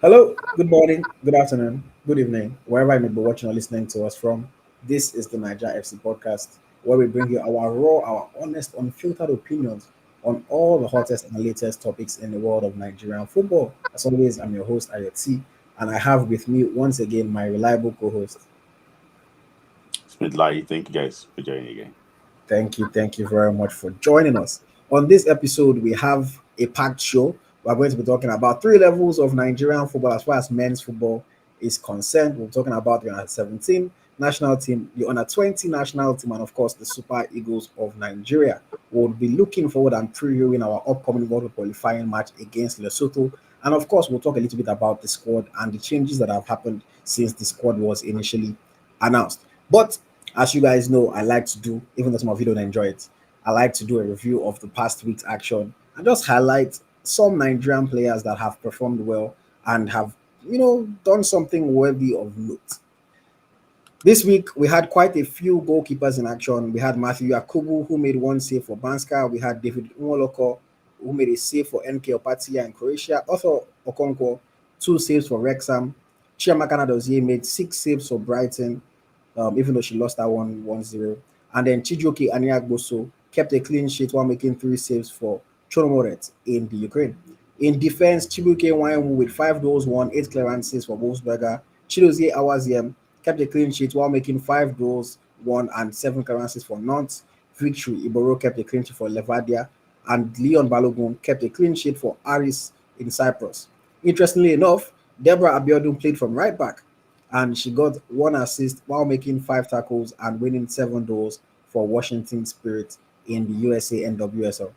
Hello, good morning, good afternoon, good evening, wherever you may be watching or listening to us from. This is the Naija FC Podcast, where we bring you our raw, our honest, unfiltered opinions on all the hottest and latest topics in the world of Nigerian football. As always, I'm your host, AyoT, and I have with me once again my reliable co host. Smith Layi, thank you guys for joining again. Thank you very much for joining us. On this episode, we have a packed show. We're going to be talking about three levels of Nigerian football as far as men's football is concerned. We're talking about the under 17 national team, the under 20 national team, and of course, the Super Eagles of Nigeria. We'll be looking forward and previewing our upcoming World Cup qualifying match against Lesotho. And of course, we'll talk a little bit about the squad and the changes that have happened since the squad was initially announced. But as you guys know, I like to do, even though some of you don't enjoy it, I like to do a review of the past week's action and just highlight some Nigerian players that have performed well and have, done something worthy of note. This week, we had quite a few goalkeepers in action. We had Matthew Yakubu, who made one save for Banska. We had David Nwoloko, who made a save for NK Opatia in Croatia. Arthur Okonkwo, two saves for Wrexham. Chiamaka Nadozie made six saves for Brighton, even though she lost that one 1-0. And then Chijoke Aniagboso kept a clean sheet while making three saves for Chonomoret in the Ukraine. In defense, Chibuke Wainwu with 5 goals, won, 8 clearances for Wolfsberger. Chidozie Awaziem kept a clean sheet while making 5 goals, won, and 7 clearances for Nantes. Victory Iboro kept a clean sheet for Levadia, and Leon Balogun kept a clean sheet for Aris in Cyprus. Interestingly enough, Deborah Abiodun played from right back, and she got one assist while making 5 tackles and winning 7 goals for Washington Spirit in the USA NWSL.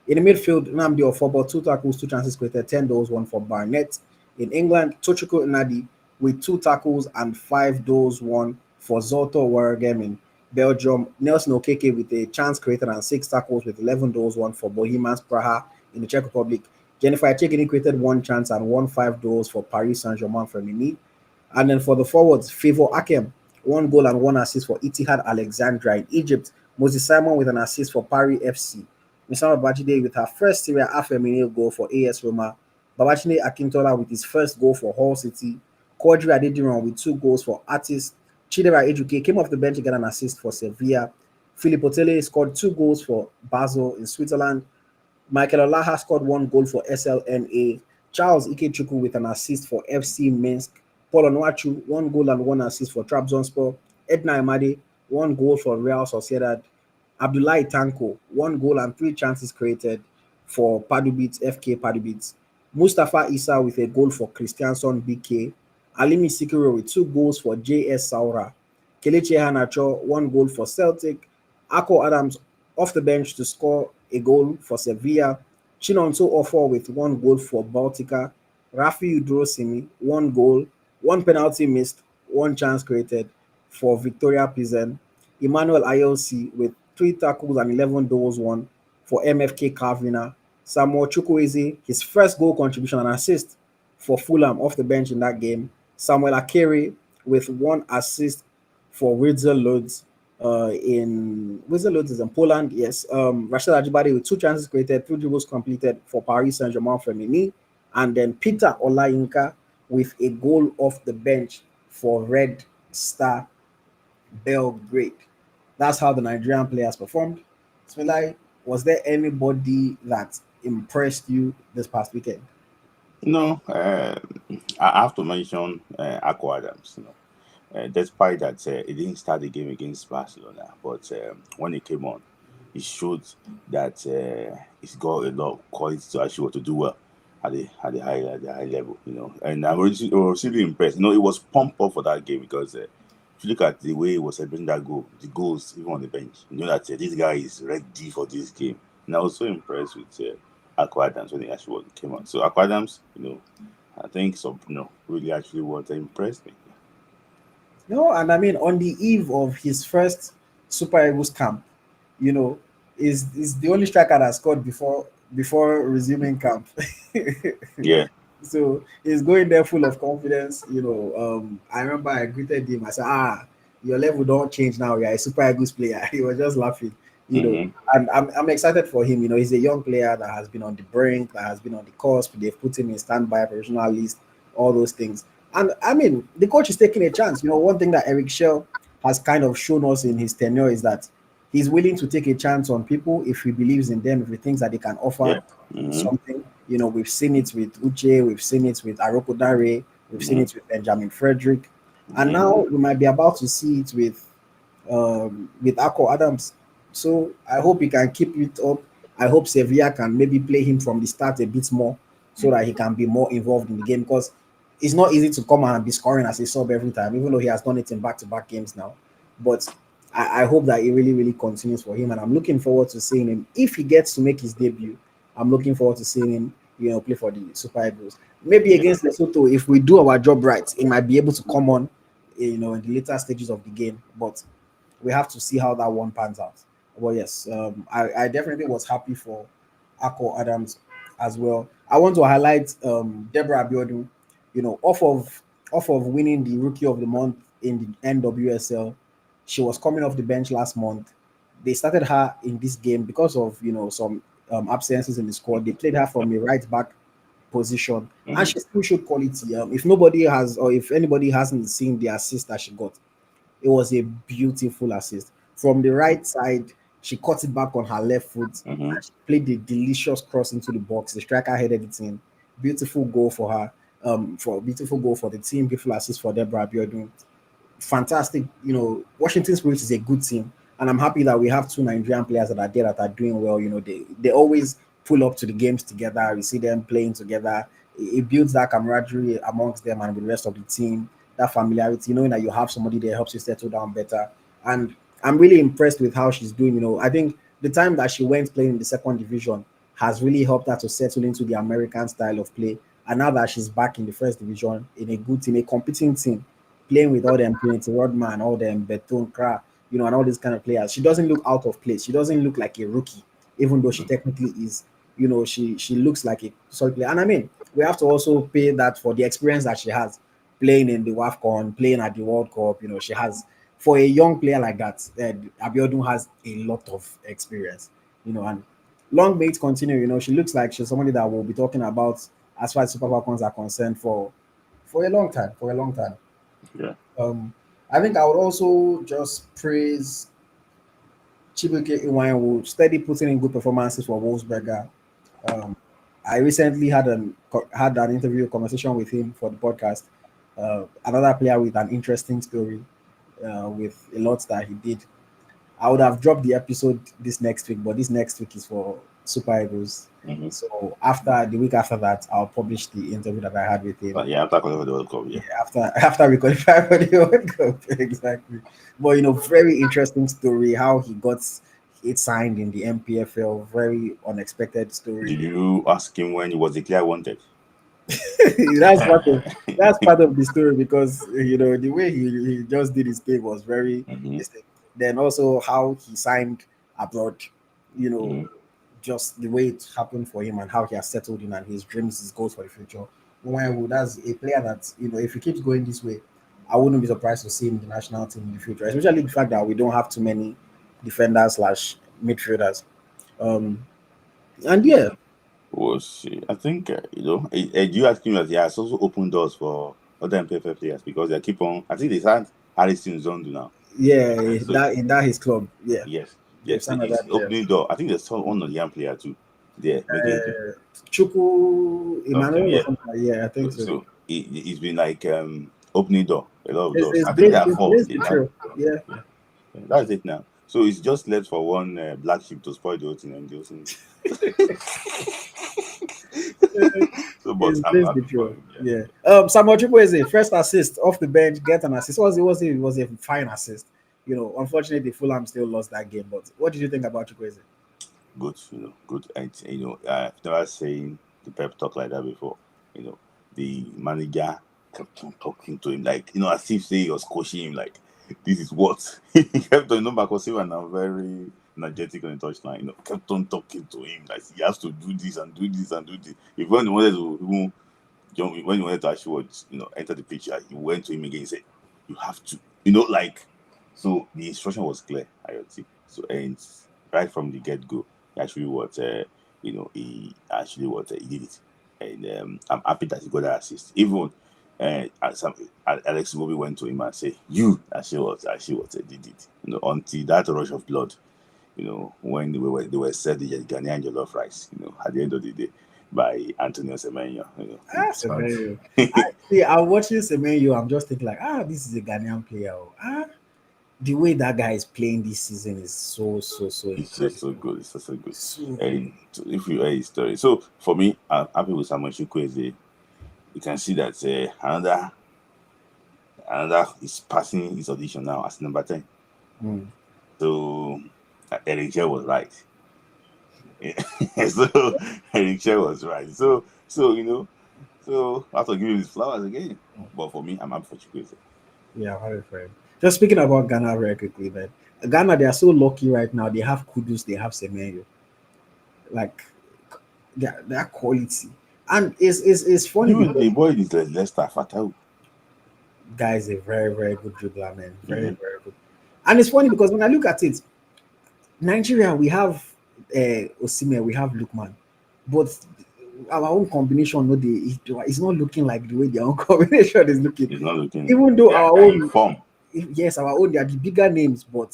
In the midfield, Nnamdi Ofobo, 2 tackles, 2 chances created, 10 goals, one for Barnett. In England, Tochiko Nadi with 2 tackles and 5 goals, one for Zolto Waregem in Belgium. Nelson Okeke with a chance created and 6 tackles with 11 goals, one for Bohemians Praha in the Czech Republic. Jennifer Echegini created 1 chance and won 5 goals for Paris Saint-Germain Femini. And then for the forwards, Favor Akem, 1 goal and 1 assist for Etihad Alexandria in Egypt. Moses Simon with an assist for Paris FC. Misama Babajide with her first Serie A feminine goal for AS Roma. Babachine Akintola with his first goal for Hull City. Quadri Adediran with 2 goals for Artist. Chidera Ejuke came off the bench to get an assist for Sevilla. Philip Otele scored 2 goals for Basel in Switzerland. Michael Olaha scored 1 goal for SLNA. Charles Ikechukwu with an assist for FC Minsk. Paul Onuachu, 1 goal and 1 assist for Trabzonspor. Edna Imade, 1 goal for Real Sociedad. Abdullahi Tanko, 1 goal and 3 chances created for Padubits, FK Padubits. Mustafa Issa with a goal for Christianson BK. Alimi Sikiro with 2 goals for JS Saura. Kelechi Hanacho, 1 goal for Celtic. Ako Adams off the bench to score a goal for Sevilla. Chinonso Ofo with 1 goal for Baltica. Rafi Udrosimi, 1 goal, 1 penalty missed, 1 chance created for Victoria Pizen. Emmanuel Ayosi with 3 tackles and 11 goals, won for MFK Carvina. Samuel Chukwueze, his first goal contribution and assist for Fulham off the bench in that game. Samuel Akere with 1 assist for Witzel Lodz in Witzel Lodz is in Poland, yes. Rashid Ajibade with 2 chances created, 3 dribbles completed for Paris Saint-Germain Femini. And then Peter Olayinka with a goal off the bench for Red Star Belgrade. That's how the Nigerian players performed. Smilai, was there anybody that impressed you this past weekend? No, I have to mention Aqua Adams. Despite that, he didn't start the game against Barcelona, but when he came on, he showed that he's got a lot of quality to actually want to do well at the high level. And I'm really impressed. It was pumped up for that game because if you look at the way he was celebrating that goal, the goals even on the bench, you know that this guy is ready for this game. And I was so impressed with Aqua Adams when he actually came on. So Aqua Adams, I think really actually what impressed me. No, and I mean on the eve of his first Super Eagles camp, you know, is the only striker that scored before resuming camp. Yeah. So he's going there full of confidence. I remember I greeted him. I said, your level don't change now. You're a Super Eagles player. He was just laughing, Mm-hmm. and I'm excited for him. He's a young player that has been on the brink, that has been on the cusp. They've put him in standby professional list all those things. And I mean, the coach is taking a chance. One thing that Eric Shell has kind of shown us in his tenure is that he's willing to take a chance on people if he believes in them, if he thinks that they can offer Yeah. Mm-hmm. something. We've seen it with Uche, we've seen it with Aroko Dare, we've seen Mm-hmm. it with Benjamin Frederick, and Mm-hmm. now we might be about to see it with Akko Adams. So I hope he can keep it up. I hope Sevilla can maybe play him from the start a bit more so that he can be more involved in the game, because it's not easy to come and be scoring as a sub every time, even though he has done it in back-to-back games now. But I hope that it really, really continues for him, and I'm looking forward to seeing him. If he gets to make his debut, I'm looking forward to seeing him, play for the Super Eagles. Maybe Yeah. against Lesotho, if we do our job right, he might be able to come on, in the later stages of the game. But we have to see how that one pans out. Well, yes, I definitely was happy for Akko Adams as well. I want to highlight Deborah Abiodun. Off of winning the Rookie of the Month in the NWSL, she was coming off the bench last month. They started her in this game because of some absences in the squad. They played her from a right back position, and Mm-hmm. she still showed quality. If nobody has, or if anybody hasn't seen the assist that she got, it was a beautiful assist. From the right side, she cut it back on her left foot Mm-hmm. and she played the delicious cross into the box. The striker headed it in. Beautiful goal for her. For beautiful goal for the team. Beautiful assist for Deborah Abiodun. Fantastic. Washington Spirit is a good team, and I'm happy that we have two Nigerian players that are there that are doing well. They always pull up to the games together. We see them playing together. It builds that camaraderie amongst them and with the rest of the team. That familiarity, knowing that you have somebody there helps you settle down better. And I'm really impressed with how she's doing. I think the time that she went playing in the second division has really helped her to settle into the American style of play. And now that she's back in the first division in a good team, a competing team, playing with all them Trinity Rodman, all them Bethune Kra, and all these kind of players, she doesn't look out of place. She doesn't look like a rookie, even though she technically is. She looks like a solid player. And I mean, we have to also pay that for the experience that she has playing in the WAFCON, playing at the World Cup. She has, for a young player like that, Abiodun has a lot of experience. And long may it continue. She looks like she's somebody that we'll be talking about as far as Super Falcons are concerned for a long time. For a long time. Yeah. Um, I think I would also just praise Chibuike Iwanwu, steady putting in good performances for Wolfsberger. Um, I recently had an interview conversation with him for the podcast. Another player with an interesting story, with a lot that he did. I would have dropped the episode this next week, but this next week is for Super Eagles. Mm-hmm. So after the week after that, I'll publish the interview that I had with him. But yeah, after qualifying for the World Cup, yeah. After we qualify for the World Cup, exactly. But very interesting story how he got it signed in the MPFL. Very unexpected story. Did you ask him when he was declared wanted? that's part of the story, because the way he just did his thing was very Mm-hmm. distinct. Then also how he signed abroad, you know, Mm-hmm. just the way it happened for him and how he has settled in and his dreams, his goals for the future. That's a player that, if he keeps going this way, I wouldn't be surprised to see him in the national team in the future, especially the fact that we don't have too many defenders slash midfielders. Um, and yeah, Was I think you ask him that he has also opened doors for other MPFL players because they keep on. I think they signed Harrison Zondo now. yeah, So that his club, yeah, yes, they've yes, signed it's other players. opening door. I think there's one of the young player too. There making it Chuku something. Emmanuel or Yeah. something. Yeah, I think So, so. so it's been like opening door a lot of doors. It's I think there are Blaze, four. Blaze Betrayal. Yeah. Yeah, that's it now. So it's just left for one black sheep to spoil the whole thing and the whole thing. So, but It's I'm Blaze happy for Betrayal. him. Yeah. Samuel Chukwueze, first assist off the bench, get an assist. It was a fine assist. Unfortunately, Fulham still lost that game. But what did you think about Chukwueze? Good, good. And I've never seen the pep talk like that before. The manager kept on talking to him like, as if say he was coaching him like, this is what he kept on. Marcos Silva now very energetic on the touchline. Kept on talking to him like he has to do this and do this and do this. If when he wanted to even jump, when he wanted to actually enter the pitch, he went to him again and said, "You have to," like. So the instruction was clear, IoT. So and right from the get go, actually what he actually what he did it, and I'm happy that he got that assist. Even Alex Iwobi went to him and said, "You," and she was did it. Until that rush of blood, when they were said the Ghanaian jollof rice, at the end of the day, by Antonio Semenyo. Semenyo. I'm watching Semenyo. I'm just thinking like, this is a Ghanaian player. The way that guy is playing this season is so It's just so good. It's just so good. So And if you hear his story, so for me, I'm happy with Samuel Chukwueze. You can see that another is passing his audition now as number 10. So Eric Che was right. So Eric Che was right. So I have to give him his flowers again. But for me, I'm happy for Chukwueze. Yeah, very fair. Just speaking about Ghana very quickly, man. Ghana, they are so lucky right now. They have Kudus, they have Semenyo. Like their quality. And it's funny because the boy is Leicester Fatal. Guy is a very, very good dribbler, man. Very, very good. And it's funny because when I look at it, Nigeria, we have Osimhen, we have Lookman. But our own combination, it's not looking like the way their own combination is looking. It's not looking. Even though our own form. Yes, our own, they are the bigger names, but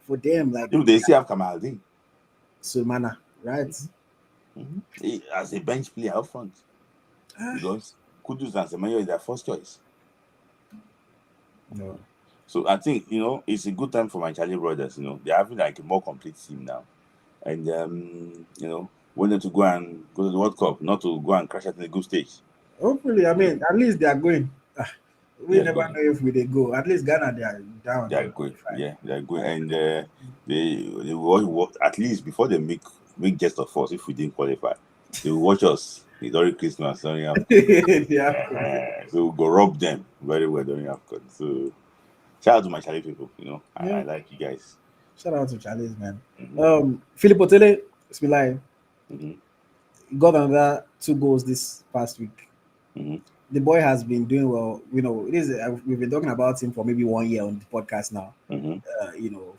for them, like if they still have Kamaldeen, Sulmana, right? As a bench player up front, because Kudus and Semenyo is their first choice. No. So I think it's a good time for my Charlie brothers. They're having like a more complete team now, and want them to go to the World Cup, not to go and crash at the group stage. Hopefully, I mean, at least they are going. We never know if they go. At least Ghana, they are down. They are good. Yeah, they are good, and they will watch at least before they make jest of us if we didn't qualify. They will watch us during Christmas, during AFCON. So we'll go rob them very well during AFCON. So shout out to my Charlie people. I like you guys. Shout out to Charlie's, man. Philip Otele, Smith Layi, got another 2 goals this past week. The boy has been doing well. It is. We've been talking about him for maybe 1 year on the podcast now.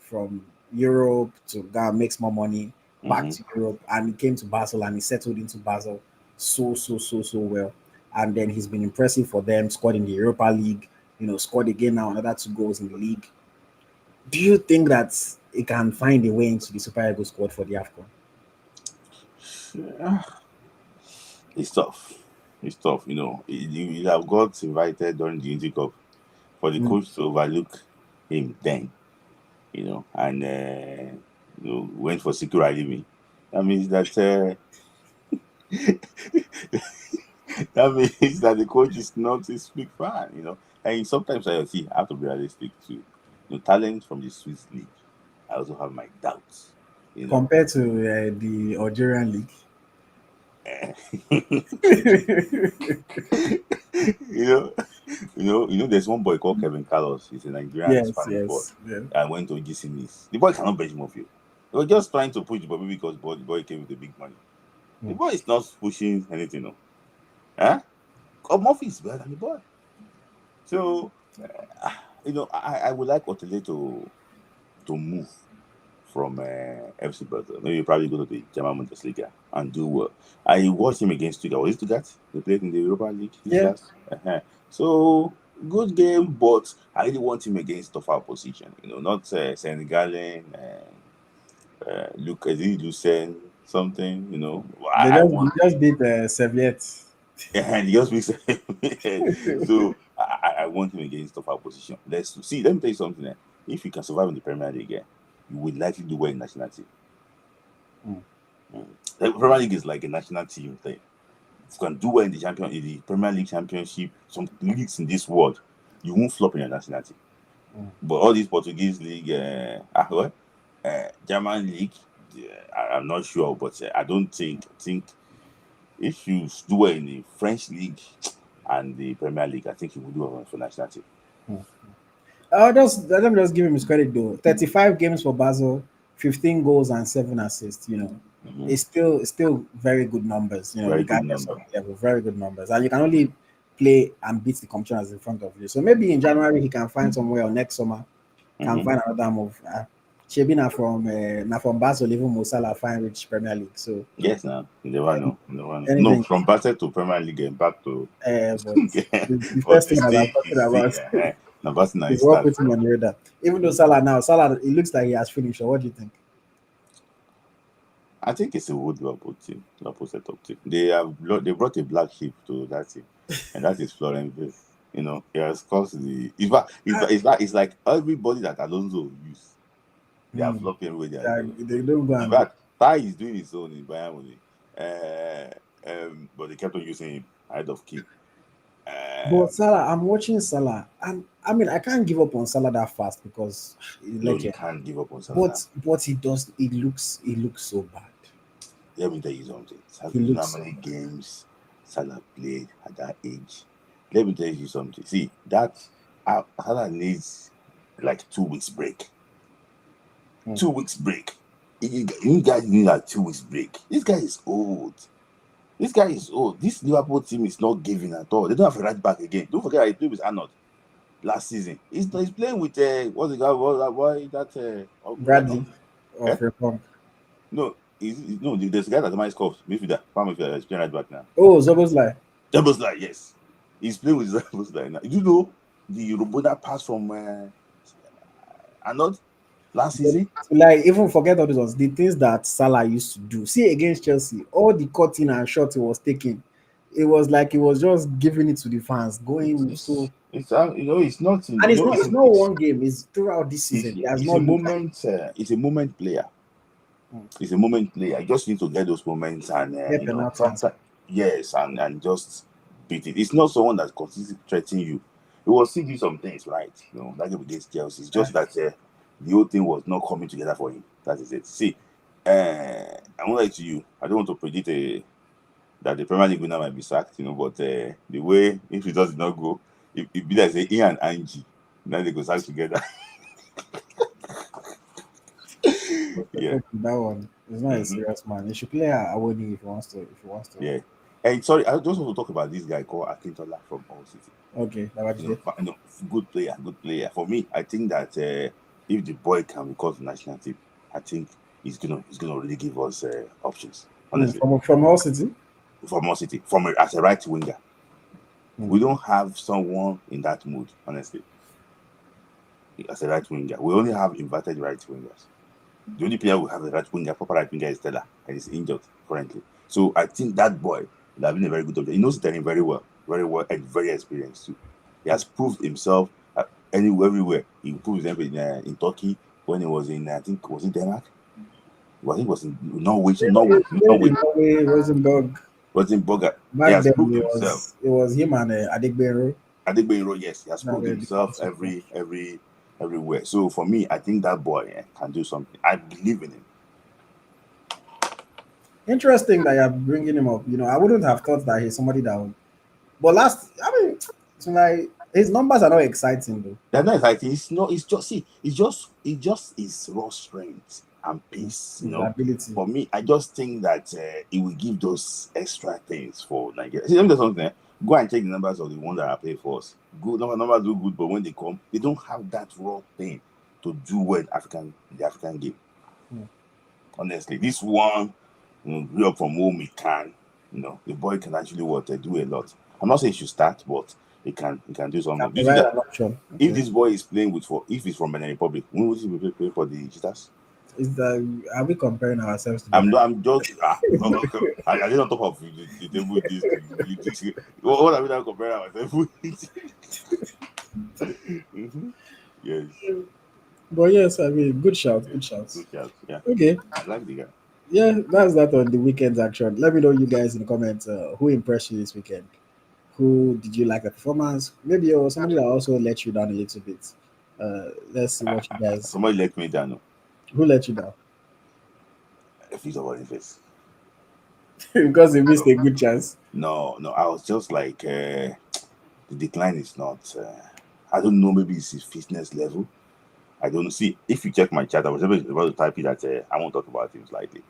From Europe to Ghana, makes more money, back to Europe, and he came to Basel and he settled into Basel so well. And then he's been impressive for them. Scored in the Europa League. Scored again now another 2 goals in the league. Do you think that he can find a way into the Super Eagles squad for the AFCON? It's tough. You have got invited during the Unity Cup for the coach to overlook him then, and went for Sikiru Alimi. That means that the coach is not his big fan, And sometimes I have to be realistic too. Talent from the Swiss league, I also have my doubts. Compared to the Algerian league. There's one boy called Kevin Carlos. He's a Nigerian Spanish boy. I went to GC Nice. The boy cannot bench Midfield. They were just trying to push the boy because the boy came with the big money. The boy is not pushing anything, Murphy is better than the boy. So, I would like Otele to move from FC Basel. Maybe probably go to the German Bundesliga and do well. I watched him against Stuttgart. Was it Stuttgart? They played in the Europa League. So good game, but I really want him against tougher opposition. Not Senegalian, Lucen, something. They just beat Serviette. And he just beat So I want him against tougher opposition. Let's see. Let me tell you something. If you can survive in the Premier League, you would likely do well in national team. The Premier League is like a national team thing. If you can do well in the Premier League Championship, some leagues in this world, you won't flop in your national team. But all these Portuguese league, German league, I'm not sure, but I don't think if you do well in the French league and the Premier League, I think you will do well for national team. Let me just give him his credit though. 35 games for Basel, 15 goals and 7 assists. It's still very good numbers. Very good numbers, and you can only play and beat the competition in front of you. So maybe in January he can find somewhere, or next summer can find another move. Shebina from Basel, even Mo Salah fine reach Premier League. So Yes, now you never know. You never know. No, anything. from Basel to Premier League and back to But the but first the thing that I'm stay talking is about still now Basel now is is what start. puts him on the radar. Even though Salah, it looks like he has finished. Or what do you think? I think it's a good Liverpool team, Liverpool setup team. They brought a black sheep to that team, and that is Florent Wirtz. You know, he has caused the. It's like everybody that Alonso used, they are Hmm. flopping everywhere they are Yeah, going. they don't go In and fact, Tai is doing his own in Bayern Munich, but they kept on using him ahead of Key. but Um, Salah, I'm watching Salah, and I mean I can't give up on Salah that fast because he's no, you legend. can't give up on Salah. But he looks so bad. Let me tell you something. He You know looks how so many bad. games Salah played at that age? Let me tell you something. See, Salah needs like 2 weeks break. Hmm. 2 weeks break. You guys need like 2 weeks break. This guy is old. This guy is old. This Liverpool team is not giving at all. They don't have a right back again. Don't forget I played with Arnold last season. He's playing with what's the guy? Bradley Eh? of Reform. No, no. There's a guy that might score midfielder. Farm midfielder is playing right back now. Oh, Zobo's like. Jabos yes. He's playing with Jabos now. You know the Roboda pass from Arnold last But season? like even forget all these ones. The things that Salah used to do. See against Chelsea, all the cutting and shot he was taking, it was like he was just giving it to the fans, It's going so. it's it's you know it's not And you it's know not it's not one game. It's throughout this season. He has it's a not looked like. moment player. Hmm. He's a moment player. You just need to get those moments and Get penalty and sometimes yes and just beat it. It's not someone that's consistently threatening you. He was still do some things right. You know that game against Chelsea. It's just that the whole thing was not coming together for him. That is it. See, I won't lie to you. I don't want to predict that the Premier League winner might be sacked. But the way if it does not go, it be like say Ian and Angie. Now they go sack together. Yeah. that one. It's not a Hmm. serious man. He should play Awoni if he wants to. If he wants to. Yeah. And sorry, I just want to talk about this guy called Akintola from All City. Okay, that what you did. Good player, good player. For me, I think that if the boy can be called to national team, I think he's gonna really give us options. Honestly, From Hull City. from All City, as a right winger, Hmm. we don't have someone in that mood. Honestly, as a right winger, we only have inverted right wingers. The only player we have a right winger, proper right winger, is Stella, and he's injured currently. So I think that boy will have been a very good option. He knows Italy very well, and very experienced too. He has proved himself everywhere. He proved himself in Turkey when he was in, I think, was in Denmark? I think it was in Norway. So Norway, He played Norway in Norway, Rosenborg. was in Boga. He Back has then, proved it himself. was it was him and Adegbero. Adebayo, yes, he has Now proved we're the himself council. everywhere. So for me, I think that boy can do something. I believe in him. Interesting that you're bringing him up. I wouldn't have thought that he's somebody that would. But I mean, it's like his numbers are not exciting though. That's not exciting. It's not. It's just see. It's just his raw strength and pace. His ability. For me, I just think that it will give those extra things for Nigeria. See, let me tell you something. Go and check the numbers of the ones that are playing for us. Good numbers do good, but when they come, they don't have that raw thing to do well in the African game. Hmm. Honestly, this one, grew up from home. He can, the boy can actually do a lot. I'm not saying he should start, but he can do Can something. Do you see provide that? an option. If Okay. this boy is playing if he's from Benin Republic, when would he be playing for the Cheetahs? Is that Are we comparing ourselves to I'm Benin? not. I'm just. I did not talk of the table. This. What are we now comparing ourselves with? Mhm. Yes. But yes, I mean, good shout, good shout. Good shout. Yeah. Okay, I like the guy. yeah, that's that on the weekend's action. Let me know you guys in the comments who impressed you this weekend. Who did you like the performance? Maybe you're somebody that also let you down a little bit. Let's see what you guys. Somebody let me down. No. Who let you down? If he's over face. Because they missed a good chance. No, no. I was just like the decline is not. I don't know. Maybe it's his fitness level. I don't see. If you check my chat, I was about to type it that I won't talk about him slightly.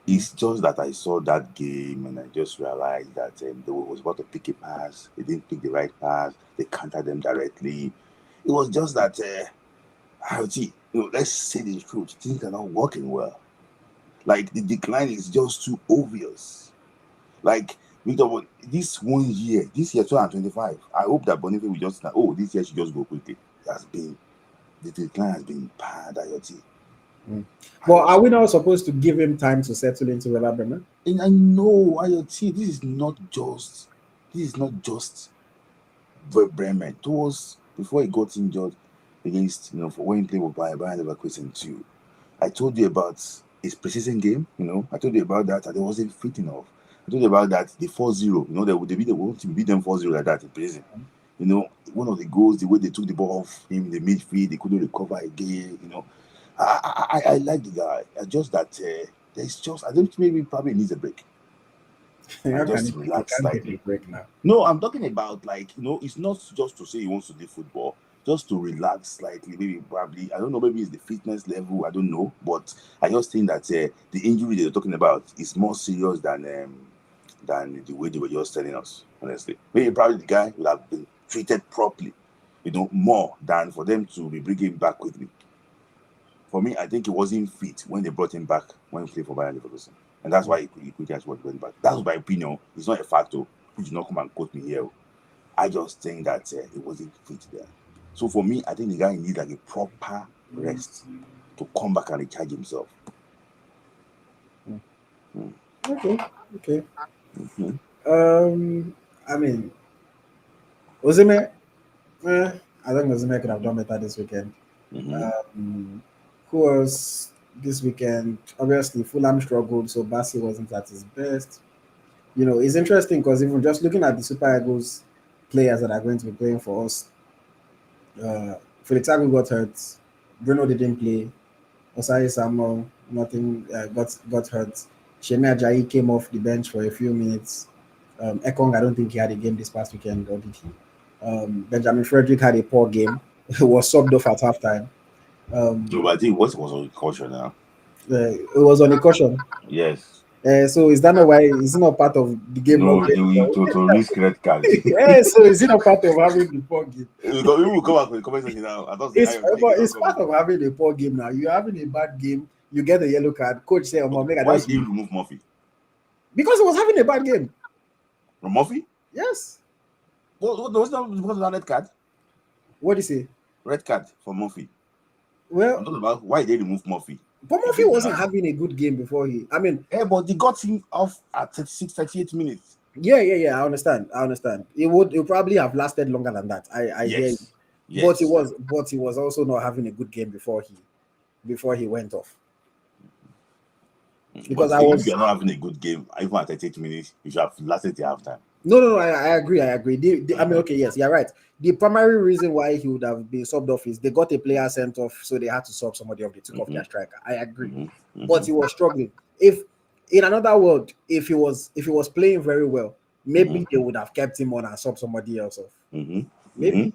It's just that I saw that game and I just realized that they was about to pick a pass. They didn't pick the right pass. They countered them directly. It was just that AyoT, let's say the truth. Things are not working well. Like the decline is just too obvious. Like Victor, this 1 year, this year 2025, I hope that Boniface will just this year should just go quickly. The decline has been bad, AyoT. Well, are we not supposed to give him time to settle into Werder Bremen? And I know AyoT, this is not just Bremen. It was before he got injured against, for when he played with Bayern Leverkusen too. I told you about his precision game, I told you about that, and he wasn't fit enough. I told you about that, the 4-0, they want to beat them 4-0 like that in prison. One of the goals, the way they took the ball off him in the midfield, they couldn't recover again, I like the guy. Just that I think maybe probably needs a break. And just relax slightly. Break now. No, I'm talking about it's not just to say he wants to do football, just to relax slightly. Maybe probably I don't know. Maybe it's the fitness level. I don't know, but I just think that the injury they're talking about is more serious than the way they were just telling us. Honestly, maybe probably the guy would have been treated properly, more than for them to be bringing him back quickly. For me, I think he wasn't fit when they brought him back when he played for Bayern Leverkusen. And that's why he quickly went back. That's my opinion. It's not a fact, though. You do not come and quote me here. I just think that he wasn't fit there. So for me, I think the guy needs like a proper rest to come back and recharge himself. Okay. I mean, Osimhen, I think Osimhen could have done better this weekend. Who else this weekend? Obviously, Fulham struggled, so Bassi wasn't at his best. It's interesting because even just looking at the Super Eagles players that are going to be playing for us, Felix Agu got hurt, Bruno didn't play, Osayi Samuel got hurt, Shemi Ajayi came off the bench for a few minutes. Ekong, I don't think he had a game this past weekend, or did he? Benjamin Frederick had a poor game. He was subbed off at halftime. But I think what was on caution now? It was on a caution. Yes. So is that not why? Is it not part of the game? No, to risk red card. So is it not part of having the poor game? We will come back with the comment section now. It's part of having a poor game now. You're having a bad game, you get a yellow card. Coach say, why did you remove Murphy? Because he was having a bad game. From Murphy? Yes. What was that because of that red card? What do you say? Red card for Murphy. Well, I'm talking about why they remove Murphy. But Murphy wasn't having a good game before but they got him off at 38 minutes. Yeah, I understand. It would probably have lasted longer than that. I hear you. Yes. But he was also not having a good game before he went off. Because if you're not having a good game, even at 38 minutes, you should have lasted the halftime. No, I agree. Okay, yes, you're right. The primary reason why he would have been subbed off is they got a player sent off, so they had to sub somebody off. They took off their striker. I agree, but he was struggling. If in another world, if he was playing very well, maybe they would have kept him on and subbed somebody else off. Maybe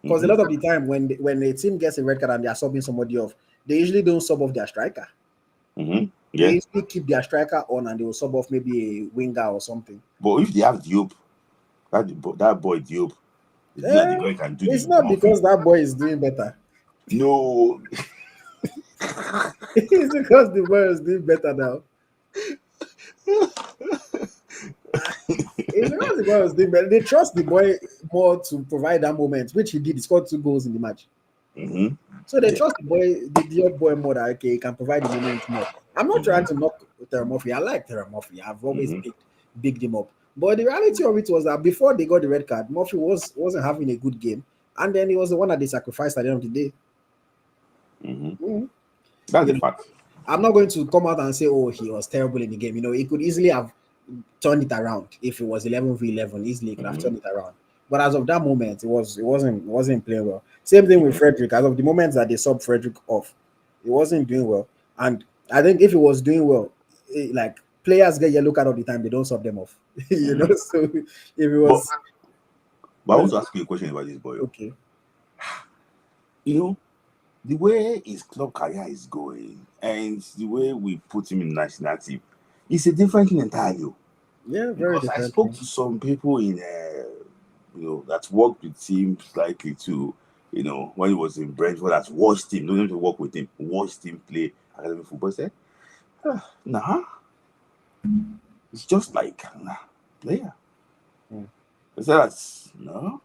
because a lot of the time when a team gets a red card and they are subbing somebody off, they usually don't sub off their striker. They usually keep their striker on and they will sub off maybe a winger or something. But if they have Diop, that boy Diop, the boy can do it's not because that boy is doing better. No. It's because the boy is doing better now. It's because the boy was doing better. They trust the boy more to provide that moment, which he did. He scored 2 goals in the match. So they trust the other boy more that he can provide the moment more. I'm not trying to knock Terry Murphy. I like Terry Murphy. I've always bigged him up. But the reality of it was that before they got the red card, Murphy wasn't having a good game, and then he was the one that they sacrificed at the end of the day. That's the fact. I'm not going to come out and say, "Oh, he was terrible in the game." He could easily have turned it around if it was 11v11. Easily, he could have turned it around. But as of that moment, it wasn't playing well. Same thing with Frederick. As of the moment that they subbed Frederick off, he wasn't doing well. And I think if he was doing well, like players get yellow card all the time, they don't sub them off. So if it was. But I want to ask you a question about this boy. Okay. The way his club career is going and the way we put him in national team, it's a different thing entirely. Yeah, very different. I spoke to some people in that worked with him slightly too, when he was in Brentford, has watched him, don't need to work with him, watched him play academy football. Said, nah, it's just like player. I said, no.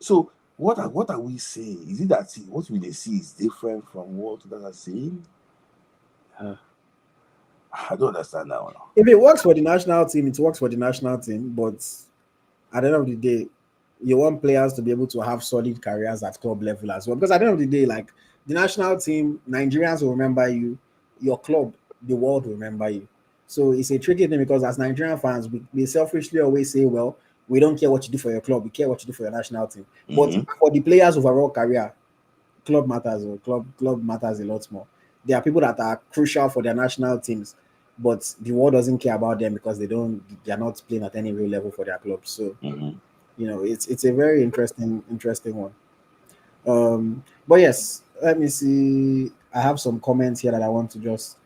So what are we saying? Is it that what we see is different from what others are saying? I don't understand that one. If it works for the national team, it works for the national team. But at the end of the day, you want players to be able to have solid careers at club level as well. Because at the end of the day, like the national team, Nigerians will remember you, your club, the world will remember you. So it's a tricky thing because as Nigerian fans, we selfishly always say, well, we don't care what you do for your club, we care what you do for your national team. But for the players' overall career, club matters, or club matters a lot more. There are people that are crucial for their national teams, but the world doesn't care about them because they are not playing at any real level for their clubs. So it's a very interesting one. But yes, let me see. I have some comments here that I want to just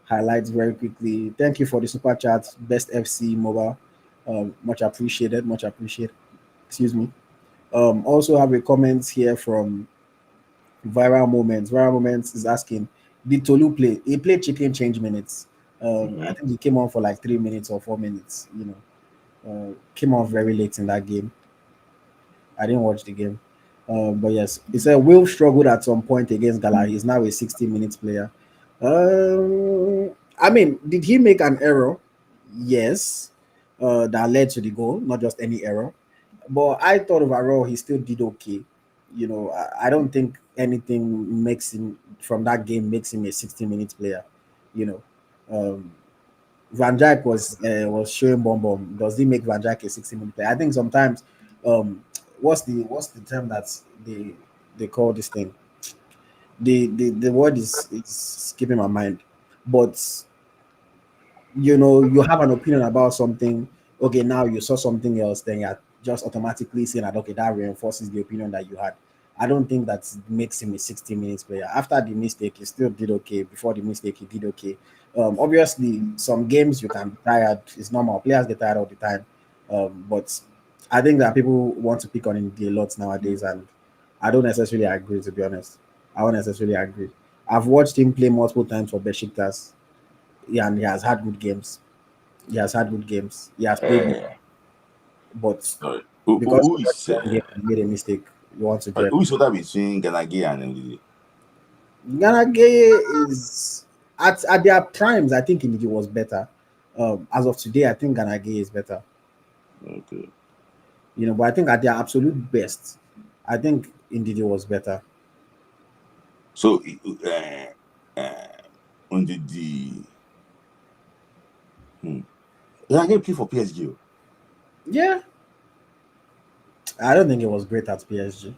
highlight very quickly. Thank you for the super chat, Best FC Mobile. Much appreciated. Excuse me. Also have a comment here from Viral Moments. Viral Moments is asking, did Tolu play? He played chicken change minutes. I think he came on for like 3 minutes or 4 minutes. Came on very late in that game. I didn't watch the game. But yes, he said Will struggled at some point against Gala. He's now a 60 minutes player. I mean, did he make an error? Yes. That led to the goal, not just any error. But I thought overall he still did okay. I don't think anything makes him from that game makes him a 60 minutes player. Van Dijk was showing bomb. Does he make Van Dijk a 60-minute player? I think sometimes what's the term that they call this thing? The word is skipping my mind. But you have an opinion about something. Okay, now you saw something else, then you're just automatically saying that okay, that reinforces the opinion that you had. I don't think that makes him a 60 minutes player. After the mistake, he still did okay. Before the mistake, he did okay. Obviously, some games you can be tired. It's normal. Players get tired all the time. But I think that people want to pick on him a lot nowadays, and I don't necessarily agree, to be honest. I don't necessarily agree. I've watched him play multiple times for Besiktas. Yeah, and he has had good games. He has played well, but because who is he made a mistake, you want to get. who is other between Ganagi and Ndidi? Ganage is at their primes. I think Ndidi was better. As of today, I think Ganage is better. Okay. But I think at their absolute best, I think Ndidi was better. So, Ndidi. Ganage play for PSG. Yeah. I don't think it was great at PSG.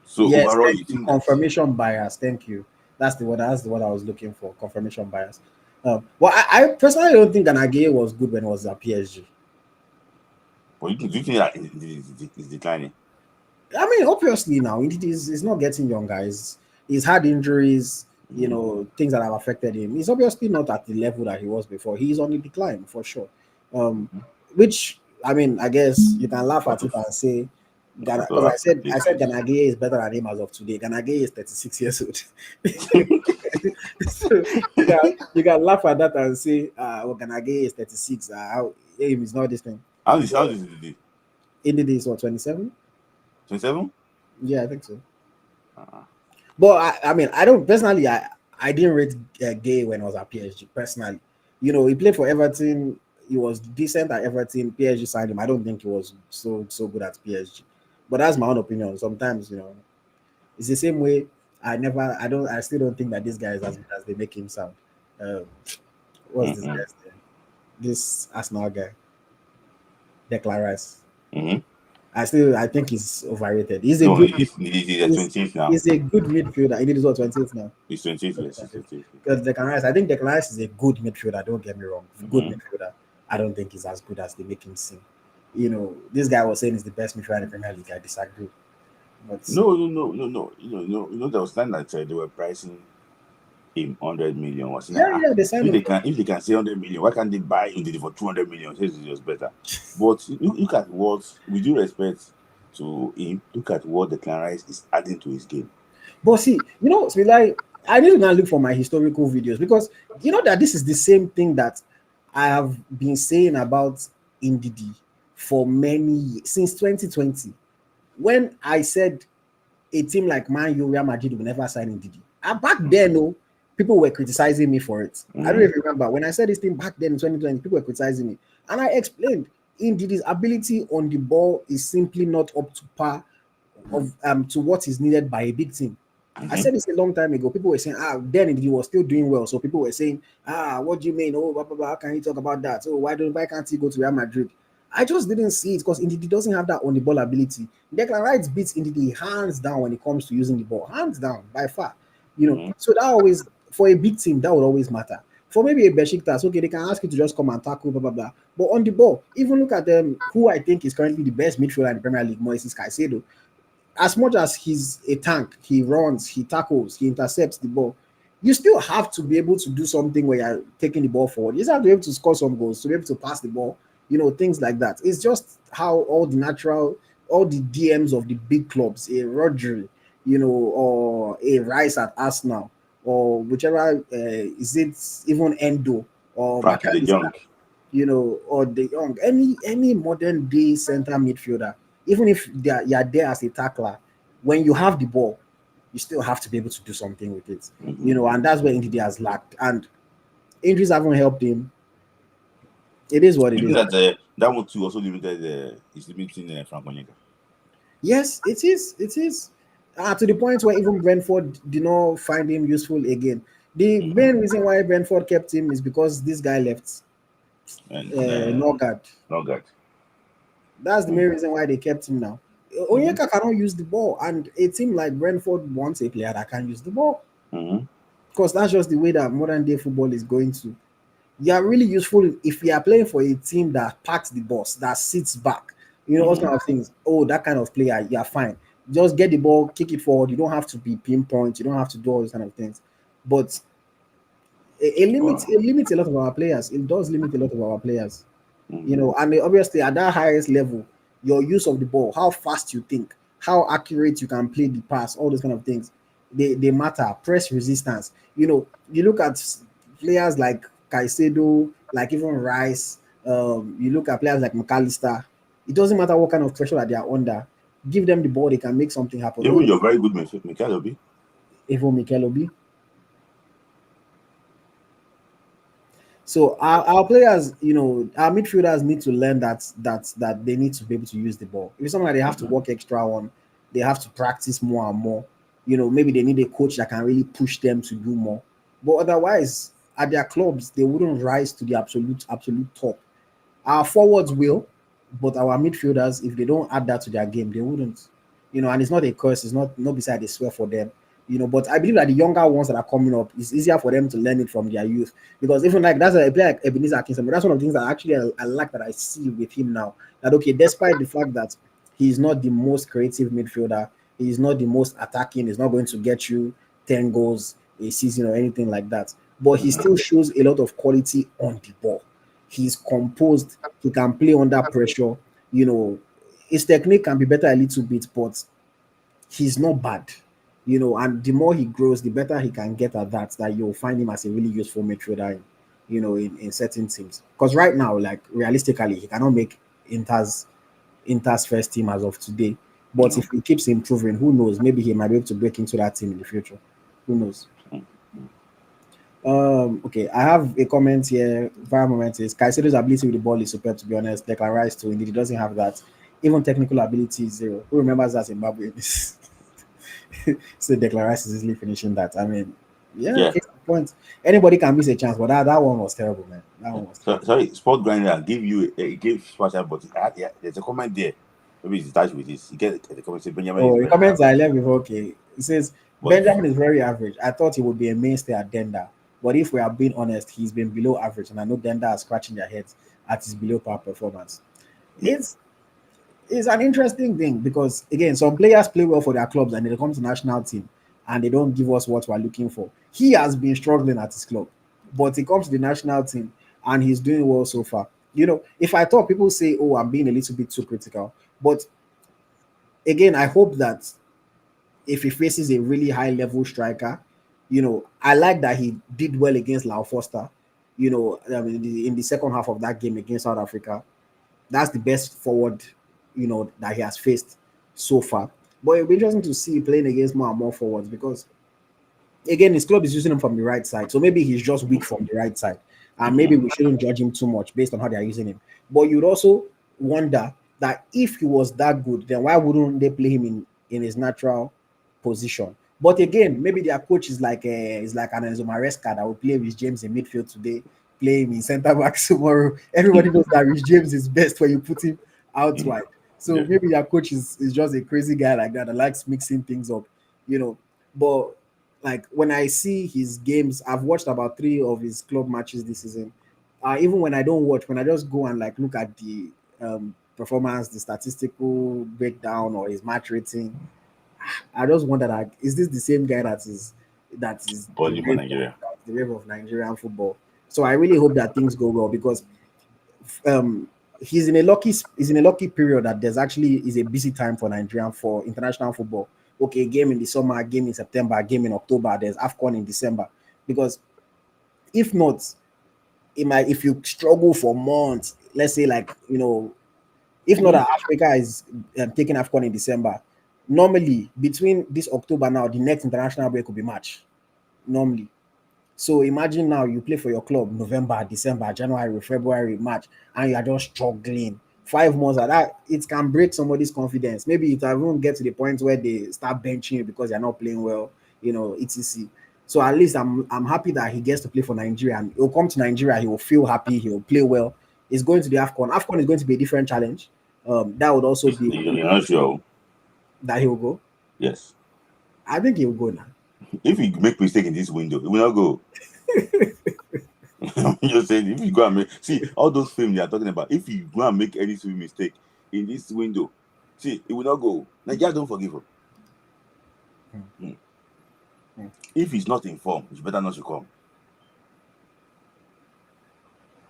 So yes, overall, you think confirmation bias. Thank you. That's the word I was looking for. Confirmation bias. Well, I personally don't think Ganage was good when it was at PSG. But do you think that is declining? I mean, obviously now he's not getting younger. He's had injuries. Things that have affected him. He's obviously not at the level that he was before. He's on the decline for sure. Which I mean, I guess you can laugh at it and say, because I said Ganage is better than him as of today. Ganage is 36 years old. So you can laugh at that and say, Ganage is 36. Him is not this thing. How is it? Ndidi is what, 27? 27? Yeah, I think so. But I mean, I don't personally. I didn't rate Gay when I was at PSG. Personally, he played for Everton. He was decent at Everton. PSG signed him. I don't think he was so good at PSG. But that's my own opinion. Sometimes, it's the same way. I still don't think that this guy is as good as they make him sound. What's this guy's name? This Arsenal guy, Declan Rice. I think he's overrated. He's a good. He's 20th now. He's a good midfielder. He is what, 20th now. He's 20th. Yes, because Declan Rice, I think Declan Rice is a good midfielder. Don't get me wrong, good midfielder. I don't think he's as good as they make him seem. This guy was saying he's the best midfielder in the Premier League. I disagree. But no. There was time that they were pricing him 100 million. They signed him. If they can say 100 million, why can't they buy him for 200 million? Says it's just better. But look at what, with due respect to him. Look at what Declan Rice is adding to his game. But see, Smith Layi, I need to go and look for my historical videos because you know that this is the same thing that I have been saying about Ndidi for many years, since 2020. When I said a team like Man U, Real Madrid will never sign Ndidi. And back then, no, people were criticizing me for it. I don't even remember. When I said this thing back then in 2020, people were criticizing me. And I explained Ndidi's ability on the ball is simply not up to par of to what is needed by a big team. I said this a long time ago. People were saying, then he was still doing well. So people were saying, what do you mean? Oh, blah, blah, blah. How can you talk about that? So why can't he go to Real Madrid? I just didn't see it because Ndidi doesn't have that on the ball ability. Declan Rice beats Ndidi hands down when it comes to using the ball, hands down by far. So that always for a big team that would always matter. For maybe a Besiktas, okay, they can ask you to just come and tackle, blah blah blah. But on the ball, even look at them. Who I think is currently the best midfielder in the Premier League, Moises Caicedo. As much as he's a tank, he runs, he tackles, he intercepts the ball. You still have to be able to do something where you're taking the ball forward. You just have to be able to score some goals, to be able to pass the ball, things like that. It's just how all the DMs of the big clubs, a Rodri, or a Rice at Arsenal, or whichever, is it even Endo or Frankie de Jong, or De Jong, any modern day center midfielder, even if you're there as a tackler, when you have the ball, you still have to be able to do something with it, and that's where Ndidi has lacked, and injuries haven't helped him. It is what it is. That one too also limited is limiting Frank Onyeka. Yes, it is. It is. To the point where even Brentford did not find him useful again. The main reason why Brentford kept him is because this guy left. Norgard. That's the main reason why they kept him now. Onyeka cannot use the ball, and a team like Brentford wants a player that can use the ball. Because that's just the way that modern day football is going to. You are really useful if you are playing for a team that packs the bus, that sits back, all kind of things. Oh, that kind of player, you are fine. Just get the ball, kick it forward. You don't have to be pinpoint. You don't have to do all those kind of things. But it limits a lot of our players. It does limit a lot of our players. And obviously at that highest level, your use of the ball, how fast you think, how accurate you can play the pass, all those kind of things, they matter. Press resistance. You look at players like Caicedo, like even Rice. You look at players like McAllister. It doesn't matter what kind of pressure that they are under. Give them the ball, they can make something happen. Even you're very good, Mikel Obi. Even Mikel Obi. So our players, our midfielders need to learn that they need to be able to use the ball. If it's something that they have to work extra on, they have to practice more and more. Maybe they need a coach that can really push them to do more. But otherwise, at their clubs, they wouldn't rise to the absolute top. Our forwards will, but our midfielders, if they don't add that to their game, they wouldn't. And it's not a curse. It's not beside a swear for them. But I believe that the younger ones that are coming up, it's easier for them to learn it from their youth. Because even like that's a player like Ebenezer Akinson, but that's one of the things that actually I like that I see with him now. That okay, despite the fact that he's not the most creative midfielder, he's not the most attacking, he's not going to get you 10 goals a season or anything like that. But he still shows a lot of quality on the ball. He's composed, he can play under pressure. His technique can be better a little bit, but he's not bad. And the more he grows, the better he can get at that you'll find him as a really useful midfielder in certain teams. Because right now, like realistically, he cannot make Inter's first team as of today. But if he keeps improving, who knows? Maybe he might be able to break into that team in the future. Who knows? Okay, I have a comment here. Via moment is Caicedo's ability with the ball is superb, to be honest. Declan Rice too, indeed, he doesn't have that. Even technical ability is zero. Who remembers that Zimbabwe? So Declan Rice is easily finishing that. I mean, yeah. Point. Anybody can miss a chance, but that one was terrible, man. That one was terrible. Sorry, Sport Grinder gave Sparta, but there's a comment there. Maybe it's attached with this. You get the comment. Benjamin. The comments I left before. Okay, it says Benjamin is very average. I thought he would be a mainstay at Denda, but if we are being honest, he's been below average, and I know Denda are scratching their heads at his below par performance. It's an interesting thing because again, some players play well for their clubs and they come to national team and they don't give us what we're looking for. He has been struggling at his club, but he comes to the national team and he's doing well so far. If I thought people say, "Oh, I'm being a little bit too critical," but again, I hope that if he faces a really high level striker, I like that he did well against Lau Foster. In the second half of that game against South Africa, that's the best forward, that he has faced so far. But it'll be interesting to see playing against more and more forwards because again, his club is using him from the right side. So maybe he's just weak from the right side. And maybe we shouldn't judge him too much based on how they are using him. But you'd also wonder that if he was that good, then why wouldn't they play him in his natural position? But again, maybe their coach is like an Enzo Maresca that will play with James in midfield today, play him in centre back tomorrow. Everybody knows that Rich James is best when you put him out wide. So Yeah. maybe their coach is just a crazy guy like that likes mixing things up, But like when I see his games, I've watched about 3 of his club matches this season. Even when I don't watch, when I just go and like look at the performance, the statistical breakdown or his match rating, I just wonder like, is this the same guy that is Body for Nigeria. the wave of Nigerian football? So I really hope that things go well because he's in a lucky period that there's actually is a busy time for Nigerian for international football. Okay, game in the summer, game in September, game in October. There's AFCON in December. Because if not, if you struggle for months, let's say like if not that Africa is taking AFCON in December, normally between this October now, the next international break will be March. Normally. So imagine now you play for your club November, December, January, February, March, and you are just struggling. 5 months of that, it can break somebody's confidence. Maybe it won't get to the point where they start benching you because you're not playing well, etc. So at least I'm happy that he gets to play for Nigeria and he'll come to Nigeria, he will feel happy, he will play well. He's going to the AFCON. AFCON is going to be a different challenge. That would also be You're not sure? that he will go. Yes. I think he will go now. If you make mistake in this window, it will not go. I'm just saying, if you go and see all those films they are talking about, if you go and make any swimming mistake in this window, see, it will not go. Nigeria don't forgive him. If he's not informed, it's better not to come.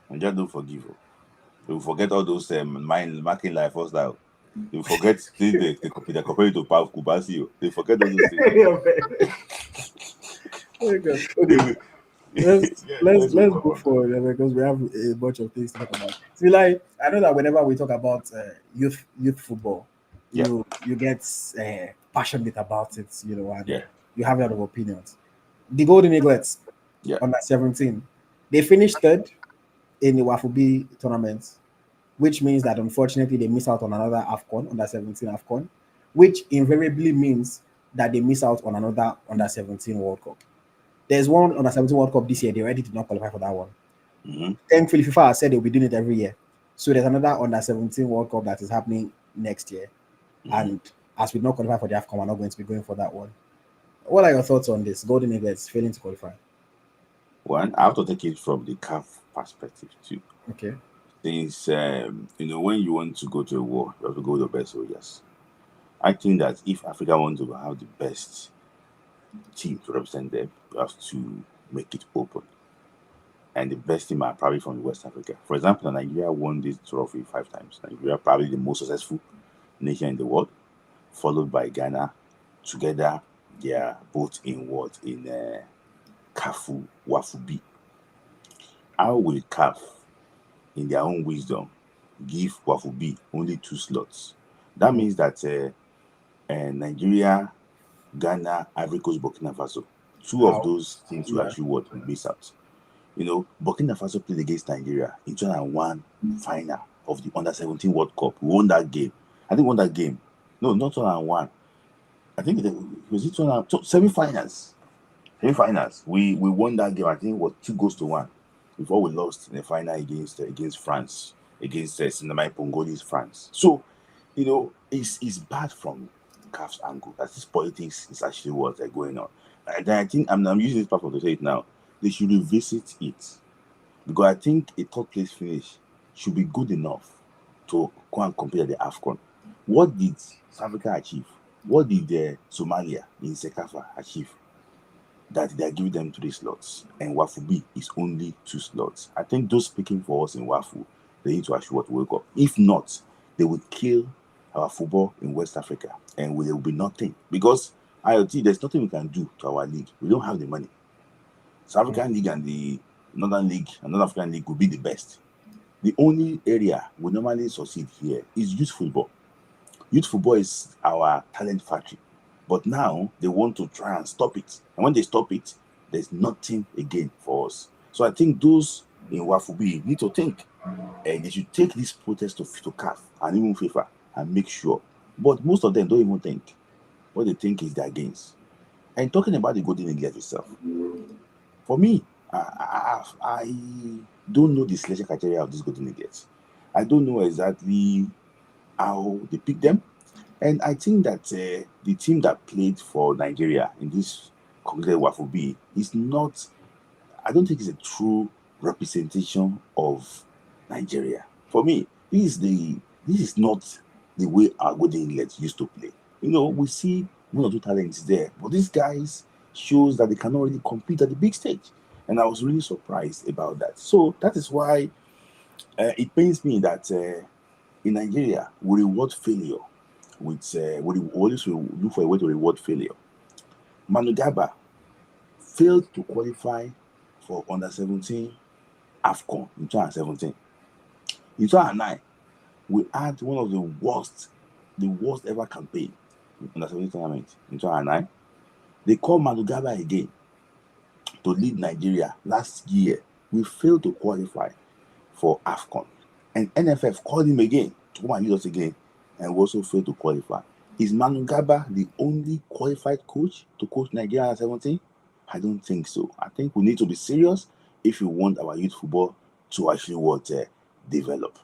Nigeria don't forgive him. They will forget all those mind marking life first out. They will forget they compare it to Pav Kubasi. They forget all those things. Okay. Let's go forward because we have a bunch of things to talk about. See, like I know that whenever we talk about youth football, you get passionate about it, and you have a lot of opinions. The Golden Eaglets, under 17, they finished third in the Wafubi tournament, which means that unfortunately they miss out on another AFCON, under 17 AFCON, which invariably means that they miss out on another under 17 World Cup. There's one under 17 World Cup this year. They already did not qualify for that one. Thankfully, FIFA has said they'll be doing it every year. So there's another under 17 World Cup that is happening next year. And as we don't qualify for the AFCON, we're not going to be going for that one. What are your thoughts on this? Golden Eaglets failing to qualify. One, I have to take it from the CAF perspective too. Okay. Since when you want to go to a war, you have to go with the best soldiers. I think that if Africa wants to have the best team to represent them, you have to make it open. And the best team are probably from West Africa. For example, Nigeria won this trophy 5 times. Nigeria probably the most successful nation in the world, followed by Ghana. Together, they are both in Kafu Wafubi. How will CAF, in their own wisdom, give Wafubi only 2 slots? That means that Nigeria, Ghana, Ivory Coast, Burkina Faso, 2 of those teams will actually miss out. Burkina Faso played against Nigeria in 2001 final of the Under 17 World Cup. We won that game. I think we won that game. No, not 2001. I think it was 2001. Semi-finals. We won that game. I think it was 2-1 before we lost in the final against France, against Sinamai Pongoli's France. So, it's bad from CAF's angle. That this politics is actually what's going on. And I think I'm using this platform to say it now. They should revisit it, because I think a 3rd place finish should be good enough to go and compete at the AFCON. What did South Africa achieve? What did Somalia in Sekafa achieve? That they are giving them 3 slots, and Wafubi is only 2 slots. I think those speaking for us in Wafu, they need to actually wake up. If not, they would kill our football in West Africa, and there will be nothing because AyoT, there's nothing we can do to our league. We don't have the money. South African League and the Northern League and North African League will be the best. The only area we normally succeed here is youth football. Youth football is our talent factory. But now they want to try and stop it. And when they stop it, there's nothing again for us. So I think those in Wafubi need to think. And they should take this protest to CAF and even FIFA and make sure. But most of them don't even think. What they think is their gains. And talking about the Golden Eaglets itself, for me, I don't know the selection criteria of these Golden Eaglets. I don't know exactly how they pick them. And I think that the team that played for Nigeria in this concluded Wafubi is not, I don't think it's a true representation of Nigeria. For me, this is not the way our Golden Eaglets used to play. We see one or two talents there, but these guys shows that they cannot really compete at the big stage. And I was really surprised about that. So that is why it pains me that in Nigeria, we reward failure. We always look for a way to reward failure. Manugaba failed to qualify for under-17 AFCON in 2017. In 2009, we had one of the worst ever campaign in under-17 tournament in 2009. They called Manugaba again to lead Nigeria last year. We failed to qualify for AFCON. And NFF called him again to come and lead us again, and we also failed to qualify. Is Manugaba the only qualified coach to coach Nigeria at 17? I don't think so. I think we need to be serious if we want our youth football to actually develop.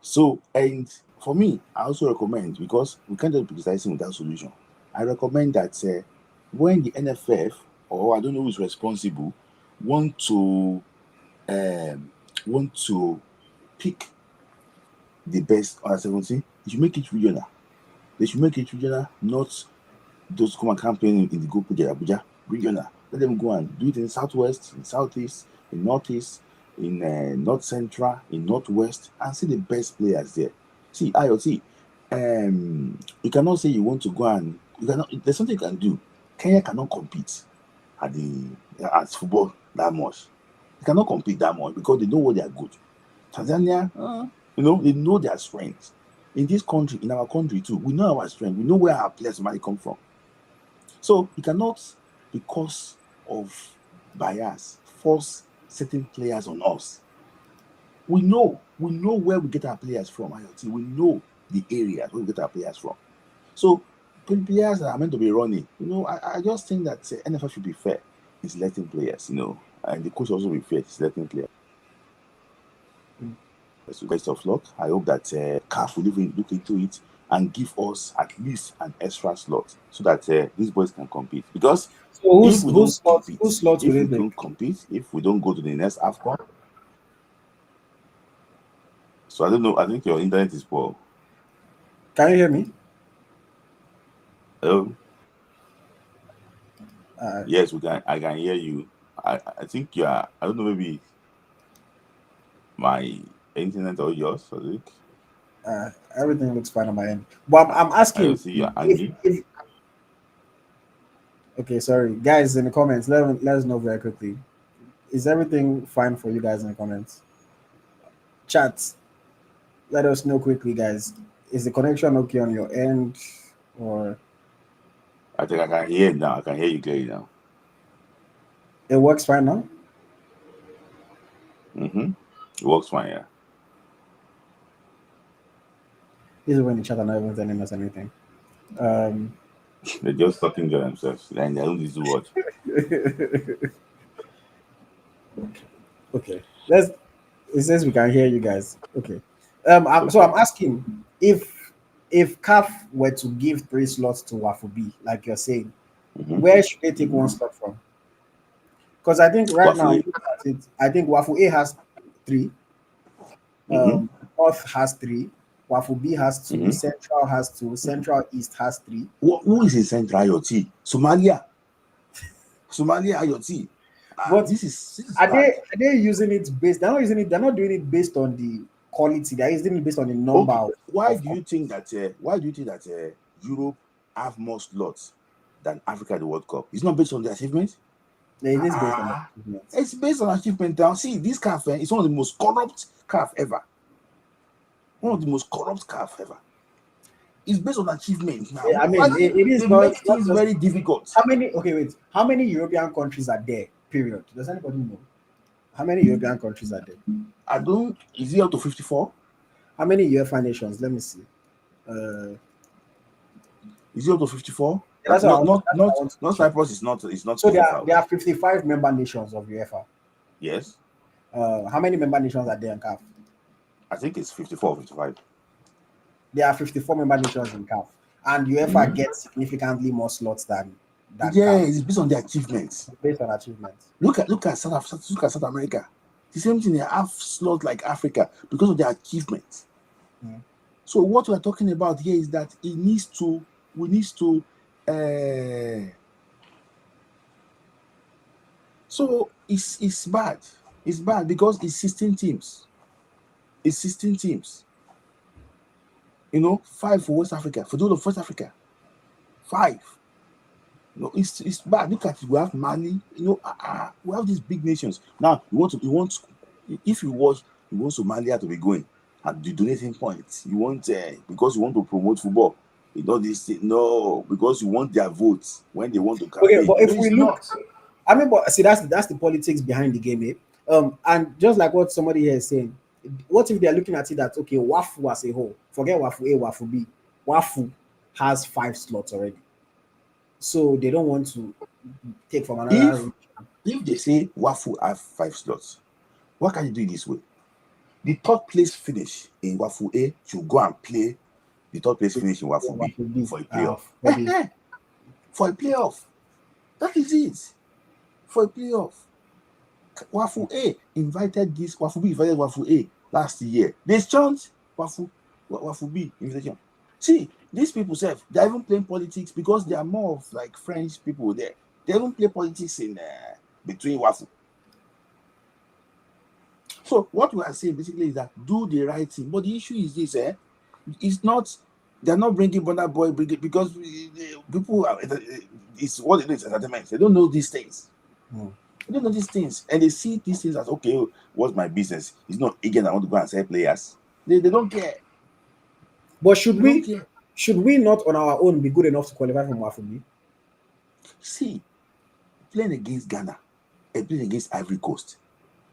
So, and for me, I also recommend, because we can't just be criticizing without solution, I recommend that when the NFF, or I don't know who's responsible, want to pick the best under 17, they should make it regional. They should make it regional, not those come and campaign in the group at Abuja. Regional. Let them go and do it in Southwest, in Southeast, in Northeast, in North Central, in Northwest, and see the best players there. See, AyoT, you cannot say you want to go and there's something you can do. Kenya cannot compete at football that much. They cannot compete that much because they know what they are good. Tanzania, they know their strengths. In this country, in our country too, we know our strength. We know where our players might come from. So you cannot, because of bias, force certain players on us. We know where we get our players from, AyoT. We know the areas where we get our players from. So players that are meant to be running, I just think that NFL should be fair in selecting players, and the coach also be fair in selecting players. So best of luck. I hope that CAF will look into it and give us at least an extra slot so that these boys can compete. Because if we don't compete, if we don't go to the next AFCON, so I don't know. I think your internet is poor. Can you hear me? Hello? Yes, we can. I can hear you. I think you are. I don't know. Maybe my internet or yours, I think. Everything looks fine on my end. But I'm asking. I see you're angry. Okay, sorry, guys. In the comments, let us know very quickly. Is everything fine for you guys in the comments? Chat. Let us know quickly, guys. Is the connection okay on your end, or? I think I can hear it now. I can hear you clearly now. It works fine now? It works fine, yeah. This is when the chat are not even telling us anything. They're just talking to themselves. And they don't do what? Okay. It says we can hear you guys. Okay. So I'm asking if CAF were to give 3 slots to Wafubi, like you're saying, where should they take 1 slot from? Because I think right now, I think Wafu A has 3, North has 3, Wafu B has 2, Central has 2, Central East has 3. Who is in Central AyoT? Somalia AyoT. But are they using it based? They're not using it. They're not doing it based on the quality. There isn't based on the number. Okay. Why do you think that Europe have more slots than Africa at the World Cup? It's not based on the achievement. It is based on achievement. It's based on achievement. Now, see, this CAF is one of the most corrupt CAF ever. One of the most corrupt CAF ever. It's based on achievement. Now, I mean, it is it not, makes things very difficult. How many European countries are there? Period. Does anybody know? How many European countries are there? I don't. Is it up to 54? How many UEFA nations? Let me see. Is it up to 54? That's not Cyprus. It's not. So there are 55 member nations of UEFA. Yes. How many member nations are there in CAF? I think it's 54, 55. There are 54 member nations in CAF, and UEFA gets significantly more slots than yeah, CAF. it's based on the achievements. Based on achievements. Look at South America. The same thing. They have slots like Africa because of their achievements. So what we are talking about here is that we need to. So it's bad. It's bad because it's 16 teams. It's 16 teams. 5 for West Africa, for the whole of West Africa. 5. It's bad. Look at it. We have Mali. We have these big nations. Now if you want Somalia to be going at the donating point, you want because you want to promote football. This thing. No, because you want their votes when they want to campaign. Okay, but if we look, but see, that's the politics behind the game, and just like what somebody here is saying, what if they're looking at it that okay, WAFU as a whole, forget WAFU A, WAFU B, WAFU has 5 slots already, so they don't want to take from another. If they say WAFU have 5 slots, what can you do this way? The third place finish in WAFU A should go and play the third place finish in WAFU B for a playoff. For a playoff. That is it. For a playoff. WAFU A invited this, WAFU B invited WAFU A last year. They chant WAFU B invitation. See, these people they're even playing politics because they are more of like French people there. They even play politics in between WAFU. So what we are saying basically is that do the right thing. But the issue is this, it's not, they're not bringing Burna Boy because people it's what it is entertainment. They don't know these things. They don't know these things. And they see these things as okay, what's my business? It's not again I want to go and sell players. They don't care. But should we not on our own be good enough to qualify for WAFU B? See, playing against Ghana and playing against Ivory Coast,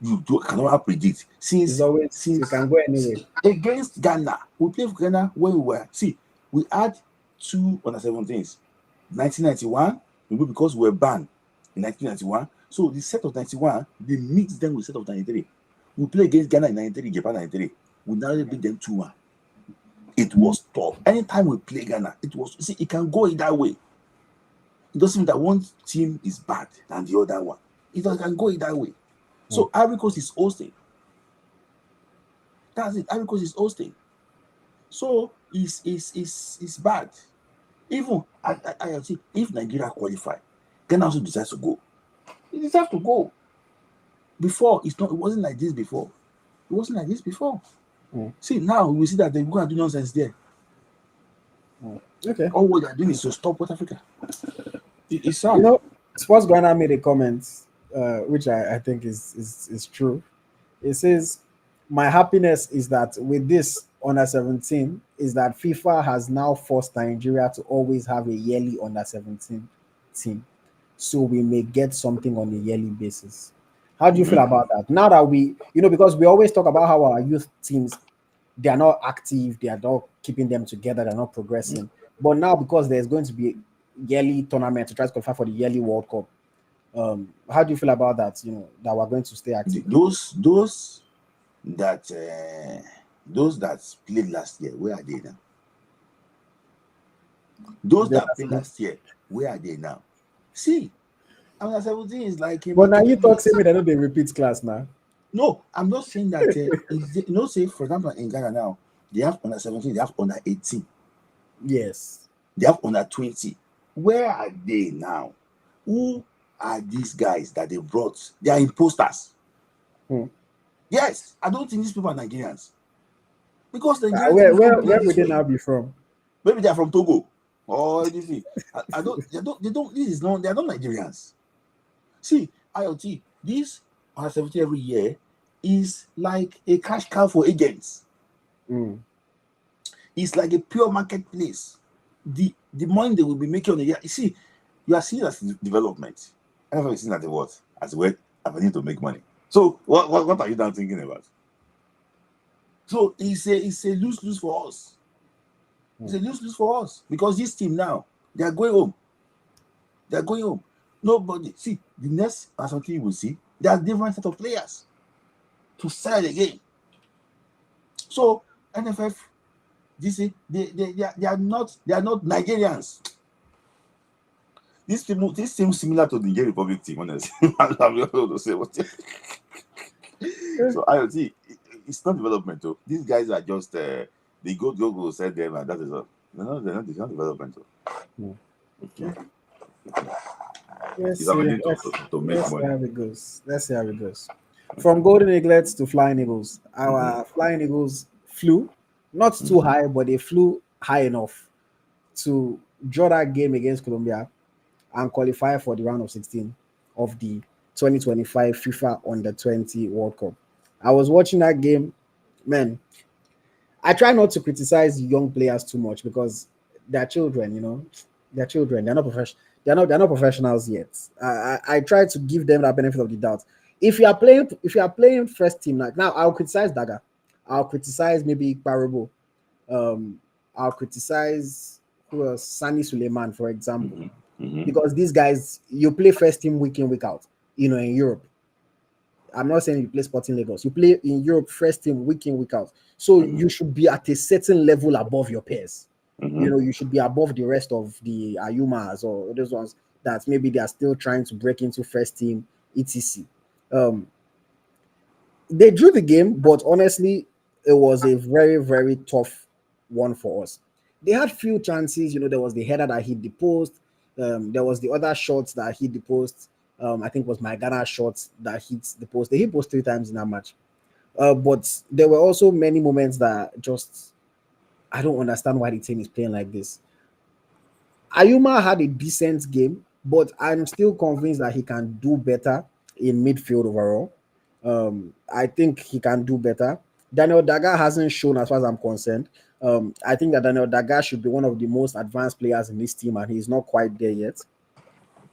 you cannot predict. Since you can go anyway. Against Ghana, we played for Ghana when we were. See, we had 2 under-17s. 1991, because we were banned in 1991. So the set of 91, they mixed them with the set of 93. We played against Ghana in 93, Japan 93. We narrowly beat them 2-1. It was tough. Anytime we play Ghana, it can go in that way. It doesn't mean that one team is bad than the other one. It can go in that way. So Ivory Coast is hosting. That's it. Ivory Coast is hosting. So it's bad. Even I see if Nigeria qualify, Ghana also decides to go. It deserves to go. Before it wasn't like this before. It wasn't like this before. See, now we see that they're going to do nonsense there. Okay. All what they're doing is to stop West Africa. It's sad. Sports Ghana made a comment, which I think is true. It says, my happiness is that with this under-17 is that FIFA has now forced Nigeria to always have a yearly under-17 team. So we may get something on a yearly basis. How do you feel about that? Now that we, because we always talk about how our youth teams, they are not active, they are not keeping them together, they're not progressing. But now because there's going to be a yearly tournament to try to qualify for the yearly World Cup, how do you feel about that? That we're going to stay active. Those that played last year, where are they now? Those that played last year, where are they now? See, under 17 is like. But now you talk saying that they repeat class now. No, I'm not saying that. Say for example in Ghana now, they have under 17, they have under 18. Yes. They have under 20. Where are they now? Who are these guys that they brought? They are imposters. Yes, I don't think these people are Nigerians. because the Nigerian Where teams don't where play where this would they way. now be from? Maybe they are from Togo or anything. I don't. They don't. This is not. They are not Nigerians. See, IoT. This on 70 every year is like a cash cow for agents. Mm. It's like a pure marketplace. The money they will be making on the year. You see, you are seeing as development. Everyone is seeing as what? As well, avenue to make money. So what are you now thinking about? So it's a lose-lose for us. It's a lose-lose for us because this team now, they are going home. They are going home. Nobody see the next something you will see. There are different set of players to sell the game. So NFF, they are not Nigerians. This seems similar to the Nigerian Republic team, honestly. I'm not going to say what. So IoT, it's not development though. These guys are just they go sell them and that is all. It's not development though. Okay. It's happening to make Let's see money. how it goes. Let's see how it goes. From Golden Eaglets to Flying Eagles. Our Flying Eagles flew not too high, but they flew high enough to draw that game against Colombia and qualify for the round of 16 of the 2025 FIFA Under-20 World Cup. I was watching that game, man. I try not to criticize young players too much because they're children, They're children. They're not professional. They're not professionals yet. I try to give them that benefit of the doubt. If you are playing first team, like now, I'll criticize Daga. I'll criticize maybe Parabo. I'll criticize who else? Sani Suleiman, for example, because these guys, you play first team week in, week out. In Europe. I'm not saying you play Sporting Lagos. You play in Europe first team week in, week out. So you should be at a certain level above your peers. You should be above the rest of the Ayumas or those ones that maybe they are still trying to break into first team, etc. They drew the game, but honestly, it was a very, very tough one for us. They had few chances. There was the header that hit the post. There was the other shots that hit the post. I think it was my Ghana shots that hit the post. They hit post 3 times in that match. But there were also many moments that just, I don't understand why the team is playing like this. Ayuma had a decent game, but I'm still convinced that he can do better in midfield overall. I think he can do better. Daniel Daga hasn't shown as far as I'm concerned. I think that Daniel Daga should be one of the most advanced players in this team, and he's not quite there yet.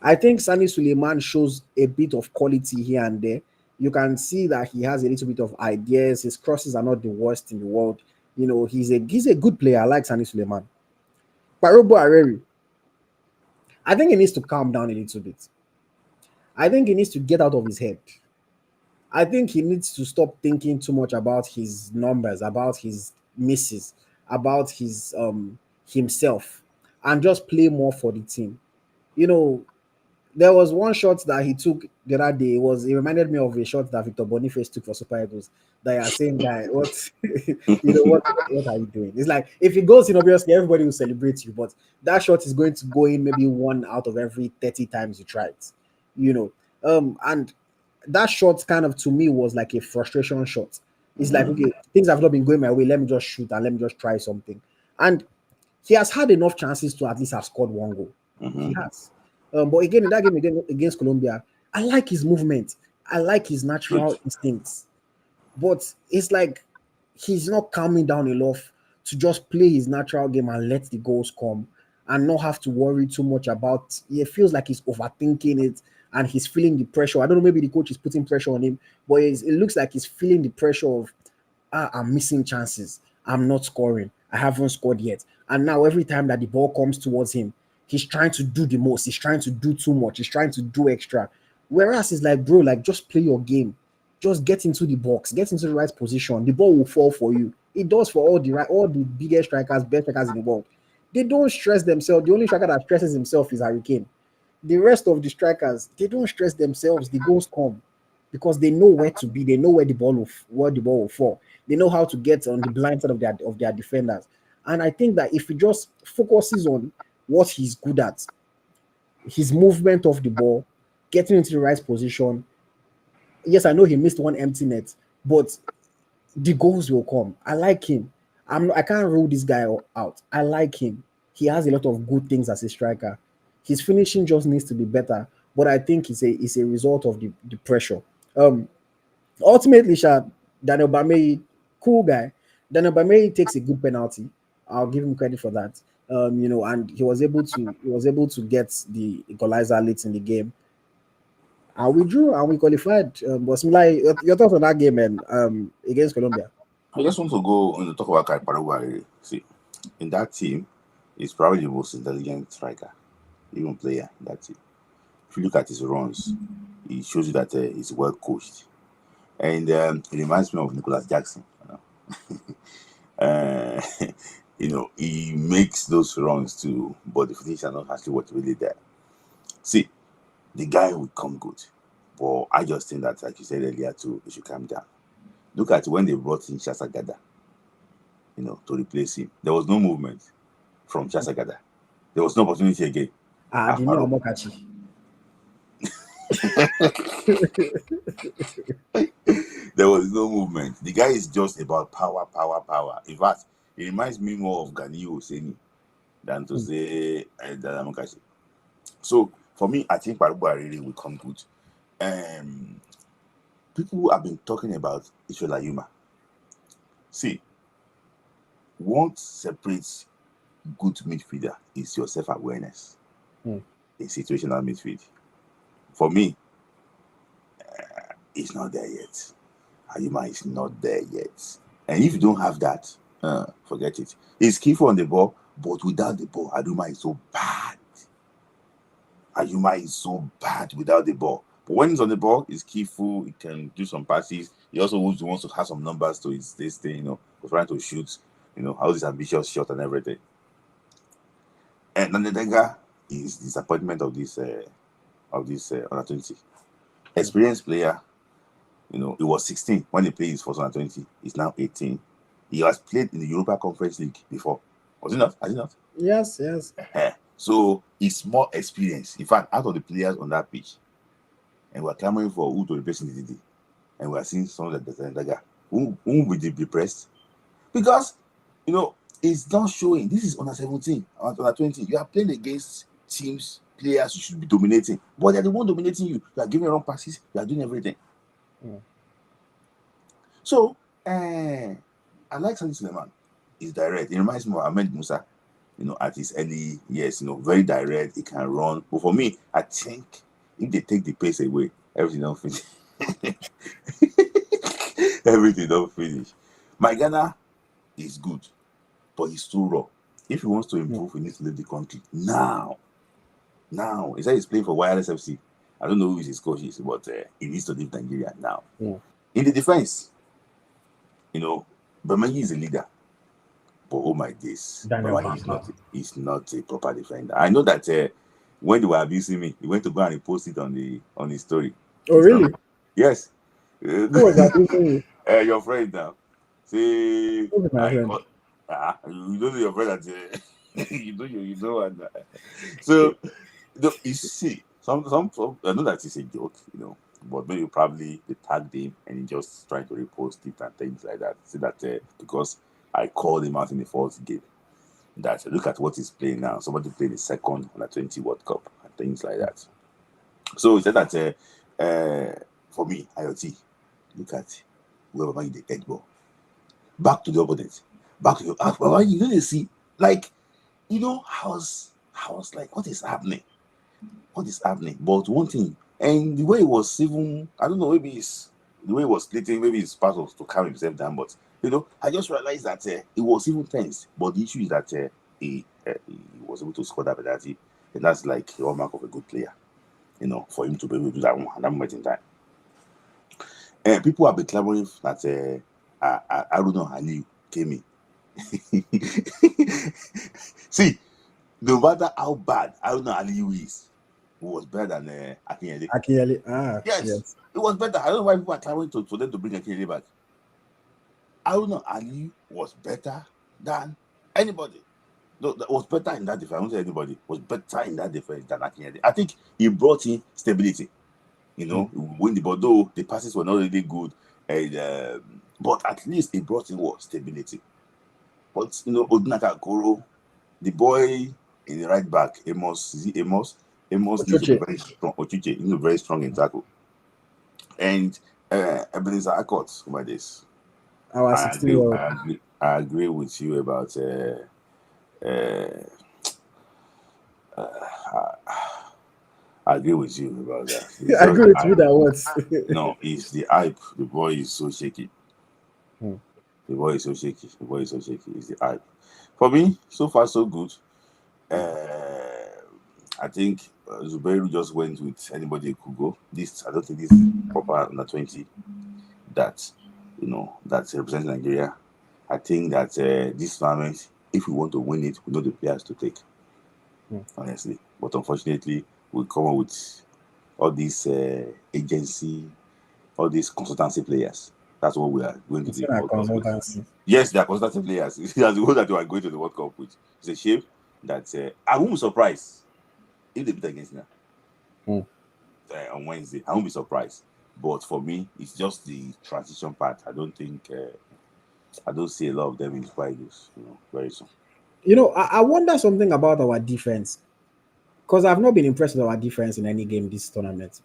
I think Sani Suleiman shows a bit of quality here and there. You can see that he has a little bit of ideas. His crosses are not the worst in the world. He's a good player. I like Sani Suleiman. Parobo Areri, I think he needs to calm down a little bit. I think he needs to get out of his head. I think he needs to stop thinking too much about his numbers, about his misses, about his himself, and just play more for the team. There was one shot that he took the other day. It reminded me of a shot that Victor Boniface took for Super Eagles. That you are saying, guy, what what are you doing? It's like if it goes in, obviously everybody will celebrate you, but that shot is going to go in maybe 1 out of every 30 times you try it. And that shot kind of to me was like a frustration shot. It's like, okay, things have not been going my way. Let me just shoot and let me just try something. And he has had enough chances to at least have scored one goal. He has. But again, in that game against Colombia, I like his movement. I like his natural instincts. But it's like he's not calming down enough to just play his natural game and let the goals come and not have to worry too much about it. Feels like he's overthinking it and he's feeling the pressure. I don't know, maybe the coach is putting pressure on him, but it looks like he's feeling the pressure of I'm missing chances. I'm not scoring. I haven't scored yet. And now every time that the ball comes towards him, he's trying to do the most. He's trying to do too much. He's trying to do extra. Whereas it's like, bro, like just play your game. Just get into the box, get into the right position. The ball will fall for you. It does for all the biggest strikers, best strikers in the world. They don't stress themselves. The only striker that stresses himself is Harry Kane. The rest of the strikers, they don't stress themselves. The goals come because they know where to be. They know where the ball will fall. They know how to get on the blind side of their defenders. And I think that if he just focuses on what he's good at, his movement of the ball, getting into the right position. Yes, I know he missed one empty net, but the goals will come. I like him. I can't rule this guy out. I like him. He has a lot of good things as a striker. His finishing just needs to be better, but I think it's a result of the pressure. Ultimately, Daniel Bamei, cool guy. Daniel Bamei takes a good penalty. I'll give him credit for that. And he was able to get the equalizer late in the game. And we drew and we qualified. But like your thoughts on that game, man, against Colombia? I just want to go and talk about Paraguay. See, in that team, he's probably the most intelligent striker, even player in that team. If you look at his runs, he shows you that he's well coached. And it reminds me of Nicholas Jackson. Uh, he makes those runs too, but the finish are not actually what's really there. See, the guy will come good, but I just think that, like you said earlier, too, he should calm down. Look at when they brought in Shasagada, to replace him. There was no movement from Shasagada. There was no opportunity again. The new Amokachi. There was no movement. The guy is just about power, power, power. In fact, it reminds me more of Ganiyu Oseni than to say that Amokachi. So for me, I think Paraguay really will come good. People have been talking about Ishola Yuma. See, what separates good midfielder is your self-awareness in situational midfield. For me, it's not there yet. Ayuma is not there yet. And if you don't have that, forget it. He's skillful on the ball, but without the ball, Ayuma is so bad. Ayuma is so bad without the ball. But when he's on the ball, he's skillful. He can do some passes. He also wants to have some numbers to his this thing, trying to shoot, all this ambitious shot and everything. And Nandega is disappointment of this under 20. Experienced player, he was 16 when he played his first under 20. He's now 18. He has played in the Europa Conference League before. Was he not? Has he not? Yes. So he's more experienced. In fact, out of the players on that pitch, and we're clamoring for who to replace Ndidi, and we're seeing some of the Nandega. Who will be depressed? Because, it's not showing. This is under 17, under 20. You are playing against teams, players you should be dominating, but they're the one dominating you. You are giving wrong passes. You are doing everything. So, I like Sani Suleiman. He's direct. It reminds me of Ahmed Musa, at his early years. Very direct. He can run. But for me, I think if they take the pace away, everything don't finish. Everything don't finish. My Ghana is good, but he's too raw. If he wants to improve, he needs to leave the country now. He said he's playing for Wireless FC. I don't know who his coach is, but he needs to leave Nigeria now. In the defense, Bamagi is a leader. But oh my days, Bamagi is not a proper defender. I know that when they were abusing me, he went to go and repost it on his story. Oh, really? Yes. Who was abusing you? Your friend now. See, Who's my friend? You don't know your friend that you know and so you see some I know that it's a joke, but maybe probably they tagged him and he just trying to repost it and things like that. See that because I called him out in the first game that look at what he's playing now. Somebody played the second under 20 World Cup and things like that. So he said that for me, AyoT, look at whoever made the head ball. Back to the opponent. Back to your you don't see, like, how's like, what is happening? What is happening? But one thing, and the way it was even, I don't know, maybe it's the way it was splitting, maybe it's part of to calm himself down, but I just realized that it was even tense. But the issue is that he was able to score that penalty, and that's like the hallmark of a good player, for him to be able to do that one at that moment in time. And people have been clamoring that Aruna Ali came in. See, no matter how bad Aruna Ali is, it was better than Akinyele. Yes, it was better. I don't know why people are clamoring for them to bring Akinyele back. Aruna Ali was better than anybody. No, that was better in that defense. I won't say anybody was better in that defense than Akinyele. I think he brought in stability. When the ball, though the passes were not really good, and but at least he brought in what stability. But Odunaka Koro, the boy in the right back, Amos, is it Amos? Amos needs to be very strong. Ochiche needs to be very strong in tackle. And Ebenezer Akot by this. Our 16-year-old. I agree with you about I agree with you about that. I agree with you that what? No, it's the hype. The boy is so shaky. The boy is so shaky. It's the hype. For me, so far so good. I think Zubairu just went with anybody who could go. I don't think this is proper under 20 that represents Nigeria. I think that this tournament, if we want to win it, we know the players to take. Honestly, but unfortunately, we come up with all these agency, all these consultancy players. That's what we are going to do. Yes, they are consultancy players. That's the one that we are going to the World Cup with. It's a shame that I won't be surprised if they beat Argentina on Wednesday. I won't be surprised. But for me, it's just the transition part. I don't think I don't see a lot of them in Eagles, very soon. I wonder something about our defense. Because I've not been impressed with our defense in any game this tournament.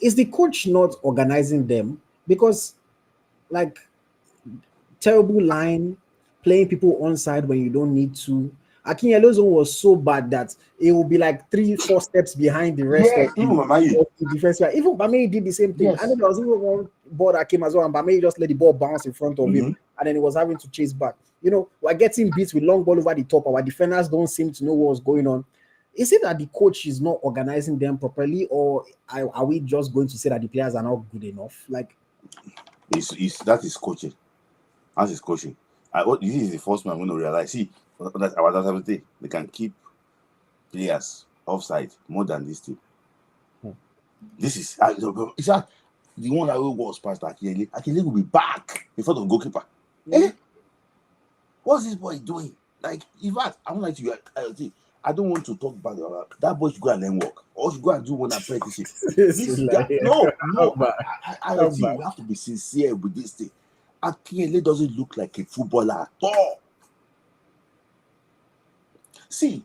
Is the coach not organizing them? Because, terrible line, playing people onside when you don't need to. Akinyelo's zone was so bad that it will be like 3-4 steps behind the rest of the defense. Even Bamei did the same thing. Yes. I know there was even one ball that came as well, and Bamei just let the ball bounce in front of him, and then he was having to chase back. We're getting beat with long ball over the top. Our defenders don't seem to know what's going on. Is it that the coach is not organizing them properly, or are we just going to say that the players are not good enough? That is coaching. That is coaching. This is the first one I'm going to realize. See, that's our thing. They can keep players offside more than this team. This is the one that was past Akile. Akile will be back in front of goalkeeper. What's this boy doing? In fact, I don't like to. I don't want to talk about that boy should go and learn work, or should go and do one apprenticeship. No. We have to be sincere with this thing. Akile doesn't look like a footballer at all. See,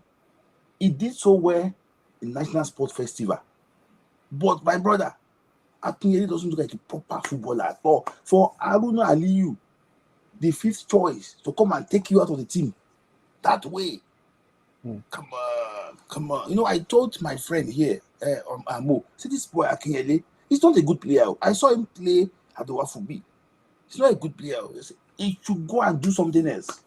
he did so well in National Sports Festival, but my brother, Akile doesn't look like a proper footballer at all. For Haruna Aliyu, the 5th choice, to come and take you out of the team that way. Come on. I told my friend here, Amo, see this boy Akinyele, he's not a good player. I saw him play at the Wafubi. He's not a good player. He should go and do something else.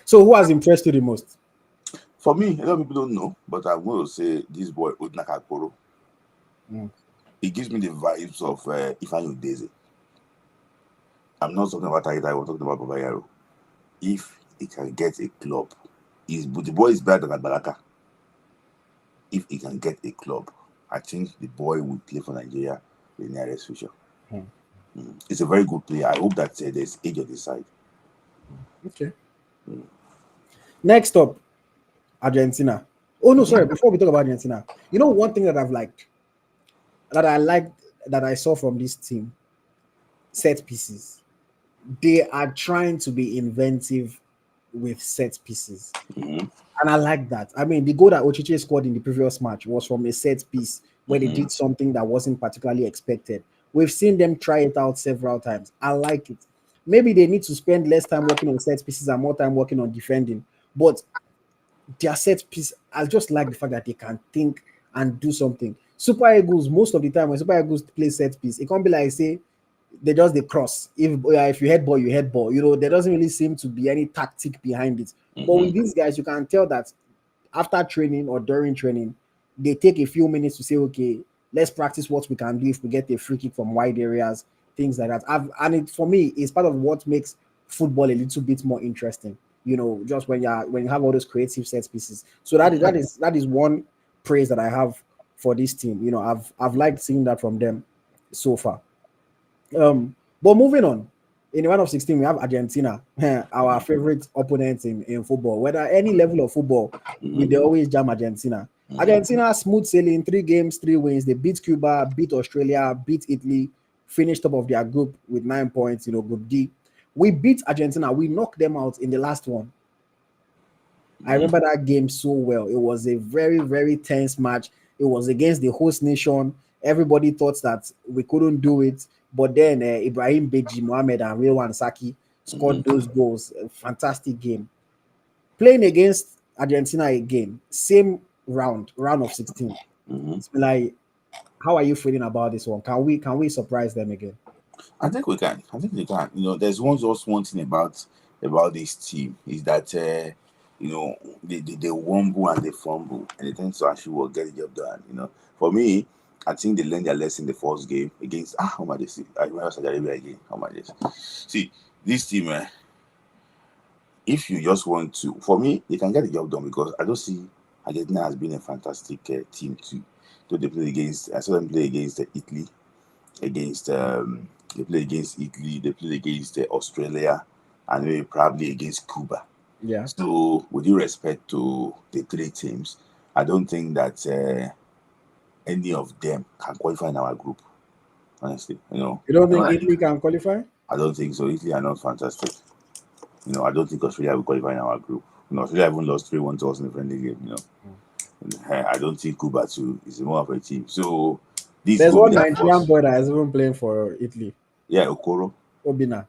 So who has impressed you the most? For me, a lot of people don't know, but I will say this boy, Odunaka Koro. He gives me the vibes of Ifeanyi Udeze. I'm not talking about Taita, I'm talking about Babayaro. If he can get a club, the boy is better than Baraka. If he can get a club, I think the boy will play for Nigeria in the nearest future. It's a very good player. I hope that there's age on his side. Okay. Next up, Argentina. Oh no, sorry. Before we talk about Argentina, one thing that I saw from this team, set pieces. They are trying to be inventive with set pieces. And I like that. I mean, the goal that Ochiche scored in the previous match was from a set piece where they did something that wasn't particularly expected. We've seen them try it out several times. I like it. Maybe they need to spend less time working on set pieces and more time working on defending. But their set piece, I just like the fact that they can think and do something. Super Eagles, most of the time when Super Eagles play set piece, it can't be like, say, they just the cross. If you head ball, you head ball. There doesn't really seem to be any tactic behind it. But with these guys, you can tell that after training or during training, they take a few minutes to say, okay, let's practice what we can do if we get a free kick from wide areas, things like that. For me, it's part of what makes football a little bit more interesting. Just when you have all those creative set pieces. So that is one praise that I have for this team. I've liked seeing that from them so far. But moving on, in the round of 16, we have Argentina, our favorite opponent in football. Whether any level of football, they always jam Argentina. Argentina, smooth sailing, 3 games, 3 wins. They beat Cuba, beat Australia, beat Italy, finished top of their group with 9 points, Group D. We beat Argentina. We knocked them out in the last one. I remember that game so well. It was a very, very tense match. It was against the host nation. Everybody thought that we couldn't do it. But then Ibrahim Beji, Mohamed, and Rewan Saki scored those goals. A fantastic game. Playing against Argentina again, same round of 16. It's like, how are you feeling about this one? Can we surprise them again? I think we can. I think they can. There's just one thing about this team is that they wumble and they fumble, and they tend to actually get the job done. For me, I think they learned their lesson in the first game against how much this? I remember Saudi Arabia again. How much this? See, this team, if you just want to, for me, they can get the job done because I don't see Argentina has been a fantastic team too. So they play against. I saw them play against Italy, they played against Italy, they played against Australia, and maybe probably against Cuba. Yeah. So, with due respect to the three teams, I don't think that any of them can qualify in our group. Honestly, You don't think Italy can qualify? I don't think so. Italy are not fantastic. I don't think Australia will qualify in our group. Australia even lost 3-1 to us in the friendly game. I don't think Cuba too is more of a team. So there's one Nigerian boy that is even playing for Italy. Yeah, Okoro. Obina.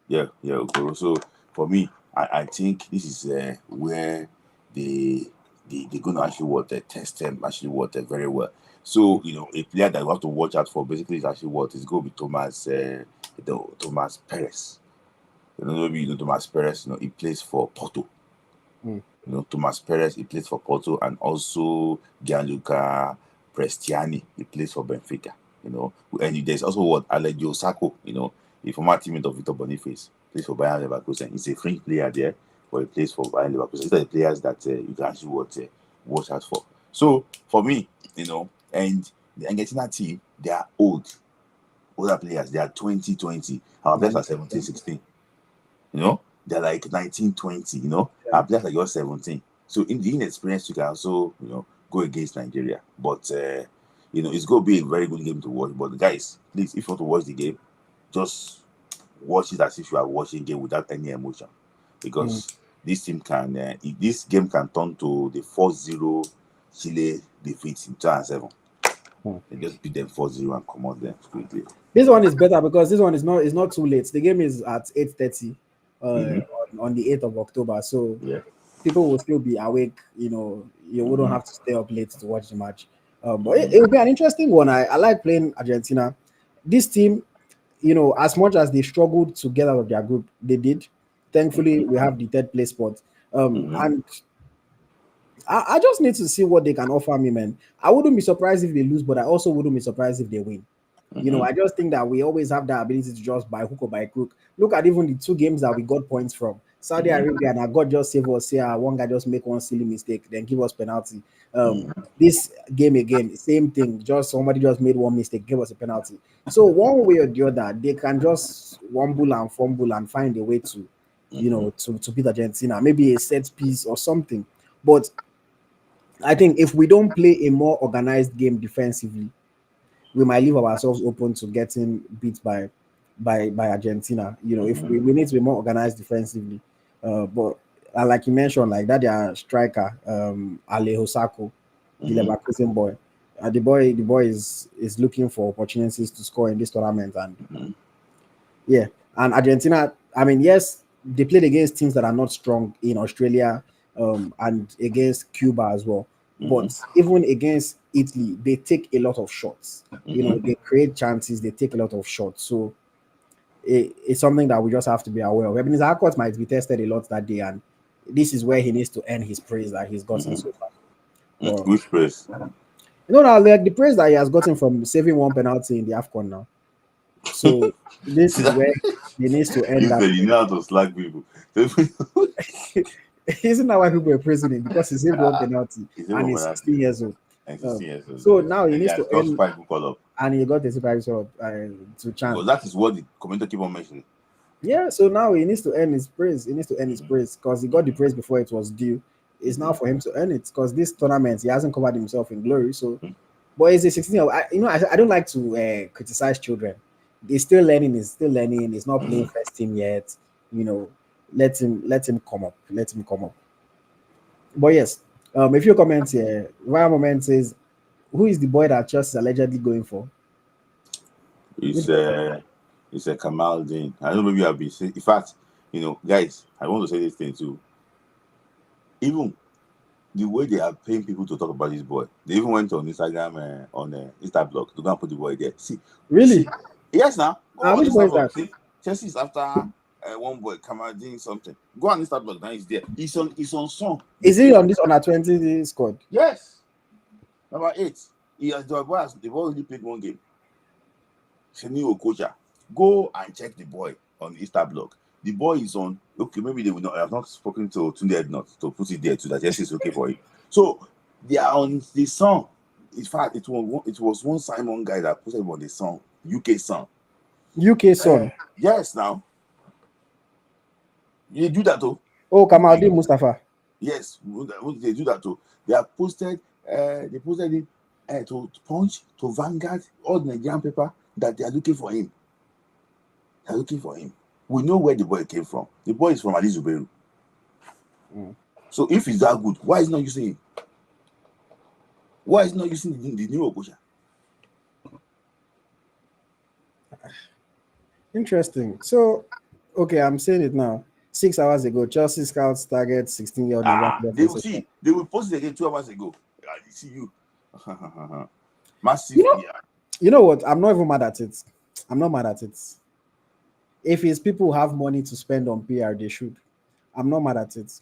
Yeah, Okoro. So for me, I think this is where they're going to actually test them very well. So a player that you have to watch out for basically is actually it's going to be Thomas Perez. Thomas Perez. He plays for Porto. Thomas Perez, he plays for Porto, and also Gianluca Prestiani, he plays for Benfica. And there's also Alejo Sacco, a former teammate of Victor Boniface, plays for Bayern Leverkusen. He's a French player there, but he plays for Bayern Leverkusen. These are the players that you can actually watch out for. So for me, and the Argentina team, they are older players. They are 2020. Our players are 17, 16. They're like 19, 20. Our players are just 17. So in the inexperience, you can also go against Nigeria. But it's going to be a very good game to watch. But guys, please, if you want to watch the game, just watch it as if you are watching a game without any emotion, because this game can turn to the 4-0 Chile defeat in 2007. They just beat them 4-0 and come out them quickly. This one is better because this one is not too late. The game is at 8:30 on the 8th of October. So people will still be awake. You wouldn't have to stay up late to watch the match. But it will be an interesting one. I like playing Argentina. This team, as much as they struggled to get out of their group, they did. Thankfully, we have the third place spot. And I just need to see what they can offer me, man. I wouldn't be surprised if they lose, but I also wouldn't be surprised if they win. I just think that we always have that ability to just by hook or by crook. Look at even the two games that we got points from. Saudi Arabia and God just save us here. One guy just make one silly mistake, then give us penalty. This game again, same thing. Just somebody just made one mistake, give us a penalty. So one way or the other, they can just wumble and fumble and find a way to, to beat Argentina. Maybe a set piece or something. But I think if we don't play a more organized game defensively, we might leave ourselves open to getting beat by Argentina. If we need to be more organized defensively. But like you mentioned, like that, their striker, Alejo Sacco, the Leverkusen boy. The boy is looking for opportunities to score in this tournament, and and Argentina. I mean, yes, they played against teams that are not strong in Australia, and against Cuba as well. But even against Italy, they take a lot of shots. They create chances, they take a lot of shots. So it's something that we just have to be aware of. Ebenezer Harcourt might be tested a lot that day, and this is where he needs to earn his praise that he's gotten so far. Which praise? Now, like the praise that he has gotten from saving one penalty in the AFCON now. So this is where he needs to earn that. You know how to slag people. Isn't that why people are praising him? Because he saved one penalty and he's 16 years old. So now he needs to earn, and he got the super to chance. Well, that is what the commentator keep on mentioning. Yeah, so now he needs to earn his praise. He needs to earn his praise because he got the praise before it was due. It's now for him to earn it because this tournament he hasn't covered himself in glory. So, but he's a 16-year-old. I don't like to criticize children. He's still learning. He's still learning. He's not playing first team yet. You know, let him come up. Let him come up. But yes, a few comments here. Ryan Moment says, "Who is the boy that Chelsea is allegedly going for?" It's a Kamal Dean. I don't know if you have been saying. In fact, guys, I want to say this thing too. Even the way they are paying people to talk about this boy, they even went on Instagram, on Instablog to go and put the boy there. See, Really? Yes, now go on Which boy is that? Instablog. See, Chelsea is after one boy, Kamal Dean something. Go on Instablog. Now he's there. He's on song. Is he on this under 20 squad? Yes, number 8. The boy only played one game. Sheni Okocha. Go and check the boy on Instablog. The boy is on. Okay, maybe they will not. I have not spoken to Tunde not to put it there too. That yes, it's okay for him. So they are on the song. In fact, it was one Simon guy that put him on the song, UK song. UK song. Yes, now they do that too. Oh, Kamaldeen Mustafa. Yes, they do that too. They have posted. They posted him to Punch, to Vanguard, all the Nigerian paper that they are looking for him. They are looking for him. We know where the boy came from. The boy is from Ali Zubairu. So if he's that good, why is he not using him? Why is he not using the new Okocha? Interesting. So, okay, I'm saying it now. 6 hours ago, Chelsea scouts target 16-year-old. They will post it again 2 hours ago. I see you. Massive. You know what? I'm not even mad at it. I'm not mad at it. If his people have money to spend on PR, they should. I'm not mad at it.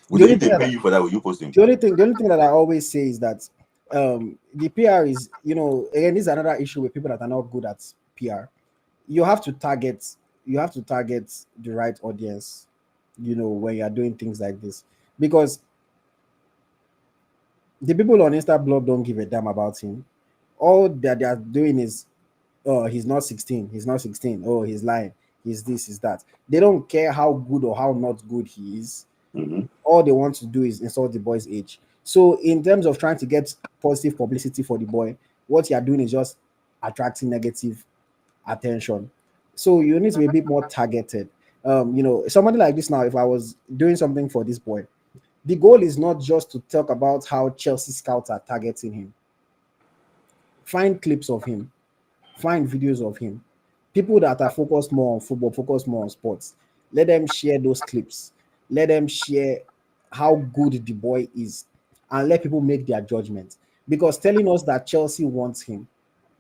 Will they pay you for that? Will you post him? The only thing that I always say is that the PR is, again, this is another issue with people that are not good at PR. You have to target the right audience, when you are doing things like this. Because the people on Instablog don't give a damn about him. All that they are doing is, oh, he's not 16. He's not 16. Oh, he's lying. He's this, he's that. They don't care how good or how not good he is. Mm-hmm. All they want to do is insult the boy's age. So in terms of trying to get positive publicity for the boy, what you are doing is just attracting negative attention. So you need to be a bit more targeted. Somebody like this now, if I was doing something for this boy, the goal is not just to talk about how Chelsea scouts are targeting him. Find clips of him. Find videos of him. People that are focused more on football, focused more on sports. Let them share those clips. Let them share how good the boy is, and let people make their judgment. Because telling us that Chelsea wants him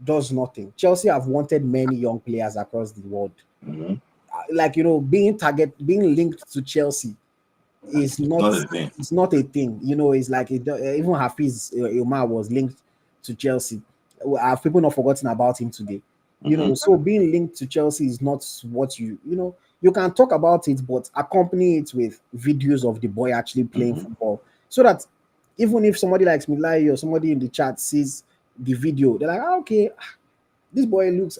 does nothing. Chelsea have wanted many young players across the world. Mm-hmm. Being linked to Chelsea is not a thing. It's not a thing. It's like even Hafiz Umar was linked to Chelsea. Have people not forgotten about him today? So being linked to Chelsea is not what you can talk about it, but accompany it with videos of the boy actually playing football, so that even if somebody like Smith Layi or somebody in the chat sees the video, they're like, okay, this boy looks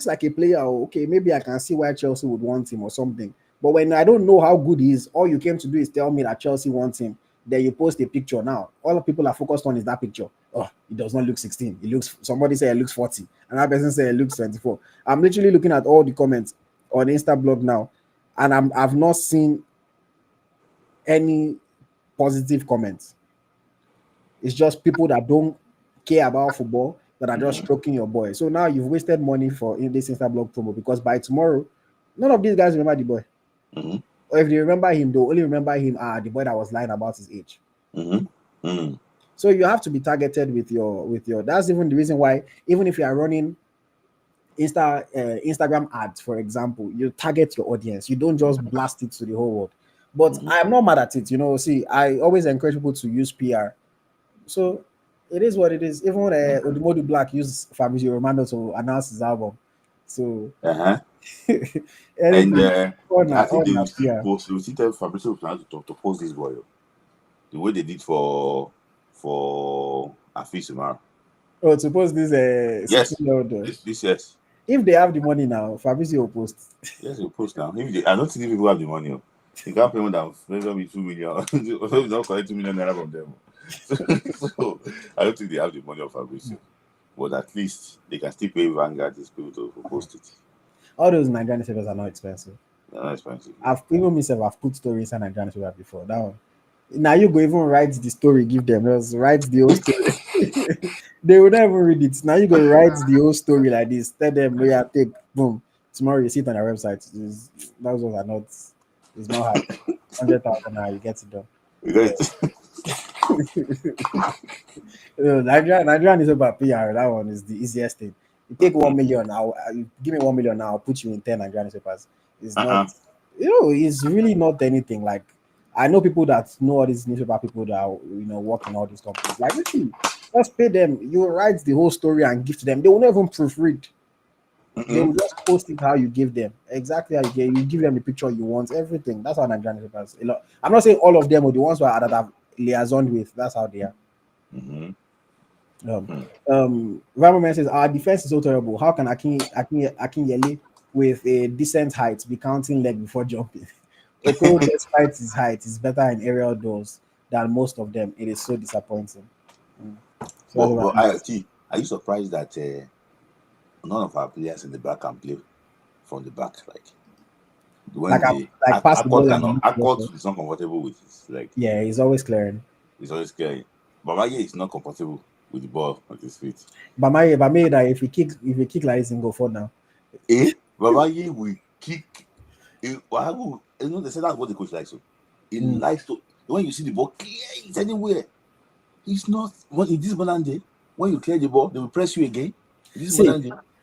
like a player. Okay, maybe I can see why Chelsea would want him or something. But when I don't know how good he is, all you came to do is tell me that Chelsea wants him. Then you post a picture. Now all the people are focused on is that picture. Oh, he does not look 16. Somebody say he looks 40. Another person say he looks 24. I'm literally looking at all the comments on Instablog now, and I've not seen any positive comments. It's just people that don't care about football that are just stroking your boy. So now you've wasted money in this Instablog promo, because by tomorrow, none of these guys remember the boy. Mm-hmm. Or if they remember him, they'll only remember him, the boy that was lying about his age. Mm-hmm. Mm-hmm. So you have to be targeted with your. That's even the reason why, even if you are running Instagram ads, for example, you target your audience. You don't just blast it to the whole world. But I'm not mad at it. See, I always encourage people to use PR. So it is what it is. Even Odumodu Black used Fabrizio Romano to announce his album. So and I think they will still tell Fabrizio to post this boy the way they did for Afis Umar. Oh, to post this yes. This yes. If they have the money now, Fabrizio will post. Yes, he'll post now. I don't think people have the money. They can't pay more than maybe 2 million. They don't collect 2 million naira from them. So I don't think they have the money of Fabrizio. but at least they can still pay Vanguard these people to post it. All those Nigerian newspapers are not expensive. They're not expensive. I've put stories on Nigerian newspaper before. That one. Now you go even write the story, give them. Just write the whole story. They will never read it. Now you go write the whole story like this. Tell them, yeah, take boom. Tomorrow you see it on their website. Those are not. It's not hard. 100,000 now you get it done. Because Nigerian is about PR. That one is the easiest thing. You take 1 million. You give me 1 million now. I'll put you in 10 Nigerian newspapers. It's not. It's really not anything. Like I know people that know all these newspaper people that work in all these companies. Like literally, just pay them. You write the whole story and give to them. They will not even proofread. They will just post it how you give them. Exactly how you give them the picture you want, everything. That's how Nigerian newspapers. I'm not saying all of them, or the ones that I've liaisoned with. That's how they are. Ramoman says our defense is so terrible. How can Akinyele with a decent height be counting leg before jumping? Okoro, despite his height, is better in aerial duels than most of them. It is so disappointing. But AyoT, are you surprised that none of our players in the back can play from the back? Like when pass the ball. AyoT is not comfortable with his leg. Yeah, he's always clearing. He's always clearing. Bamaye is not comfortable with the ball at his feet. Bamaye that if he kick like this, he can go forward now. Bamaye will kick. They say that's what the coach likes. So he likes to when you see the ball clear, it's anywhere. He's not in this modern day. When you clear the ball, they will press you again.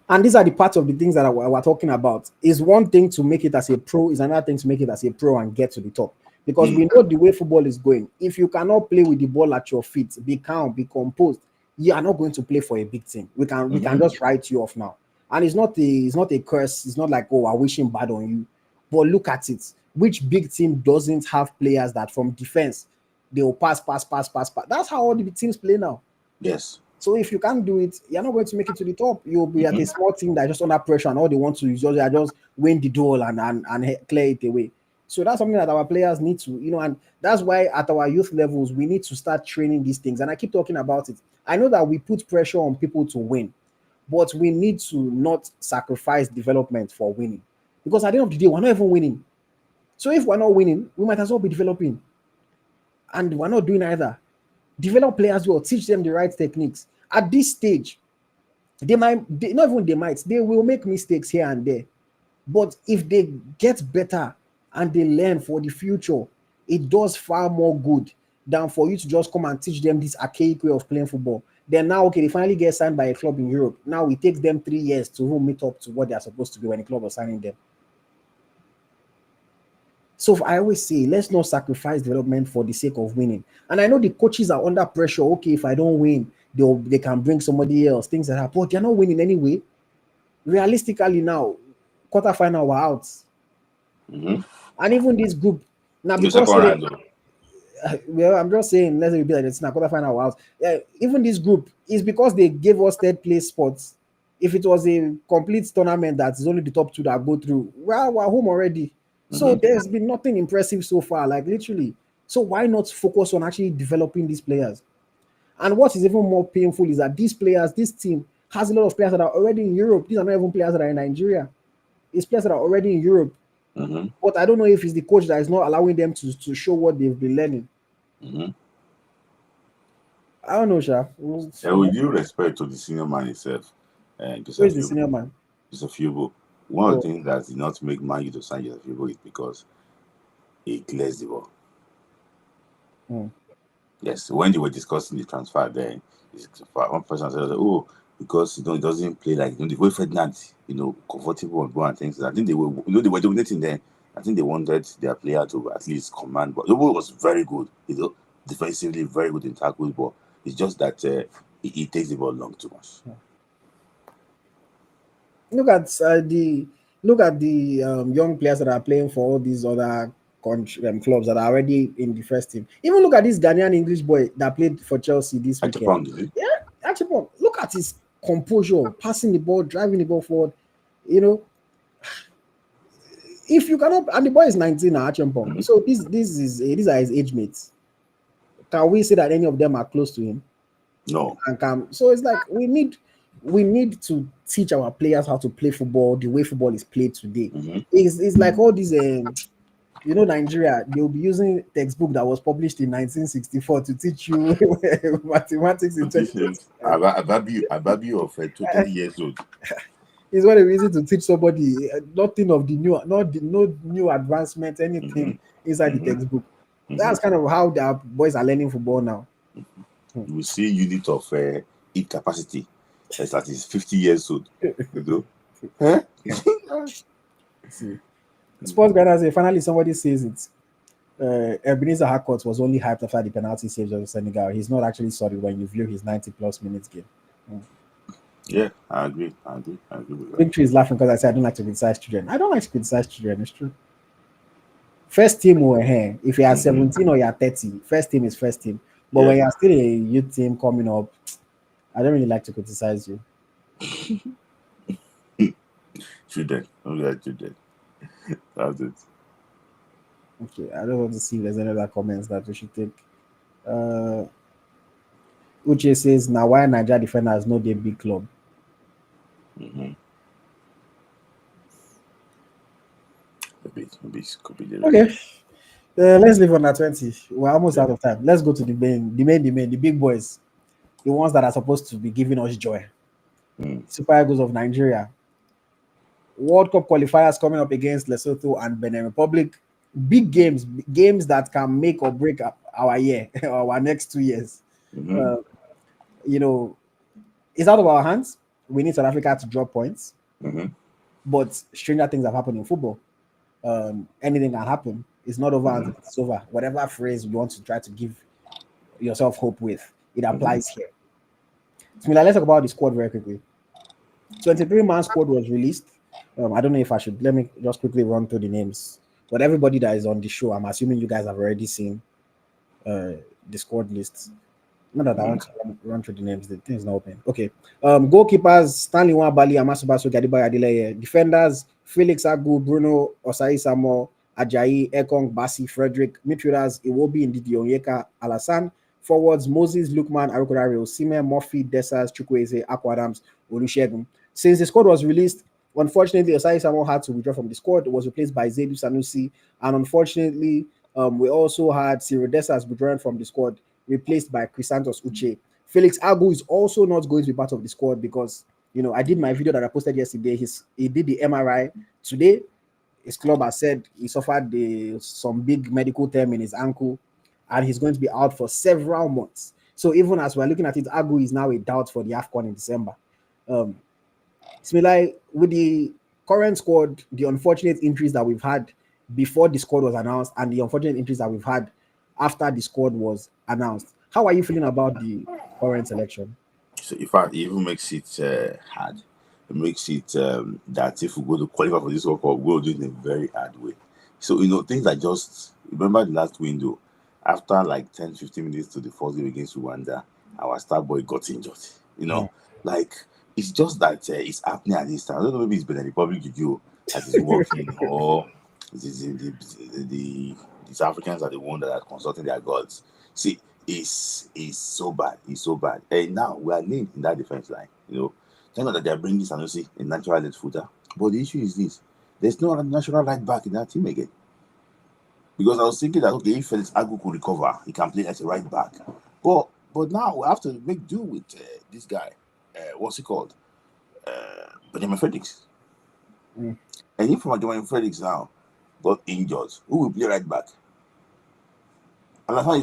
And these are the parts of the things that we're talking about. Is one thing to make it as a pro, is another thing to make it as a pro and get to the top. Because we know the way football is going. If you cannot play with the ball at your feet, be calm, be composed, you are not going to play for a big team. We can just write you off now. And it's not a curse. It's not like, oh, I wish him bad on you. But look at it. Which big team doesn't have players that from defense they will pass? That's how all the teams play now. Yes. So if you can't do it, you're not going to make it to the top. You'll be at a small team that's just under pressure, and all they want to is just win the duel and clear it away. So that's something that our players need to, and that's why at our youth levels we need to start training these things. And I keep talking about it. I know that we put pressure on people to win, but we need to not sacrifice development for winning. Because at the end of the day, we're not even winning. So if we're not winning, we might as well be developing. And we're not doing either. Develop players well, teach them the right techniques. At this stage, they will make mistakes here and there. But if they get better and they learn for the future, it does far more good than for you to just come and teach them this archaic way of playing football. Then now, okay, they finally get signed by a club in Europe. Now it takes them 3 years to meet up to what they are supposed to be when the club was signing them. So I always say, let's not sacrifice development for the sake of winning. And I know the coaches are under pressure. Okay, if I don't win, they can bring somebody else, things like that. But they're not winning anyway. Realistically now, quarterfinal we're out. And even this group, now because I'm just saying, let's be like it's not quarterfinal we're out. Even this group is because they gave us third place spots. If it was a complete tournament that is only the top two that go through, well, we're home already. So there's been nothing impressive so far, like literally. So why not focus on actually developing these players? And what is even more painful is that this team has a lot of players that are already in Europe. These are not even players that are in Nigeria. It's players that are already in Europe. But I don't know if it's the coach that is not allowing them to show what they've been learning. I don't know, Sha. With due respect to the senior man himself, who is the senior man? Joseph Yobo. One of the things that did not make Man U to sign Joseph Yobo is because he clears the ball. Yes, when they were discussing the transfer, then one person said, "Oh, because he doesn't play like the way Ferdinand, comfortable on ball and things." I think they were dominating then. I think they wanted their player to at least command. But Yobo was very good, defensively very good in tackles, but it's just that he takes the ball long too much. Look at the young players that are playing for all these other clubs that are already in the first team. Even look at this Ghanaian English boy that played for Chelsea this weekend. Achepong. Look at his composure, passing the ball, driving the ball forward. If you cannot, and the boy is 19 now, Achepong. So these are his age mates. Can we say that any of them are close to him? No. So it's like we need we need to teach our players how to play football the way football is played today. Mm-hmm. It's like all these Nigeria, they'll be using textbook that was published in 1964 to teach you mathematics in 2020. Ababi of 20 years old. It's what they're using to teach somebody nothing of the new, no new advancement, anything inside the textbook. That's kind of how the boys are learning football now. You will see unit of heat capacity that is 50 years old. You know? See, sports guidance say finally somebody says it. Ebenezer Harcourt was only hyped after the penalty saves of Senegal. He's not actually sorry when you view his 90+ minutes game. Yeah, I agree with that. Victory is laughing because I said I don't like to criticize children. I don't like to criticize children, it's true. First team over here, if you are 17 or you are 30, first team is first team. But when you are still a youth team coming up, I don't really like to criticize you. Children. Only like children. That's it. Okay, I don't want to see if there's any other comments that we should take. Uche says, now why Nigeria defenders know they big club? Okay. Let's leave on that 20. We're almost out of time. Let's go to the big boys, the ones that are supposed to be giving us joy. Super Eagles of Nigeria. World Cup qualifiers coming up against Lesotho and Benin Republic. Big games that can make or break our year, our next 2 years. It's out of our hands. We need South Africa to drop points. But stranger things have happened in football. Anything can happen. It's not over until it's over. Whatever phrase you want to try to give yourself hope with, it applies here. So let's talk about the squad very quickly. 23-man squad was released. I don't know if I should. Let me just quickly run through the names. But everybody that is on the show, I'm assuming you guys have already seen the squad lists. Not that I want to run through the names. The thing is not open. Okay. Goalkeepers: Stanley Nwabali, Amasubasu, Gadiba Adeleye. Defenders: Felix Agu, Bruno Osai Samo, Ajayi, Ekong, Basi, Frederick. Midfielders: Iwobi, Ndidi Onyeka, Alassane. Forwards: Moses, Lukman, Arukodare, Osimhen, Murphy, Desas, Chukwueze, Akwa Adams, Olusegun. Since the squad was released, unfortunately, Osai Samo had to withdraw from the squad. It was replaced by Zaidu Sanusi. And unfortunately, we also had Cyril Desas withdrawing from the squad, replaced by Chrysanthus Uche. Felix Agu is also not going to be part of the squad because, I did my video that I posted yesterday. He did the MRI today. His club has said he suffered some big medical term in his ankle, and he's going to be out for several months. So even as we're looking at it, Agu is now a doubt for the AFCON in December. Smilai, with the current squad, the unfortunate injuries that we've had before the squad was announced and the unfortunate injuries that we've had after the squad was announced, how are you feeling about the current selection? So in fact, it even makes it hard. It makes it that if we go to qualify for this World Cup, we'll do it in a very hard way. So, things that just, remember the last window, after like 10-15 minutes to the first game against Rwanda, our star boy got injured. It's just that it's happening at this time. I don't know, maybe it's been a Republic Juju that is working, or the Africans are the ones that are consulting their gods. See, it's so bad. It's so bad. And now we are named in that defense line. Thank God that they are bringing Sanusi a natural left footer. But the issue is this: there's no natural right back in that team again. Because I was thinking that if Felix Agu could recover, he can play as a right back. But now we have to make do with this guy. What's he called? Benjamin Fredericks. And if Benjamin Fredericks now got injured, who will play right back? Hassan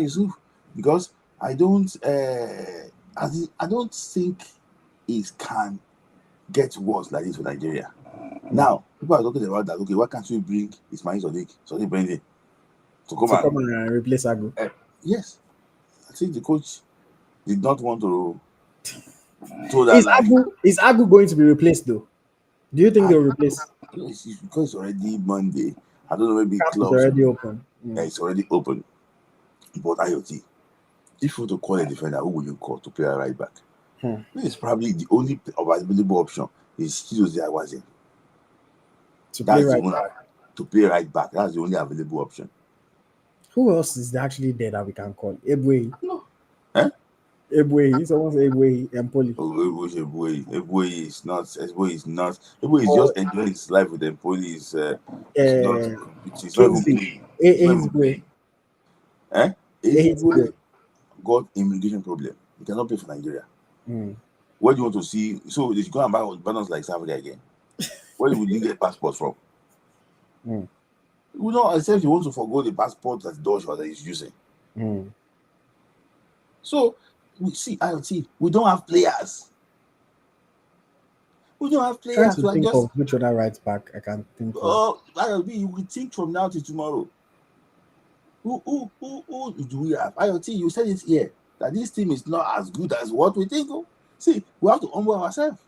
Yusuf. Because I don't think it can get worse like this for Nigeria. Now, people are talking about that. Okay, why can't we bring Ismail Sadiq Bende to come and replace Agu? Yes. I think the coach did not want to toe that line. Is Agu going to be replaced though? Do you think they'll replace? It's because it's already Monday. I don't know, maybe clubs. It's already open. Yeah, it's already open. But AyoT, if you were to call a defender, who would you call to play a right back? It's probably the only available option is Chidozie Awase. To play right back. That's the only available option. Who else is actually there that we can call? Ebwe. No. Eh? Ebwe, someone say Ebwe, Empoli. Ebwe is not. Ebwe is not. Ebwe is Or just enjoying his life with Empoli. It's not competing. It's not even Kingsley, playing. It's not even Ehizbwe, playing. Eh? Ehizbwe. Ebwe got immigration problem. He cannot play for Nigeria. Hmm. What do you want to see? So they should go and buy banners like South Africa again. Where would you get passports from? Hmm. You know, except you want to forgo the passport that Dutch that is using. Hmm. So we see IoT. We don't have players. We don't have Trying players. to We are think just of which other right back I can think of. IoT. You will think from now to tomorrow. Who do we have? IoT, you said it here that this team is not as good as what we think. Oh. See, we have to humble ourselves.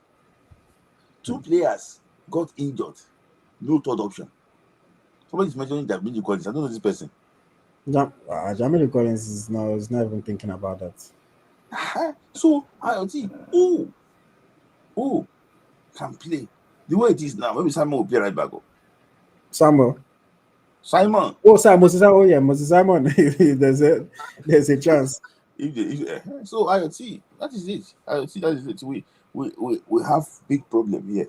2 players got injured. No third option. Somebody is mentioning that Billy Collins. I don't know this person. Jamil Collins is not even thinking about that. So IoT, who can play the way it is now? Maybe Simon will play right back. Simon. Oh, Simon. Moses Simon. there's a chance. So IoT, that is it. IoT, that is it. We have big problem here.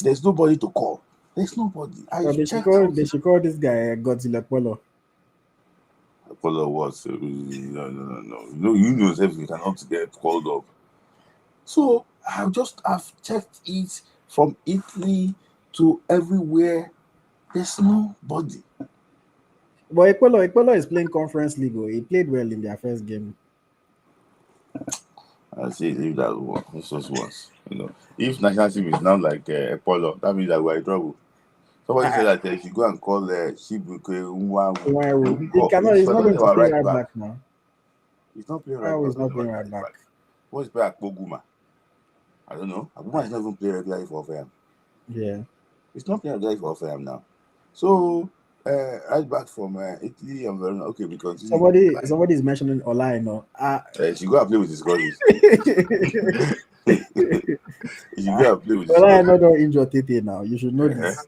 There's nobody to call. There's nobody. They should call this guy Godzilla Polo. Apollo was no. You know if you cannot get called up. So I've checked it from Italy to everywhere. There's nobody. But Ekpolo is playing Conference League. He played well in their first game. I see if that was it's just once. If national team is now like Apollo, that means that we're in trouble. Somebody said that if you go and call Shibuke He's not going to play right back now. He's not playing right back. He's not playing right back. What's playing at Poguma? I don't know. Poguma is not even playing regularly for FM. Yeah. He's not playing regularly for FM now. So right back from Italy and Verona. Okay, because somebody is mentioning Olaino. She go and play with his brothers. She go and play with his Olaino don't injure Tete now. You should know this.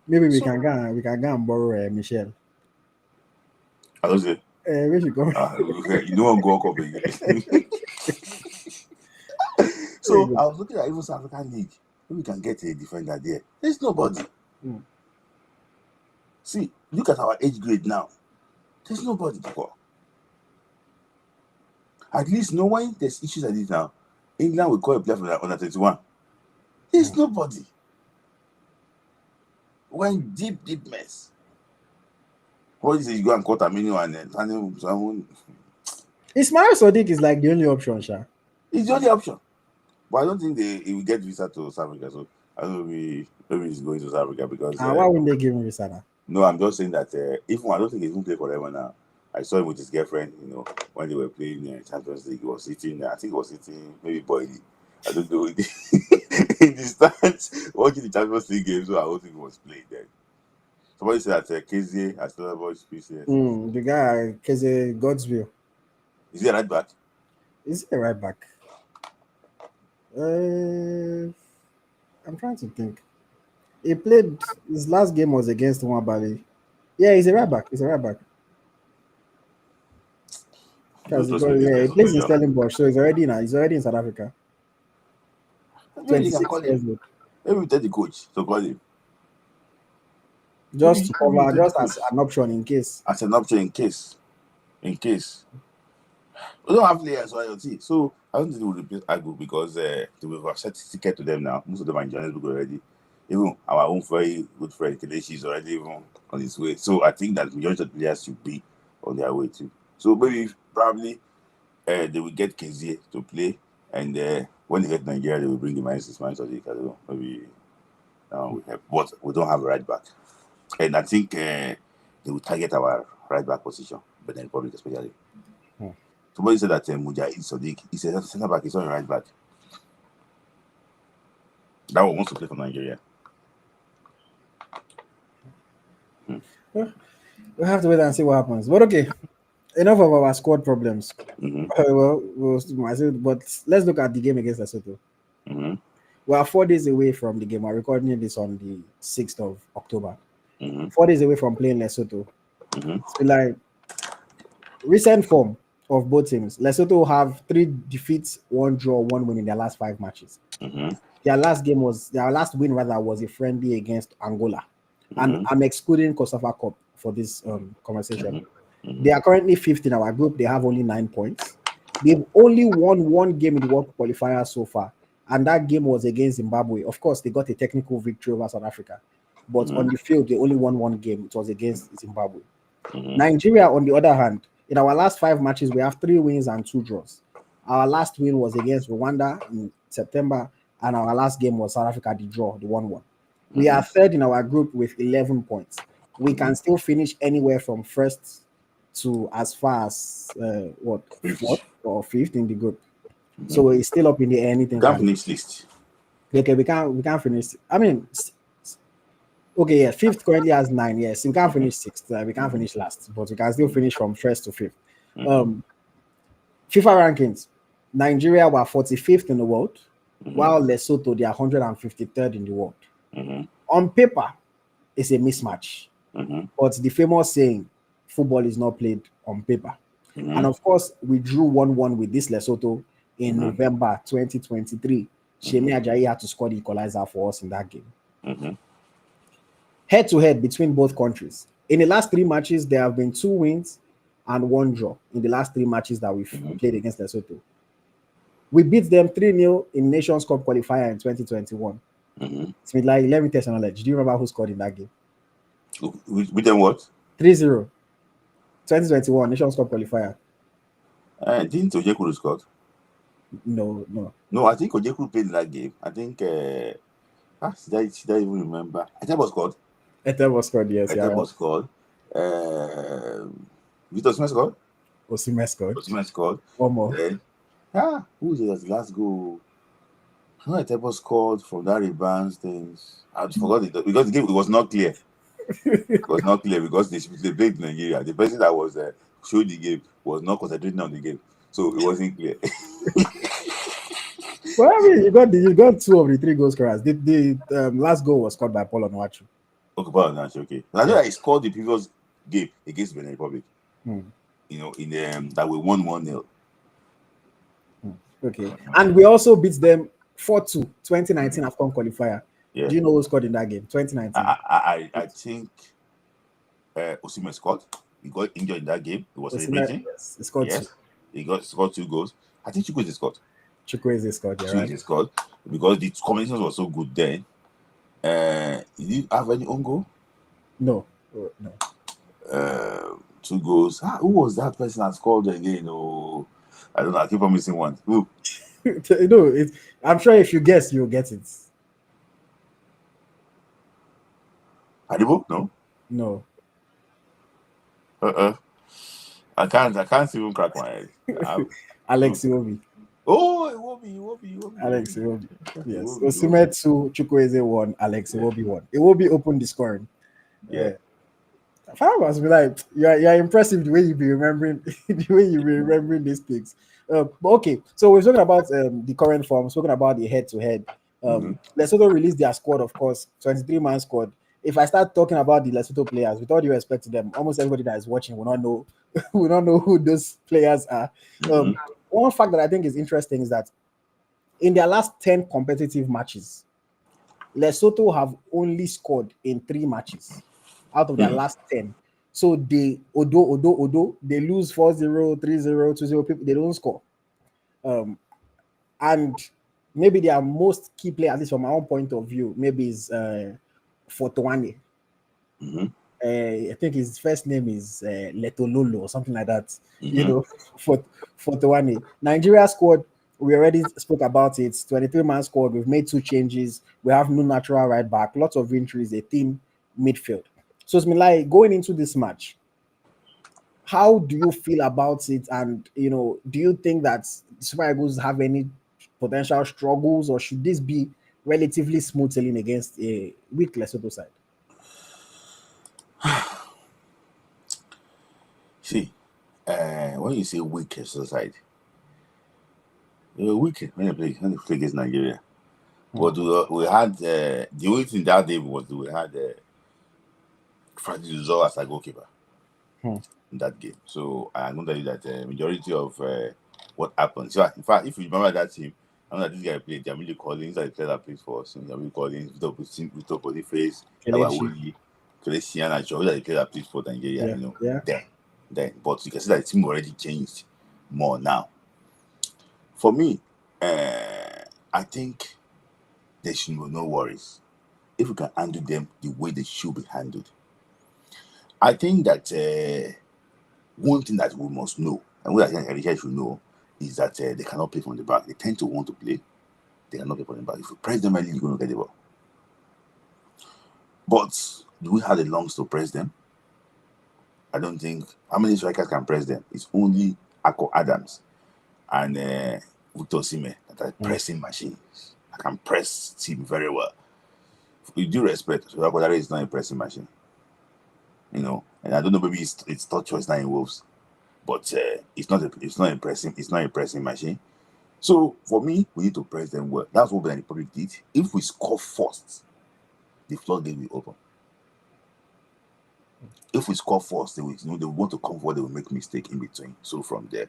Maybe we can go and borrow Michelle. I don't say. We should go. You don't go up again. So I was looking at even South African League. Maybe we can get a defender there. There's nobody. See, look at our age grade now. There's nobody to call. At least knowing there's issues like this now, England will call a player from under 21. There's nobody. We're in deep mess. What is it? You go and call Tamino and then someone. Ismail Sadiq is like the only option, Sha. It's the only option. But I don't think he will get visa to South Africa. So I don't know maybe he's going to South Africa because. Why wouldn't they give him visa now? No, I'm just saying that I don't think he's going to play forever now. I saw him with his girlfriend, when they were playing Champions League. He was sitting, I think he was sitting, maybe Boyle. I don't know. In the stands, watching the Champions League game, so I don't think he was playing then. Somebody said that KZ has still about species. The guy, KZ Godsville. Is he a right back? Is he a right back? I'm trying to think. He played, his last game was against Nwabali. Yeah, he's a right back. He plays in Stellenbosch, so he's already in South Africa. 26 years old. Maybe we tell the coach to call him. Just to cover, just as an option in case. As an option in case. We don't have players for IoT, so I don't think we will replace Agu because they will have set ticket to them now. Most of them are in Johannesburg already. Even our own very good friend Kelechi is already even on his way. So I think that majority of players should be on their way too. So maybe probably they will get KZ to play, and when they get Nigeria, they will bring the -6 I don't know. Maybe we have, but we don't have a right back, and I think they will target our right back position, but then Republic especially. Somebody said that Mujahid Sadiq, he said center back is on the right back. That one wants to play for Nigeria. We'll have to wait and see what happens. But okay, enough of our squad problems. But let's look at the game against Lesotho. We are 4 days away from the game. We're recording this on the 6th of October. 4 days away from playing Lesotho. It's like recent form. of both teams. Lesotho have 3 defeats, 1 draw, 1 win in their last 5 matches. Mm-hmm. Their last win rather was a friendly against Angola. And Mm-hmm. I'm excluding Kosafa Cup for this conversation. Mm-hmm. They are currently 5th in our group. They have only 9 points. They've only won 1 game in the World Qualifier so far, and that game was against Zimbabwe. Of course, they got a technical victory over South Africa, but on the field, they only won 1 game. It was against Zimbabwe. Mm-hmm. Nigeria, on the other hand, in our last 5 matches, we have 3 wins and 2 draws. Our last win was against Rwanda in September, and our last game was South Africa, the draw, the 1-1. We are 3rd in our group with 11 points. We can still finish anywhere from 1st to as far as 4th or 5th in the group. So it's still up in the air. Anything can't finish list. Okay, we can't finish. I mean, okay, yeah, 5th currently has 9. Yes, we can't finish 6th. We can't finish last, but we can still finish from 1st to 5th. FIFA rankings: Nigeria were 45th in the world, while Lesotho they are 153rd in the world. On paper, it's a mismatch, but the famous saying, "Football is not played on paper." And of course, we drew 1-1 with this Lesotho in November 2023. Shemi Ajayi had to score the equalizer for us in that game. Head-to-head between both countries. In the last 3 matches, there have been 2 wins and 1 draw in the last 3 matches that we've played against Lesotho. We beat them 3-0 in Nations Cup qualifier in 2021. Smith Layi, let me test your knowledge. Do you remember who scored in that game? With them what? 3-0. 2021 Nations Cup qualifier. Didn't Ojekuru score? No. No, I think Ojekuru played in that game. I think should I even remember? I think was scored. Etel was scored, yes. Etel was scored. Victor Osimhen scored? Osimhen scored. One more. Then, who was it as last goal? I know Etel scored from that rebounds things. I forgot it because the game was not clear. It was not clear because they played in Nigeria. The person that was showing the game was not concentrating on the game, so it wasn't clear. Well, I mean, you got 2 of the 3 goal scorers. The last goal was scored by Paul Onuachu. Okay, Paul Onuachu. Okay, and I know that he scored the previous game against Benin Republic. You know, in the that we won 1-0. Okay, and we also beat them 4-2 2019 AFCON qualifier. Yeah. Do you know who scored in that game? 2019. I think Osimhen scored. He got injured in that game. He was celebrating. Yes, he scored 2. He scored 2 goals. I think Chukwueze scored. Chukwueze scored. Yeah, Chukwueze scored because the combinations were so good then. Did you have any own goal? No. 2 goals. Who was that person that scored again? Oh, I don't know. I keep on missing one. Who? I'm sure if you guess, you'll get it. Adibo? No. I can't even crack my head. Alex Iwobi. Oh, Iwobi. Alex Iwobi. Yes. Osimhen 2, Chukwueze 1, Alex Iwobi 1. Iwobi opened the scoring. Yeah. Farmers be like, you're impressive the way you be remembering these things. But okay, so we're talking about the current form, talking about the head-to-head. Lesotho released their squad, of course, 23-man squad. If I start talking about the Lesotho players, with all due respect to them, almost everybody that is watching will not know who those players are. One fact that I think is interesting is that in their last 10 competitive matches, Lesotho have only scored in 3 matches out of their last 10. So they Odo, they lose 4-0, 3-0, 2-0, people, they don't score. And maybe their most key player, at least from my own point of view, maybe is Fotwane. I think his first name is Letololo or something like that. Fotwane. Nigeria squad, we already spoke about it. 23-man squad. We've made 2 changes. We have no natural right back. Lots of injuries. A thin midfield. So, Smith Layi, going into this match, how do you feel about it? And do you think that Super Eagles have any potential struggles, or should this be relatively smooth sailing against a weak Lesotho side? See, when you say weak Lesotho side, you're weak when you play against Nigeria. But we had the only thing that day was we had Francis Uzo as a goalkeeper. in that game. So I'm going to tell you that the majority of what happened. So in fact, if you remember that team, I know that this guy played Jamili Collins, that player that plays for us. Jamili Collins, Victor Boniface, Kelechi. Awawoli, Kelesian, and Joe, that the player that plays for Nigeria. Yeah, yeah. Then, but you can see that the team already changed more now. For me, I think there should be no worries if we can handle them the way they should be handled. I think that one thing that we must know, and what I think Nigeria should know, is that they cannot play from the back. They tend to want to play. They cannot play from the back. If you press them early, you're going to get the ball. But do we have the lungs to press them? I don't think. How many strikers can press them? It's only Ako Adams and Victor Sime that are pressing machines. I can press team very well. With due respect, so Ako is not a pressing machine. And I don't know, maybe it's thought choice now in Wolves, but it's not a pressing machine. So for me, we need to press them well. That's what the Republic did. If we score first, the floodgate will open. If we score first, they will want to come forward, they will make mistake in between. So from there,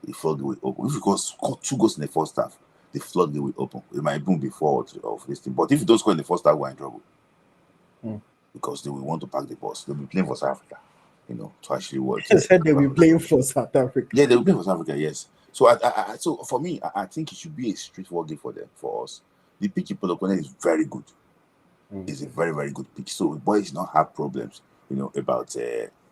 the floodgate will open. If we score 2 goals in the first half, the floodgate will open. It might even be forward of this thing. But if you don't score in the first half, we're in trouble. Because they will want to pack the bus. They'll be playing for South Africa, to actually work. They said they'll be playing for South Africa. Yeah, they'll play for South Africa, yes. So so for me, I think it should be a straightforward game for us. The pitch in Polokwane is very good. It's a very, very good pitch. So the boys not have problems, about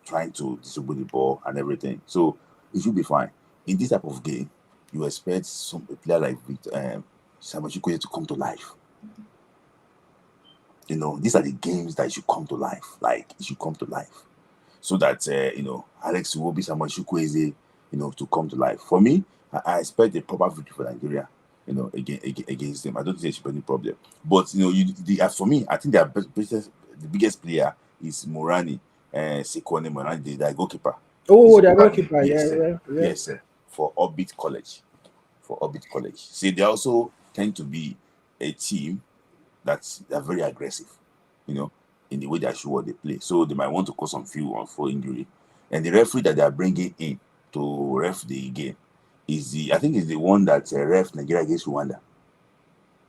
trying to distribute the ball and everything. So it should be fine. In this type of game, you expect a player like Samuel Chukwueze to come to life. These are the games that should come to life. Like, it should come to life. So that, Alex Iwobi, Samuel Chukwueze, to come to life. For me, I expect a proper victory for Nigeria, against them. I don't think there should be any problem. But, as for me, I think the biggest player is Morani, Sekone Morani, the goalkeeper. Oh, the goalkeeper, yeah. Yes, sir. For Orbit College. See, they also tend to be a team they're very aggressive, in the way they show what they play. So they might want to cause some few for injury. And the referee that they are bringing in to ref the game is the one that ref Nigeria against Rwanda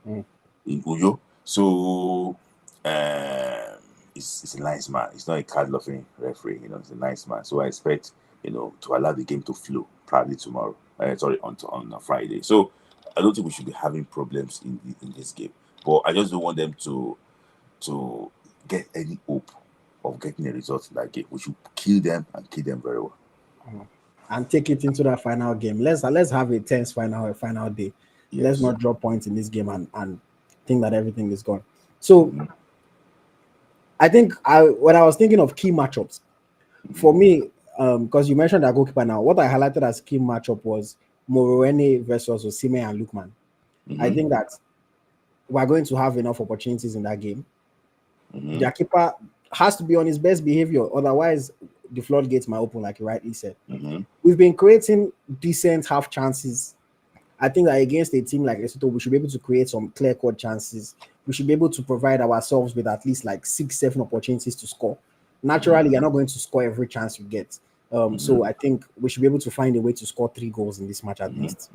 in Uyo. So it's a nice man. It's not a card-loving referee. It's a nice man. So I expect to allow the game to flow probably tomorrow. On a Friday. So I don't think we should be having problems in this game. But I just don't want them to get any hope of getting a result in that game. We should kill them and kill them very well. And take it into that final game. Let's have a tense final day. Yes. Let's not drop points in this game and think that everything is gone. So I think when I was thinking of key matchups, for me, because you mentioned that goalkeeper now, what I highlighted as key matchup was Morowene versus Osimhen and Lookman. I think that we're going to have enough opportunities in that game. Their keeper has to be on his best behavior, otherwise the floodgates might open, like you rightly said. We've been creating decent half chances. I think that against a team like Lesotho, we should be able to create some clear-cut chances. We should be able to provide ourselves with at least like 6-7 opportunities to score. Naturally, you're not going to score every chance you get. So I think we should be able to find a way to score 3 goals in this match at least.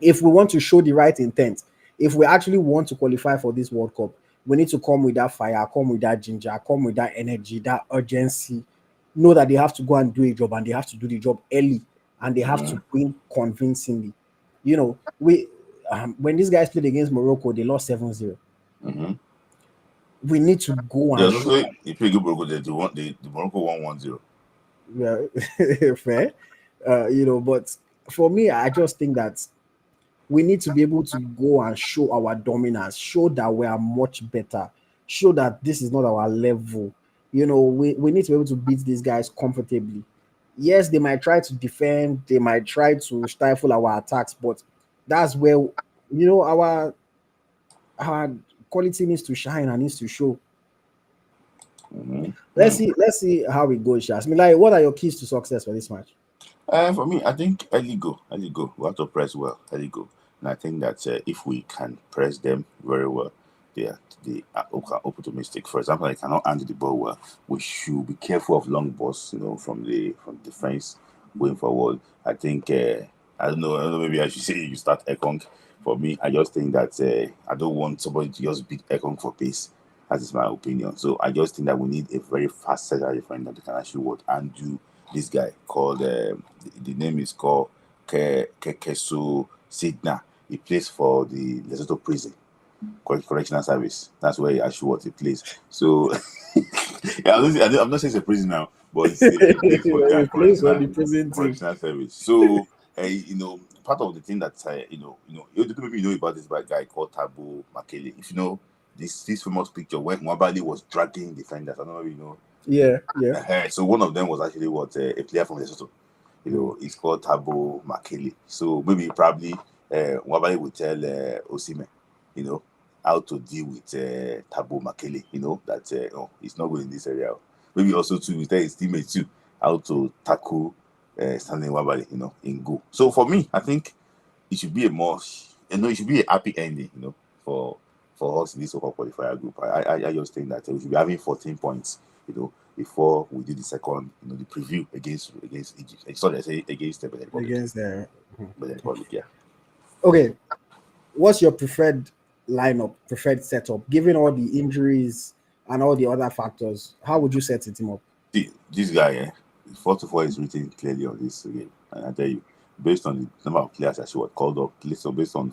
If we want to show the right intent, if we actually want to qualify for this World Cup, we need to come with that fire, come with that ginger, come with that energy, that urgency. Know that they have to go and do a job, and they have to do the job early, and they have to win convincingly. When these guys played against Morocco, they lost 7-0. We need to go and show. If you go Morocco, the Morocco won 1-0. Yeah, fair. But for me, I just think that we need to be able to go and show our dominance, show that we are much better, show that this is not our level. We need to be able to beat these guys comfortably. Yes, they might try to defend, they might try to stifle our attacks, but that's where our quality needs to shine and needs to show. Let's see how it goes, Shaz. Like, what are your keys to success for this match? For me, I think early go. We have to press well, early go. And I think that if we can press them very well, they are open to mistake. For example, I cannot handle the ball well. We should be careful of long balls, from the defense going forward. I think I don't know. Maybe I should say you start Ekong. For me, I just think that I don't want somebody to just beat Ekong for pace. That is my opinion. So I just think that we need a very fast central defender that can actually undo this guy called the name is called Kekesu Sidna. He plays for the Lesotho prison correctional service. That's where he actually he plays. So I'm not saying it's a prison now, but he plays for their correctional service. So part of the thing that the people know about this guy called Thabo Makele. If you know this famous picture when Mwabali was dragging defenders, I don't know if you know. Yeah. So one of them was actually a player from Lesotho. It's called Thabo Makele. So probably Mwabali would tell Osimhen, how to deal with Thabo Makele, that he's not going in this area. Maybe also to tell his teammates too how to tackle Stanley Nwabali, in goal. So for me, I think it should be it should be a happy ending, for us in this so-called qualifier group. I just think that we should be having 14 points, before we do the second, the preview against Egypt. Sorry, I say against the Benin Republic. Against the Benin Republic, yeah. Okay, what's your preferred lineup, preferred setup, given all the injuries and all the other factors? How would you set the team up? See, this guy, 4-4 is written clearly on this game, and I tell you, based on the number of players that she was called up, so based on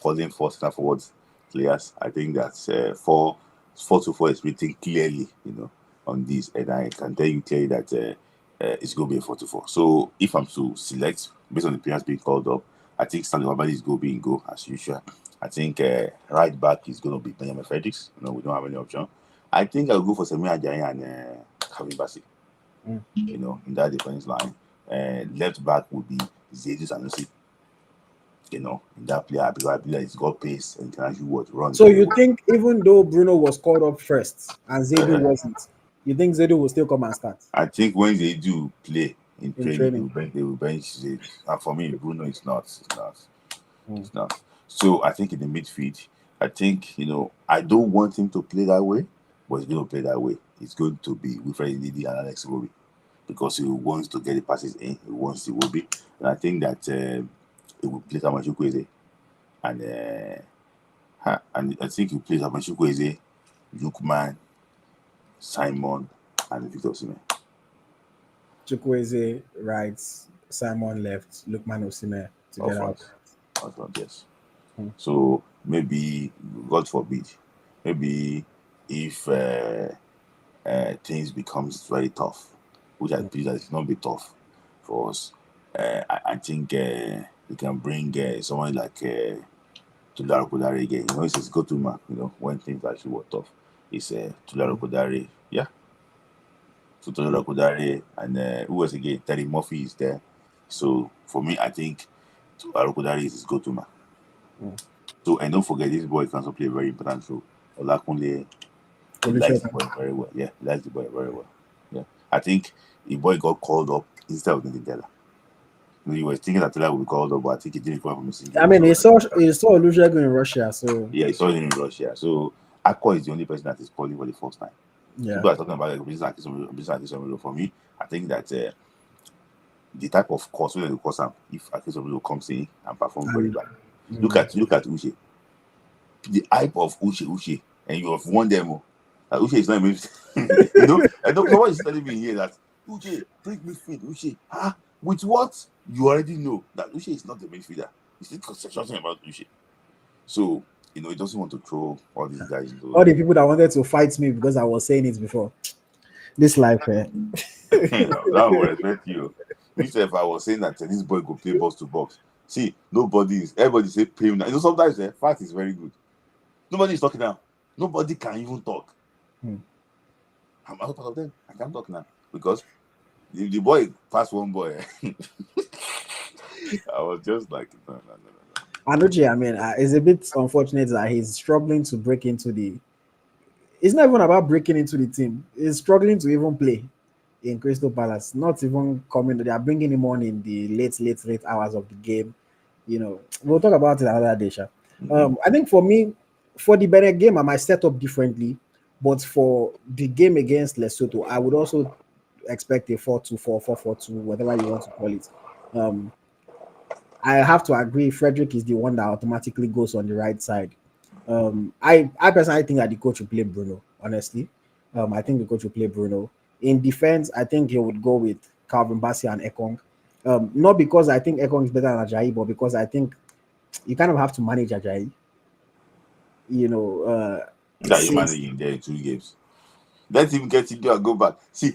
calling 4 center forwards players, I think that 4-4 is written clearly, on this, and I can tell you clearly that it's going to be a 4-4. So if I'm to select based on the players being called up, I think Stanley Nwabali is going to be in goal as usual. I think right back is going to be Benjamin Fredericks. We don't have any option. I think I'll go for Semi Ajayi and Kevin Bassey. In that defense line. Left back would be Zaidu Sanusi. In that player, because I believe he's got pace and can actually run. So you think even though Bruno was called up first and Zaidu wasn't, you think Zaidu will still come and start? I think when they do play in training, they will bench Zaidu. And for me, Bruno is not. It's not. So I think in the midfield, I think, I don't want him to play that way, but he's going to play that way. It's going to be Wilfred Ndidi and Alex Iwobi, because he wants to get the passes in. He wants Iwobi. And I think that he will play Tamashukwueze. And I think he plays Tamashukwueze, Lukman, Simon, and Victor Osimhen. Chukwueze right, Simon left, Lukman Osimhen together. Yes. So maybe, God forbid, maybe if things becomes very tough, which I believe that it will not be tough for us, I think we can bring someone like Tularo Kodare again. It's his go-to man, when things actually were tough. It's Tularo Kodare, yeah. So Tularo Kodare, and who was again? Terry Murphy is there. So for me, I think Tularo Kodare is his go-to man. So, and don't forget, this boy can also play a very important role. Olakunle likes the boy very well. Yeah, likes the boy very well. Yeah, I think the boy got called up instead of Nidela. He was thinking that Tela would be called up, but I think he didn't come from missing. I mean, he saw Olusegun in Russia, so yeah, he saw him in Russia. So Akko is the only person that is calling for the first time. Yeah, people are talking about business. For me, I think that the type of course when they course if Akisomilo comes in and performs very well. Look at Uche. The hype of Uche, and you have won them. Uche is not even. I don't know what is telling me here that Uche bring midfield. Uche, with what you already know that Uche is not the midfielder. It's still conception about Uche. So he doesn't want to throw all these guys into all the people that wanted to fight me because I was saying it before. This life, that will respect you. If I was saying that this boy could play box to box. See, everybody say pay him now. Sometimes fact is very good. Nobody is talking now. Nobody can even talk. I'm not part of them. I can't talk now because the boy passed one boy. I was just like, no. Anuchi, I mean, it's a bit unfortunate that he's struggling to break into the. It's not even about breaking into the team. He's struggling to even play in Crystal Palace. Not even coming. They are bringing him on in the late hours of the game. We'll talk about it another day, Sha. I think for me, For the Benin game, I might set up differently, but for the game against Lesotho, I would also expect a 4-2-4, 4-4-2, whatever you want to call it. Um, I have to agree, Frederick is the one that automatically goes on the right side. I personally think that the coach will play Bruno. Honestly, I think the coach will play Bruno. In defense, I think he would go with Calvin Bassey and Ekong. Not because I think Ekong is better than Ajayi, but because I think you kind of have to manage Ajayi. You know, That you since managing there in 2 games. Let him get into and go back. See,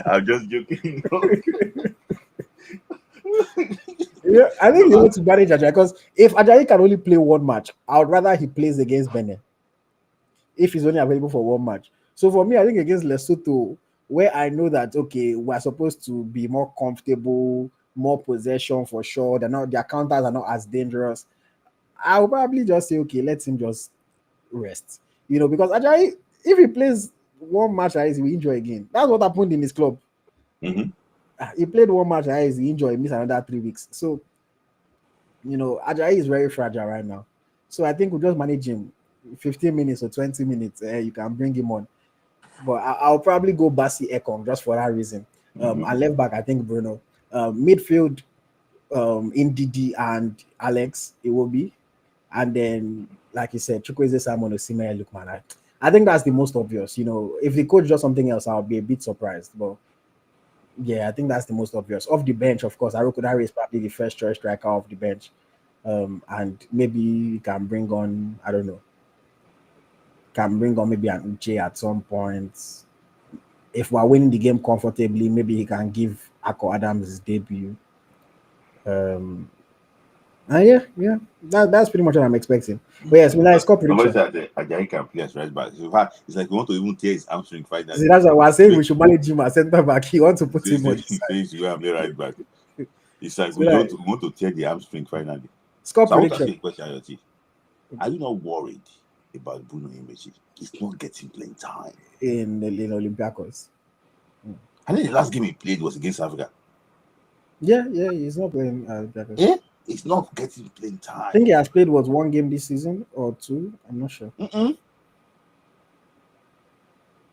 I'm just joking. yeah, I think you want to manage Ajayi because if Ajayi can only play one match, I would rather he plays against Benin if he's only available for one match. So for me, I think against Lesotho, where I know that okay, we're supposed to be more comfortable, more possession for sure. They're not their counters are not as dangerous. I'll probably just say okay, let him just rest. Because Ajayi, if he plays one match, he will injure again. That's what happened in his club. Mm-hmm. He played one match, he injured, he missed another 3 weeks. So Ajayi is very fragile right now. So I think we'll just manage him 15 minutes or 20 minutes. You can bring him on. But I'll probably go Basi Ekong just for that reason. And left back, I think Bruno. Midfield, Ndidi and Alex, it will be. And then, like you said, Chukwueze Simon Osimhen Lukman. I think that's the most obvious. If the coach does something else, I'll be a bit surprised. But yeah, I think that's the most obvious. Off the bench, of course, Aroku Dare is probably the first choice striker off the bench. And maybe you can bring on, I don't know, maybe an Uche at some point. If we're winning the game comfortably, maybe he can give Ako Adams his debut. Yeah, that's pretty much what I'm expecting. But yes, I score prediction. Somebody said Ajayi can play as right back. In fact, it's like we want to even tear his hamstring finally. See, that's why we're saying we should manage him as centre back. He wants to put him on his side. Says you and play right back. It's like So we want to tear the hamstring finally. Score So I want to prediction. ask you a question, AyoT. Are you not worried about Bruno Imechi? He's not getting playing time. in Olympiacos. I think the last game he played was against Africa. Yeah, he's not playing Olympiacos. Yeah, he's not getting playing time. I think he has played one game this season or two. I'm not sure. Mm-mm.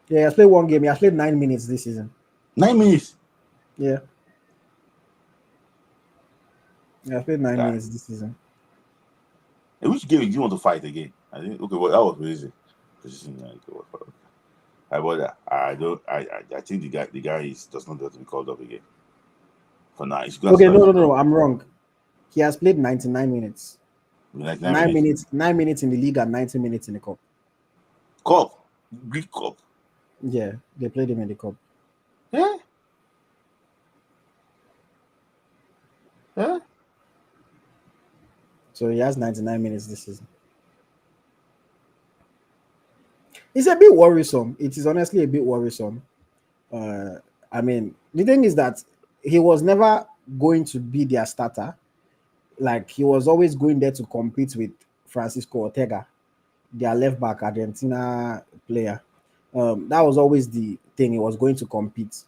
Yeah, he has played one game. He has played 9 minutes this season. 9 minutes. Yeah. He has played 9 Yeah. minutes this season. And which game do you want to fight again? I think okay, well that was crazy. I think the guy does not have to be called up again. For now, he's Okay, no, I'm wrong. He has played 99 minutes. 9 minutes. 9 minutes in the league and 90 minutes in the cup. Cup, Greek Cup. Yeah, they played him in the cup. Yeah. Yeah. So he has 99 minutes this season. It's a bit worrisome. It is honestly a bit worrisome. I mean, the thing is that he was never going to be their starter. Like, he was always going there to compete with Francisco Ortega, their left back Argentina player. That was always the thing. He was going to compete.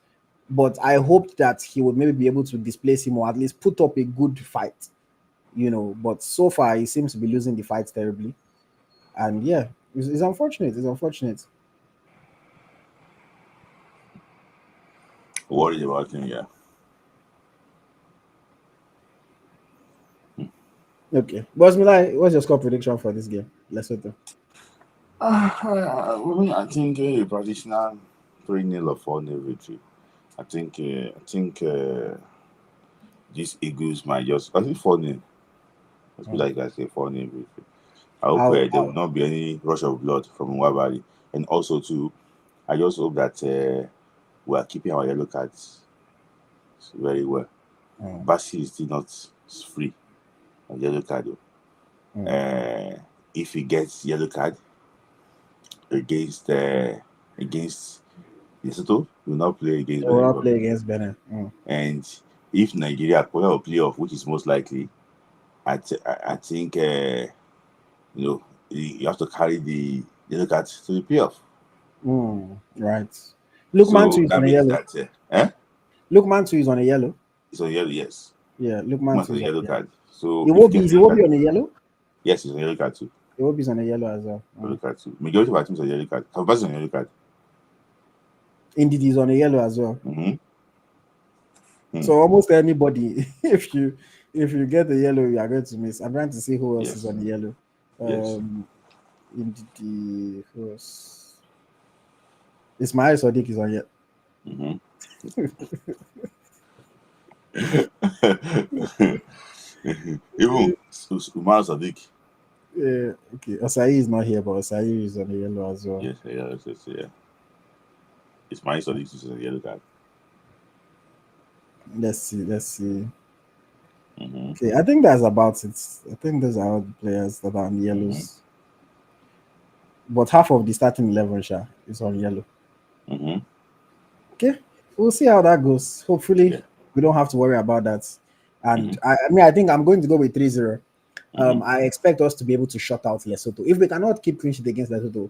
But I hoped that he would maybe be able to displace him or at least put up a good fight. But so far he seems to be losing the fight terribly. And yeah, it's unfortunate. It's unfortunate. Worried about him, yeah. Okay. Boss Milai, what's your score prediction for this game? Lesotho. I think a traditional 3-0 or 4-0 victory. I think these Eagles might just. I think 4-0. Let's be like I say 4-0 victory. I hope there will not be any rush of blood from Nwabali. And also too, I just hope that we are keeping our yellow cards very well. Basi is still not free of yellow card. If he gets yellow card against Lesotho, he will not play against Benin. Will not play against Benin. And if Nigeria qualify playoff, which is most likely, I think you have to carry the yellow card to the playoff. Right. Lukman too is on a yellow. Lukman too is on a yellow. It's on yellow, yes. Yeah, Lukman too is on a yellow card. So he will be on a yellow. Yes, it's a yellow card too. Iwobi is on a yellow as well. Yellow card too. Majority of our teams are yellow card. Our person on yellow card. Indeed, he's on a yellow as well. Mm-hmm. So almost anybody, if you get the yellow, you are going to miss. I'm trying to see who else is on the yellow. Yes. Indeed, who else? Ismail Sadiq is on yellow. Mm-hmm. Even Umar Sadiq. Yeah, okay. Osai is not here, but Osai is on the yellow as well. Yes, yeah. Ismail Sadiq is on the yellow card. Let's see. Mm-hmm. Okay, I think that's about it. I think those are all the players that are on the yellows. Mm-hmm. But half of the starting 11 is on yellow. Mm-hmm. Okay, we'll see how that goes. Hopefully, we don't have to worry about that. And I mean, I think I'm going to go with 3-0. I expect us to be able to shut out Lesotho. If we cannot keep clean sheet against Lesotho,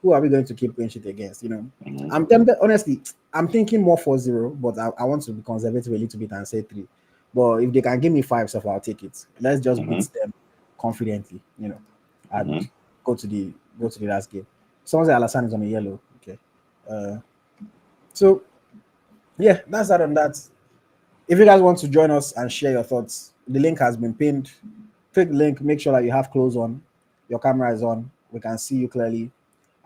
who are we going to keep clean sheet against? I'm tempted, honestly, I'm thinking more 4-0, but I want to be conservative a little bit and say 3. But if they can give me 5 so far, I'll take it. Let's just beat them confidently, and go to the last game. Someone say Alassane is on a yellow. Okay. So yeah, that's that on that. If you guys want to join us and share your thoughts, the link has been pinned. Click the link, make sure that you have clothes on, your camera is on, we can see you clearly,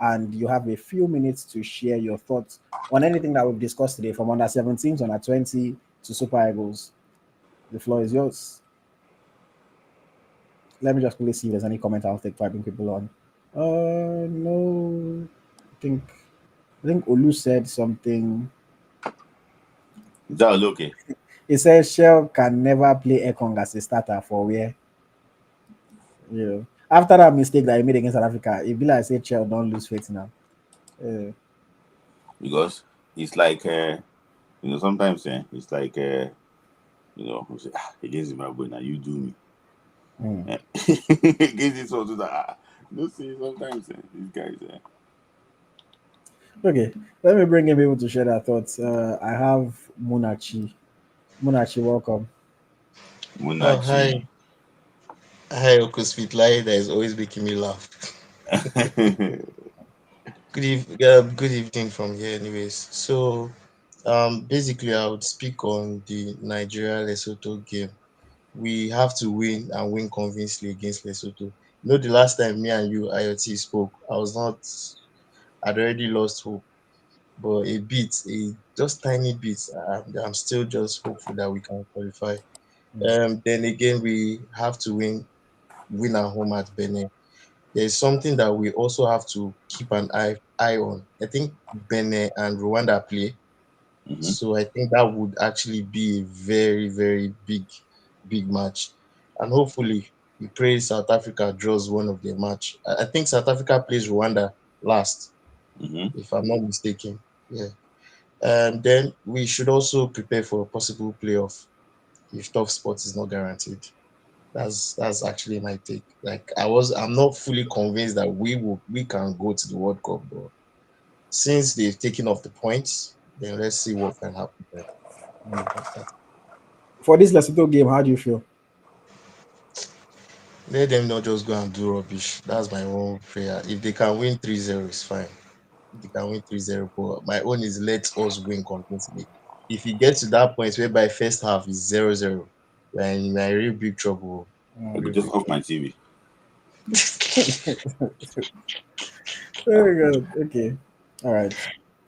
and you have a few minutes to share your thoughts on anything that we've discussed today, from under 17s, under 20 to Super Eagles. The floor is yours. Let me just quickly see if there's any comment I'll take to bring people on. No, I think Olu said something. Is that okay? He says Shell can never play Ekong as a starter for where. After that mistake that he made against South Africa, it be like I say Shell don't lose faith now. Because it's like sometimes it's like against Zimbabwe now you do me. Against this one, see sometimes these guys. Okay, let me bring in people to share their thoughts. I have Munachi. Munachi, welcome. Munachi. Hi, Uncle Smith Layi. That is always making me laugh. Good evening from here, anyways. So, basically, I would speak on the Nigeria Lesotho game. We have to win and win convincingly against Lesotho. The last time me and you, AyoT, spoke, I'd already lost hope, but just tiny bit. I'm still just hopeful that we can qualify. Then again, we have to win at home at Benin. There's something that we also have to keep an eye on. I think Benin and Rwanda play. So I think that would actually be a very, very big match. And hopefully we pray South Africa draws one of their match. I think South Africa plays Rwanda last, if I'm not mistaken. Yeah. And then we should also prepare for a possible playoff if top spot is not guaranteed. That's actually my take. Like I'm not fully convinced that we can go to the World Cup, but since they've taken off the points, then let's see what can happen there. For this Lesotho game, how do you feel? Let them not just go and do rubbish. That's my own prayer. If they can win 3-0, it's fine. If they can win 3-0, but my own is let us win convincingly. If it gets to that point whereby first half is 0-0, we're in a real big trouble. Okay, just off my TV. Very good. Okay. All right.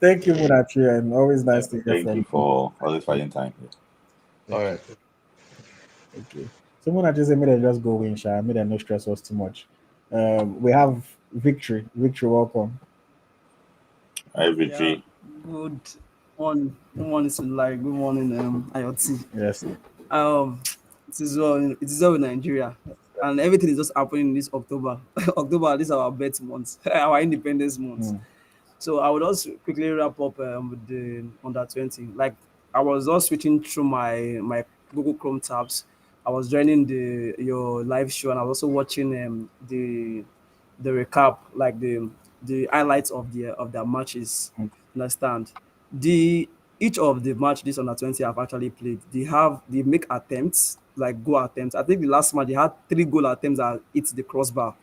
Thank you, Munachi, and always nice to hear from you. Thank you for always finding time here. All right. Okay. So Munachi said, "May they just go win, Sha. May they not stress us too much." We have Victory. Victory, welcome. Hi, Victory. Good morning. Good morning, Sulai. Good morning, AyoT. Yes. It is well with Nigeria, and everything is just happening this October. October, this is our birth month, our independence month. So I would also quickly wrap up with the under 20. Like I was just switching through my Google Chrome tabs. I was joining your live show, and I was also watching the recap, like the highlights of their matches. Understand? The each of the match this under 20 have actually played, they make attempts, like goal attempts. I think the last match they had 3 goal attempts that hit the crossbar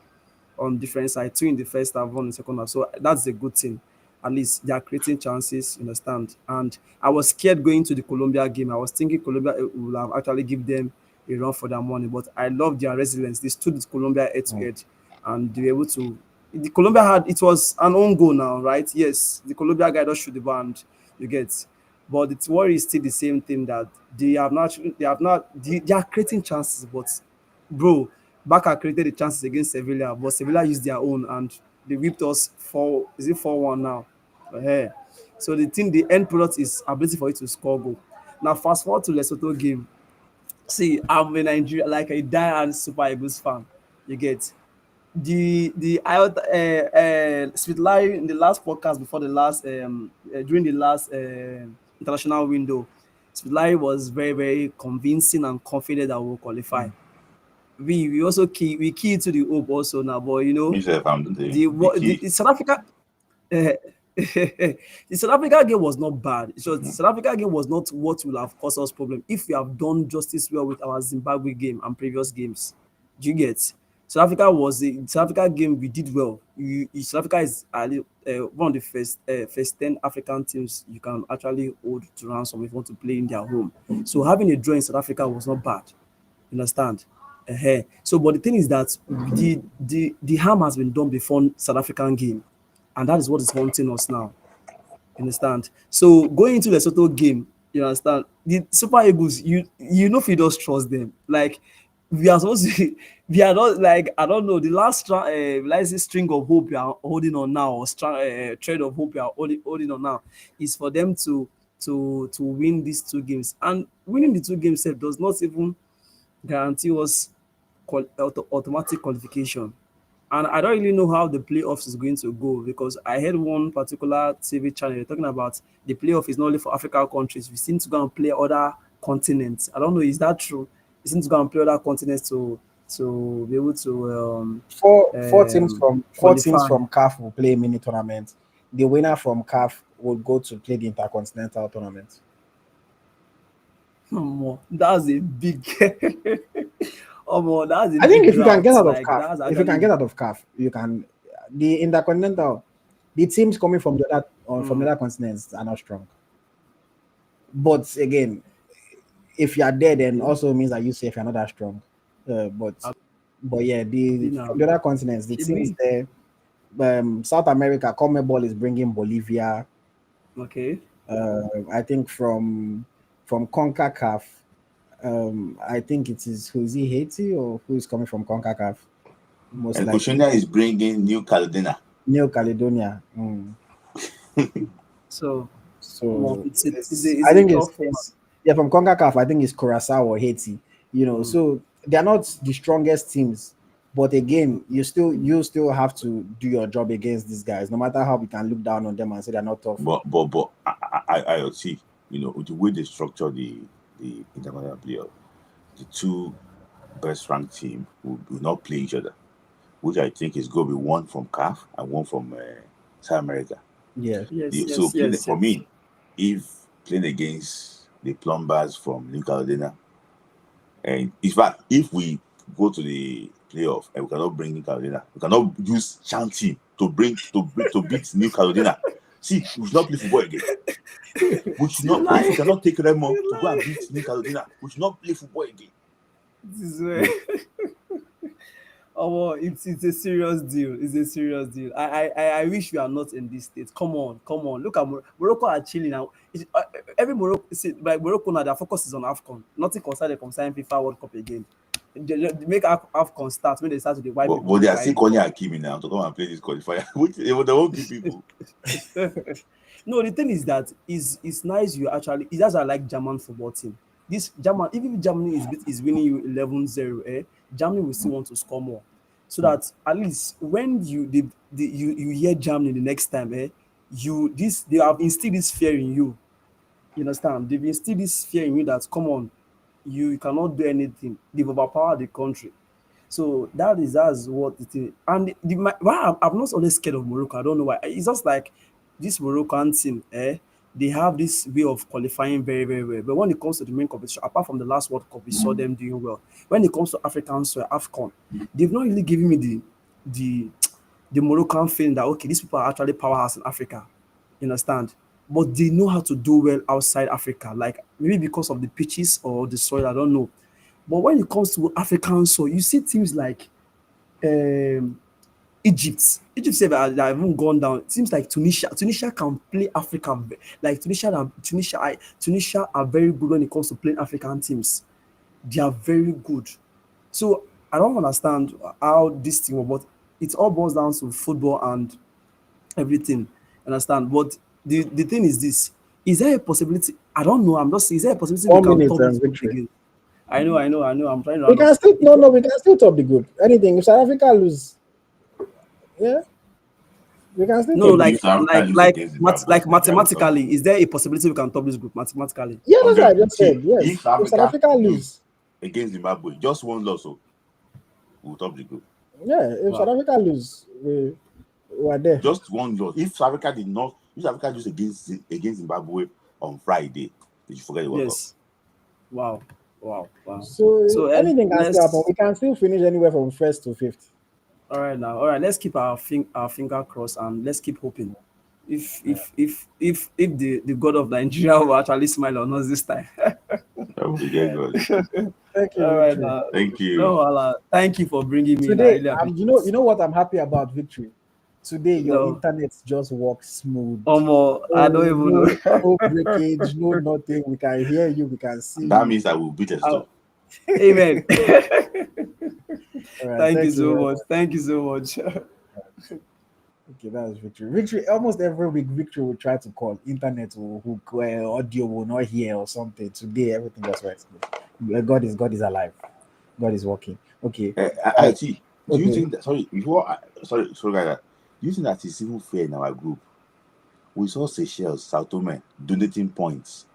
on different side, 2 in the first half, 1 in the second half. So that's a good thing. At least they are creating chances, you understand. And I was scared going to the Colombia game. I was thinking Colombia will have actually give them a run for their money, but I love their resilience. They stood with Colombia head to head, and they were able to. The Colombia had it was an own goal now, right? Yes, the Colombia guy just shoot the ball, and you get. But the worry is still the same thing that they are creating chances, but bro, Barca created the chances against Sevilla, but Sevilla used their own and they whipped us 4-1 now. Yeah. So the end product is ability for you to score goal. Now fast forward to Lesotho game. See, I'm a Nigeria like a die-hard Super Eagles fan. You get the AyoT Smith Layi in the last podcast before the last during the last international window. Smith Layi was very very convincing and confident that we'll qualify. We also key to the hope also now, but you know Myself, I'm the key. the South Africa uh, the South Africa game was not bad. It was the South Africa game was not what will have caused us problem if we have done justice well with our Zimbabwe game and previous games. Do you get? South Africa game we did well. South Africa is one of the first 10 African teams you can actually hold to ransom if you want to play in their home. So having a draw in South Africa was not bad. You understand? So, but the thing is that the harm has been done before South African game, and that is what is haunting us now. You understand? So going into the Lesotho game, you understand the Super Eagles. You know if you just trust them, like we are supposed to. We are not like I don't know the last like this string of hope we are holding on now, or thread of hope we are holding on now, is for them to win these 2 games, and winning the 2 games itself does not even guarantee us automatic qualification. And I don't really know how the playoffs is going to go because I heard one particular TV channel talking about the playoff is not only for African countries. We seem to go and play other continents. I don't know, is that true? We seem to go and play other continents to be able to Four teams qualify. from CAF will play a mini tournament. The winner from CAF will go to play the intercontinental tournament. That's a big that's a I think big if you can get draft. out of Like CAF, that's if you can actually get out of CAF, you can. The intercontinental, the teams coming from from the other continents are not strong. But again, if you are there, then also means that you say if you're not that strong. But yeah, the from now. the other continents, the I teams mean, there, South America, CONMEBOL is bringing Bolivia. okay. I think from CONCACAF, I think it is who is he Haiti or who is coming from CONCACAF? Most And likely Oceania is bringing New Caledonia. New Caledonia. So So it's I a think tough one. yeah, from CONCACAF, I think it's Curacao or Haiti. Mm. So they're not the strongest teams, but again, you still have to do your job against these guys, no matter how we can look down on them and say they're not tough. But I see, with the way they structure the international playoff, the 2 best ranked team will not play each other, which I think is going to be one from CAF and one from South America. Yeah, So for Yes. me, if playing against the Plumbers from New Caledonia, and in fact, if we go to the playoff and we cannot bring New Caledonia, we cannot use Shanti to beat New Caledonia. See, we should not play football again. We should You not, if we lie. cannot take Remo You to go and lie. beat New Caledonia, we should not play football again. This is where oh, it's a serious deal. It's a serious deal. I wish we are not in this state. Come on, come on. Look at Morocco are chilling now. Every Morocco, see, like Morocco now, their focus is on AFCON. Nothing concerned them concerning FIFA World Cup again. They make AFCON start when they start to the white people But they are still behind the calling cup. Hakimi now to come and play this qualifier, which they won't keep people. No, the thing is that it's nice you actually it's just I like German football team. This German, even if Germany is winning you 11-0, Germany will still want to score more. So that at least when you hear Germany the next time, they have instilled this fear in you. You understand? They've instilled this fear in you that come on, you cannot do anything. They've overpowered the country. So that's what it is. And why I'm not always scared of Morocco. I don't know why. It's just like this Moroccan team, they have this way of qualifying very, very well. But when it comes to the main competition, apart from the last World Cup, we saw them doing well. When it comes to African soil, AFCON, they've not really given me the the Moroccan feeling that okay, these people are actually powerhouse in Africa. You understand? But they know how to do well outside Africa, like maybe because of the pitches or the soil, I don't know. But when it comes to African soil, you see teams like um, Egypt. Egypt say that they haven't gone down. It seems like Tunisia. Tunisia can play Africa. Like Tunisia are very good when it comes to playing African teams. They are very good. So I don't understand how this thing, but it all boils down to football and everything. Understand? But the thing is this: is there a possibility? I don't know. I'm just saying, is there a possibility we 1 can minute top this and group victory. again? I know. I'm trying to We round can up. still we can still top the group. Anything if South Africa lose, yeah, we can still No, top the If group. South Africa lose against Zimbabwe, like Nigeria will top. mathematically, is there a possibility we can top this group mathematically? Yeah, that's what I 100. just See, said. Yes, if South if South Africa Africa lose lose, against Zimbabwe, just one loss, so we'll top the group. yeah, if South Wow. Africa lose, we are there. Just one loss. If South Africa did not, if South Africa lose against Zimbabwe on Friday, did you forget the World Cup? Yes. Wow. Wow. So So anything can still happen. let's We can still finish anywhere from first to fifth. all right now. All right, let's keep our finger crossed and let's keep hoping. If Yeah. the God of Nigeria will actually smile on us this time. That would be very good. Thank you, All right Victory. now. Thank No, you. thank you for bringing me in. I Today, really appreciate you it. know what I'm happy about, Victory. Today, your No, internet just works smooth. I don't even know. No breakage, no nothing. We can hear you, we can see That you. means I will beat Oh, Lesotho. amen. All right, Thank you thank you so very much. much. Thank you so much. Okay, that was Victory. Victory, almost every week, Victory will try to call. Internet will hook, audio will not hear or something. Today, everything just works smooth. God is alive. God is working. Okay. I see. Do you Okay. think that? Sorry, sorry, guys. Do you think that it's even fair in our group? We saw Seychelles, Sao Tome donating points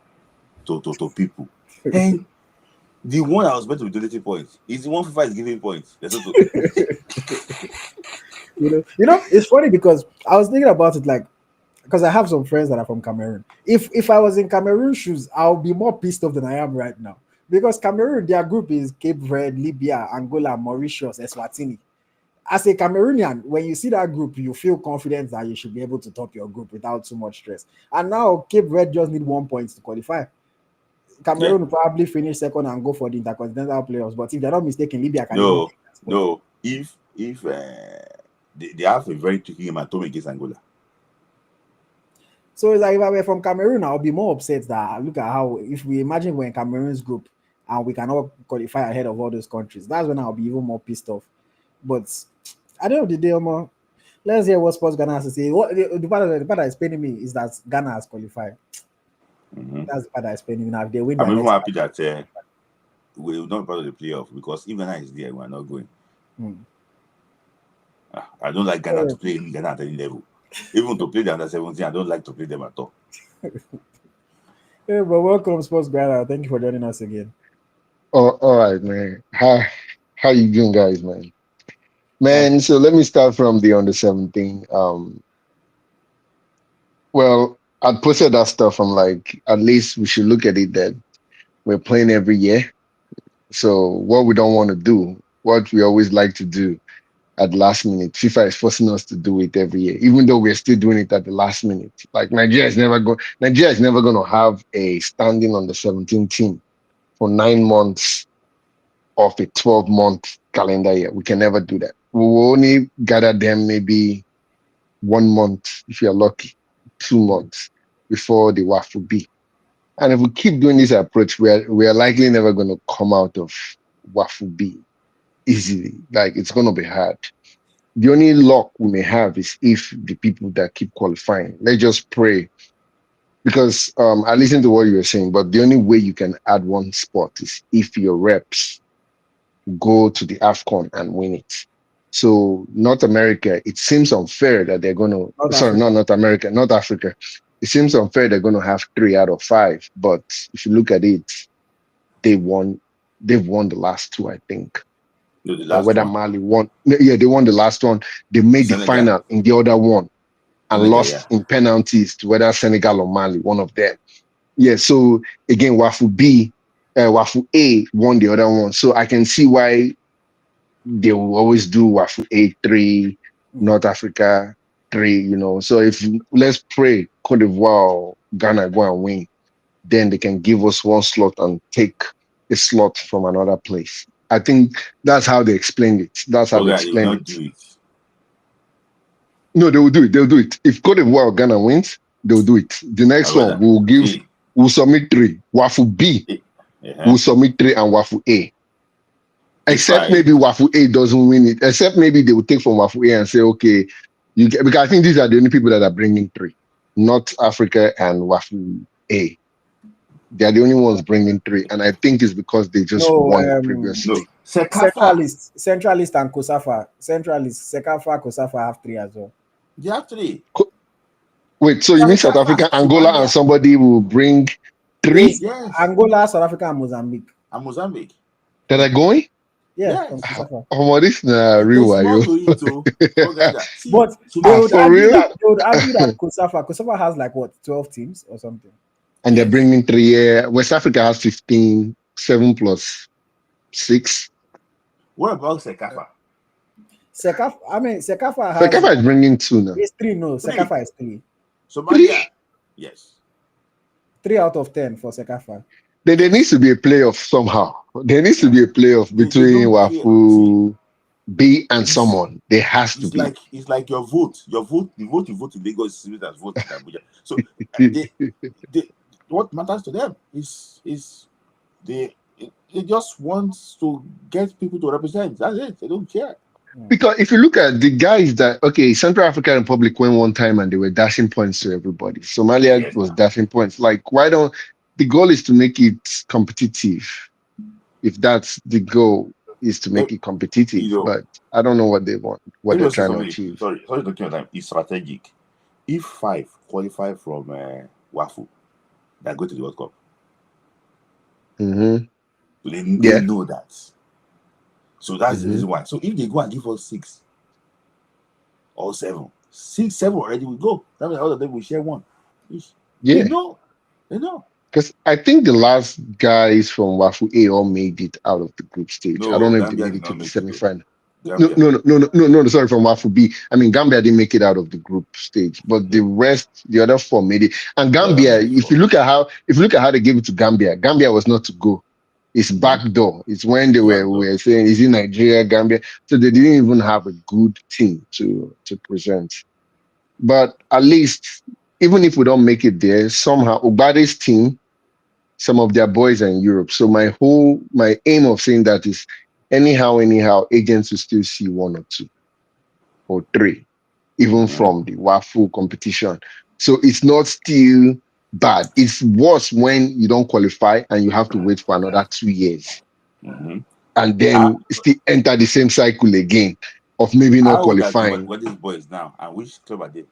to people, and the one I was meant to be donating points is the one FIFA is giving points. Lesotho. It's funny because I was thinking about it like because I have some friends that are from Cameroon. If I was in Cameroon shoes, I'll be more pissed off than I am right now. Because Cameroon, their group is Cape Verde, Libya, Angola, Mauritius, Eswatini. As a Cameroonian, when you see that group, you feel confident that you should be able to top your group without too much stress. And now Cape Verde just need 1 point to qualify. Yeah. Cameroon will probably finish second and go for the intercontinental playoffs. But if they're not mistaken, Libya can even No, take that spot. no. If they have a very tricky game at home against Angola. So it's like if I were from Cameroon, I'll be more upset that look at how if we imagine we're in Cameroon's group and we cannot qualify ahead of all those countries, that's when I'll be even more pissed off. But at the end of the day, Omar, let's hear what Sports Ghana has to say. What the part that is paining me is that Ghana has qualified. That's the part that is paining me. Now if they win I'm their even next happy that we will not be part of the playoff because if Ghana is there, we are not going. I don't like Ghana to play in Ghana at any level. Even to play the under 17, I don't like to play them at all. Yeah, but welcome, Sports Ghana. Thank you for joining us again. Oh, all right, man. How you doing, guys, man? Man, so let me start from the under 17. Well, I posted that stuff. I'm like, at least we should look at it that we're playing every year. So what we don't want to do, what we always like to do at the last minute, FIFA is forcing us to do it every year, even though we're still doing it at the last minute. Like Nigeria is never going to have a standing on the 17 team for 9 months of a 12-month calendar year. We can never do that. We will only gather them maybe 1 month, if you're lucky, 2 months before the WAF will be. And if we keep doing this approach, we are likely never going to come out of WAF will be easily. Like it's going to be hard. The only luck we may have is if the people that keep qualifying. Let's just pray. Because I listened to what you were saying, but the only way you can add one spot is if your reps go to the AFCON and win it. So North America, it seems unfair that they're going to, not North America, North Africa. It seems unfair they're going to have 3 out of 5. But if you look at it, they've won the last 2, I think. No, the last Whether one. Mali won. Yeah, they won the last one. They made the Senegal. final in the other one. and Jamaica, yeah. lost in penalties to whether Senegal or Mali, one of them. Yeah, so again, Wafu A won the other one. So I can see why they will always do Wafu A3, North Africa 3, So if let's pray Cote d'Ivoire or Ghana go and win, then they can give us one slot and take a slot from another place. I think that's how they explained it. That's how So they that they will explained not it. do it. No, they will do it. They'll do it. If Cote d'Ivoire or Ghana wins, they'll do it. The next I'd one rather we'll submit 3. Wafu B yeah. will submit 3 and Wafu A. If Except I maybe Wafu A doesn't win it. Except maybe they will take from Wafu A and say, okay, because I think these are the only people that are bringing 3, not Africa and Wafu A. They are the only ones bringing 3, and I think it's because they just won it previously. Centralist and Kosafa. Centralist, Sekafa, Kosafa have 3 as well. they have 3. Wait, so you mean South Africa, Angola, and somebody will bring 3? Yes. Angola, South Africa, and Mozambique. And Mozambique. That are going? Yeah, Yes. from Kosafa. Oh, this is real. There's more to it, too. See, But so they would for argue real? that Kosafa has like what, 12 teams or something. And they're Yes. bringing 3. Yeah. West Africa has 15, 7 plus 6. What about Sekafa? Sekafa has. Sekafa is bringing 2 now. It's 3, no. 3. Sekafa is 3. Somalia. Yes. 3 out of 10 for Sekafa. Then there needs to be a playoff somehow. There needs to be a playoff between Wafu B and someone. There has to be. It's like your vote. The vote you vote in Lagos is similar as vote in Abuja. So what matters to them is they just want to get people to represent. That's it. They don't care. Because if you look at the guys that, Central African Republic went one time and they were dashing points to everybody. Somalia was dashing points. Like, why don't the goal is to make it competitive? If that's the goal, is to make it competitive. But I don't know what they want, what they're trying to achieve. Sorry, talking your time. It's strategic. If 5 qualify from Wafu, they go to the World Cup. Mm-hmm. They know that. So that's the reason why. So if they go and give us 6 or 7, 6, 7 already will go. That means all of them will share 1. Yeah. They know. Because I think the last guys from Wafu A all made it out of the group stage. I don't know if they made it to the semi-final. No, sorry, from Wafu B. I mean, Gambia didn't make it out of the group stage, but the other 4 made it. And Gambia, if you look at how they gave it to Gambia, Gambia was not to go. It's backdoor. It's when they were saying, is it Nigeria, Gambia? So they didn't even have a good team to present. But at least, even if we don't make it there, somehow Ubade's team, some of their boys are in Europe. So my aim of saying that is anyhow, agents will still see 1 or 2 or 3, even from the Wafu competition. So it's not still bad. It's worse when you don't qualify and you have to wait for another 2 years. And then still enter the same cycle again of maybe not qualifying. What these boys now? And which club are they?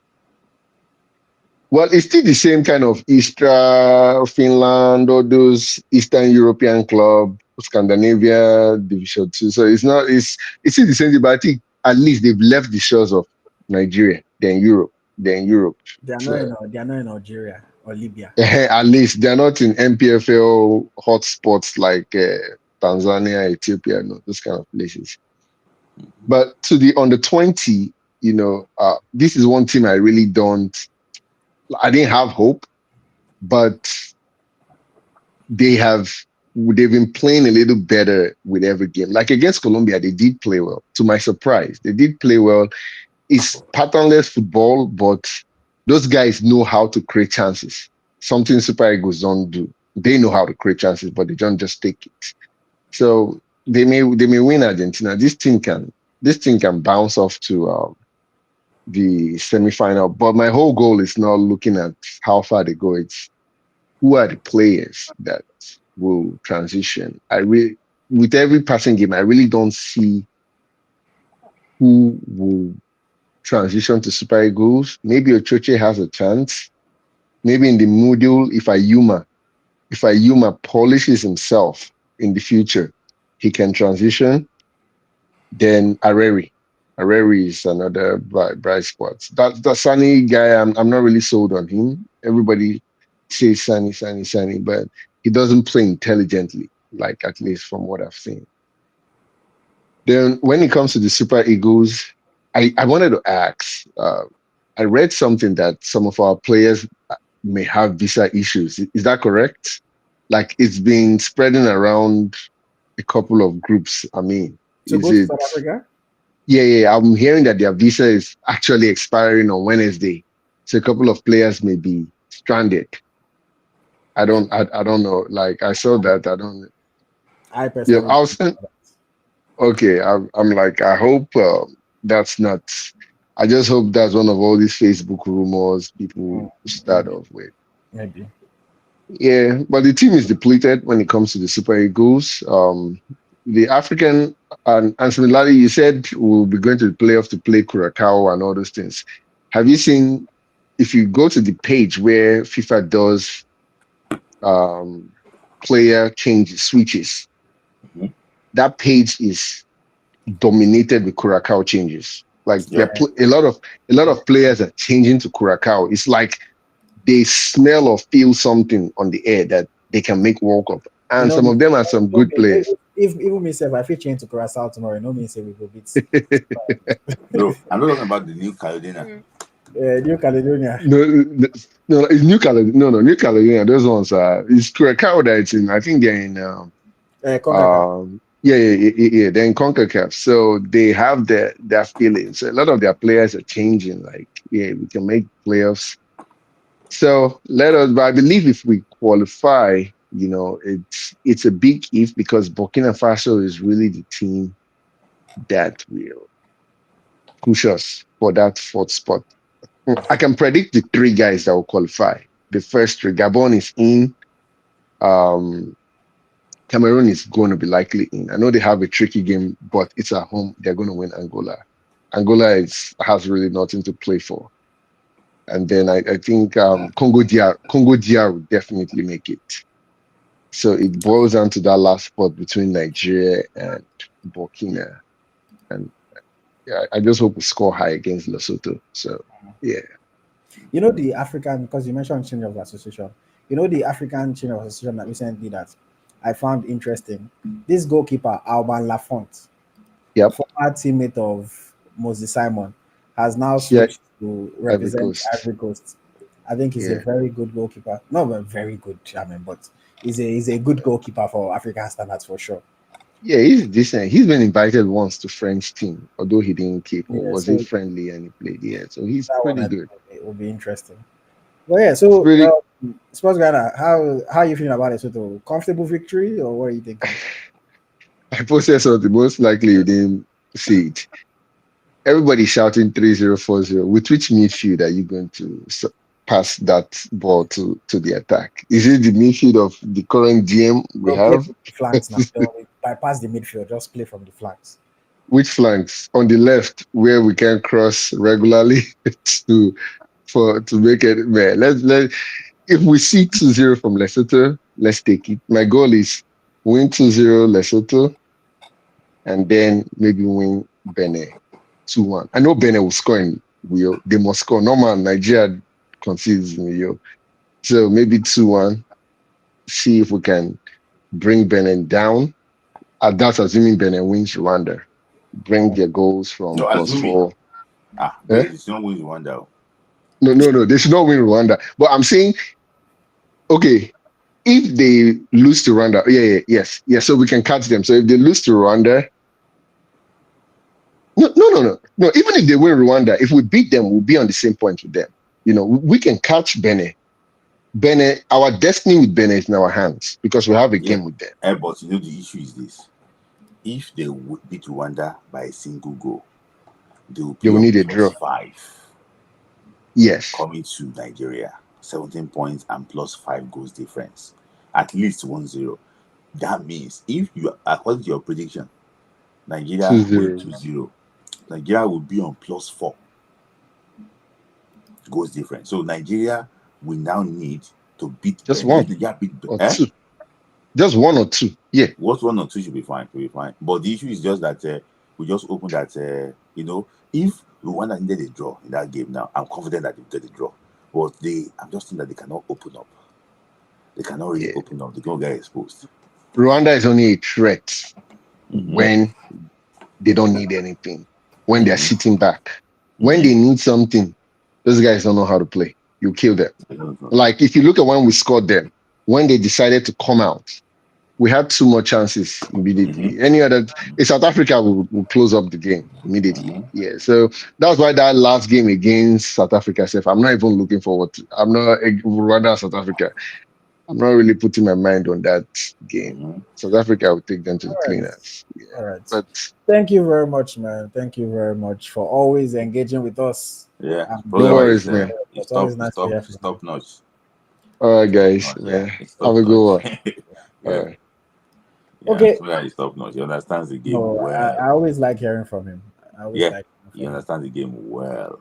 Well, it's still the same kind of Istra, Finland, or those Eastern European club, Scandinavia, Division 2. So it's still the same thing, but I think at least they've left the shores of Nigeria. They're in Europe. They are not in Algeria or Libya. At least they're not in MPFL hotspots like Tanzania, Ethiopia, those kind of places. But to the under 20, this is one team I really I didn't have hope, but they've been playing a little better with every game. Like against Colombia, they did play well. To my surprise, they did play well. It's patternless football, but those guys know how to create chances. Something Super Eagles don't do. They know how to create chances, but they don't just take it. So they may win Argentina. This team can bounce off to the semi-final. But my whole goal is not looking at how far they go. It's who are the players that will transition. With every passing game, I really don't see who will transition to Super Eagles. Maybe Ochoche has a chance. Maybe in the middle, if Ayuma polishes himself in the future, he can transition. Then Areri. Areri is another bright spot. That Sunny guy, I'm not really sold on him. Everybody says Sunny, but he doesn't play intelligently, like at least from what I've seen. Then when it comes to the Super Eagles, I wanted to ask. I read something that some of our players may have visa issues. Is that correct? Like it's been spreading around a couple of groups. I mean, To is go to it? South Africa? Yeah. I'm hearing that their visa is actually expiring on Wednesday, so a couple of players may be stranded. I don't know. Like I saw that. I don't. I Yeah, personally I was okay. I'm like I hope that's not. I just hope that's one of all these Facebook rumors people start maybe, off with. maybe. Yeah, but the team is depleted when it comes to the Super Eagles. The African and similarly, you said we'll be going to the playoff to play Curacao and all those things. Have you seen if you go to the page where FIFA does um, player change switches? Mhm. That page is dominated with Curacao changes. Like Yeah. a lot of players are changing to Curacao. It's like they smell or feel something on the air that they can make World Cup. You And know some me. of them are some You know good me. players. If even myself, I feel change to Curacao tomorrow. You know me, say we go beat. No, I'm not talking about the New Caledonia. New Caledonia. No, it's New Caledonia. No, New Caledonia. Those ones are it's Curacao that it's in. I think they're in. CONCACAF. Yeah. They're in Concacaf, so they have their feelings. A lot of their players are changing. Like, yeah, we can make playoffs. So let us. But I believe if we qualify, it's a big if because Burkina Faso is really the team that will push us for that fourth spot. I can predict the three guys that will qualify. The first three, Gabon is in. Um, Cameroon is going to be likely in. I know they have a tricky game, but it's at home. They're going to win Angola. Angola has really nothing to play for. And then I think Congo DR will definitely make it. So it boils down to that last spot between Nigeria and Burkina. And yeah, I just hope we score high against Lesotho. So yeah. You know the African, because you mentioned change of association. You know the African change of association that recently that I found interesting. This goalkeeper Alban Lafont, Yep. former teammate of Moses Simon, has now Yeah. switched to Ivory represent Coast. Ivory Coast. I think he's a Yeah. very good goalkeeper. Not very good, I mean, but he's a good goalkeeper for African standards for sure. Yeah, he's decent. He's been invited once to French team, although he didn't keep or Yeah, was it so friendly and he played. Yeah, so he's that one pretty I good. think will be interesting. Well, yeah. It's So, pretty. Sports Ghana, how are you feeling about it? So, comfortable victory, or what are you thinking? I posted something. Most likely you didn't see it. Everybody shouting 3-0, 4-0. With which midfield are you going to pass that ball to the attack? Is it the midfield of the current GM we Don't play have? from the flanks now. Don't bypass the midfield. Just play from the flanks. Which flanks? On the left, where we can cross regularly to to make it. Man, let if we see 2-0 from Lesotho, let's take it. My goal is win 2-0 Lesotho and then maybe win Benin 2-1. I know Benin will score in Rio. They must score. Normal Nigeria concedes in Rio. So maybe 2-1. See if we can bring Benin down. That's assuming Benin wins Rwanda. Bring their goals from No, plus assuming. 4. But Eh? it's not going to Rwanda. No. They should not win Rwanda. But I'm saying, okay, if they lose to Rwanda, yes. So we can catch them. So if they lose to Rwanda, no. Even if they win Rwanda, if we beat them, we'll be on the same point with them. We can catch Benin. Benin, our destiny with Benin is in our hands because we have a Yeah. game with them. But the issue is this: if they would beat Rwanda by a single goal, they will They play will on need a plus draw. 5. Yes. Coming to Nigeria, 17 points and plus 5 goals difference, at least 1-0. That means if you, according to your prediction, Nigeria win 2-0. 2-0, Nigeria will be on plus 4 goals difference. So Nigeria will now need to beat Just Benin. one Nigeria beat or two. Just one or two. Yeah. What 1 or 2 should be fine. But the issue is just that could just open that. If Rwanda needed a draw in that game, now I'm confident that they get a draw. But I'm just thinking that they cannot open up. They cannot really open up. They're going to get exposed. Rwanda is only a threat when they don't need anything, when they're sitting back. When they need something, those guys don't know how to play. You kill them. Like if you look at when we scored them, when they decided to come out, we had 2 more chances immediately. Any other in South Africa will close up the game immediately. Yeah. So that's why that last game against South Africa, I'm not even looking forward to. I'm not Rwanda, South Africa. I'm not really putting my mind on that game. South Africa will take them to the cleaners. Yeah. All right. But thank you very much, man. Thank you very much for always engaging with us. Yeah. No worries, man. It's always nice to hear from top notch. All right, guys. Man. Have a good one. All right. Okay. It's top notch. He understands the game well. I always like hearing from him. He understands the game well.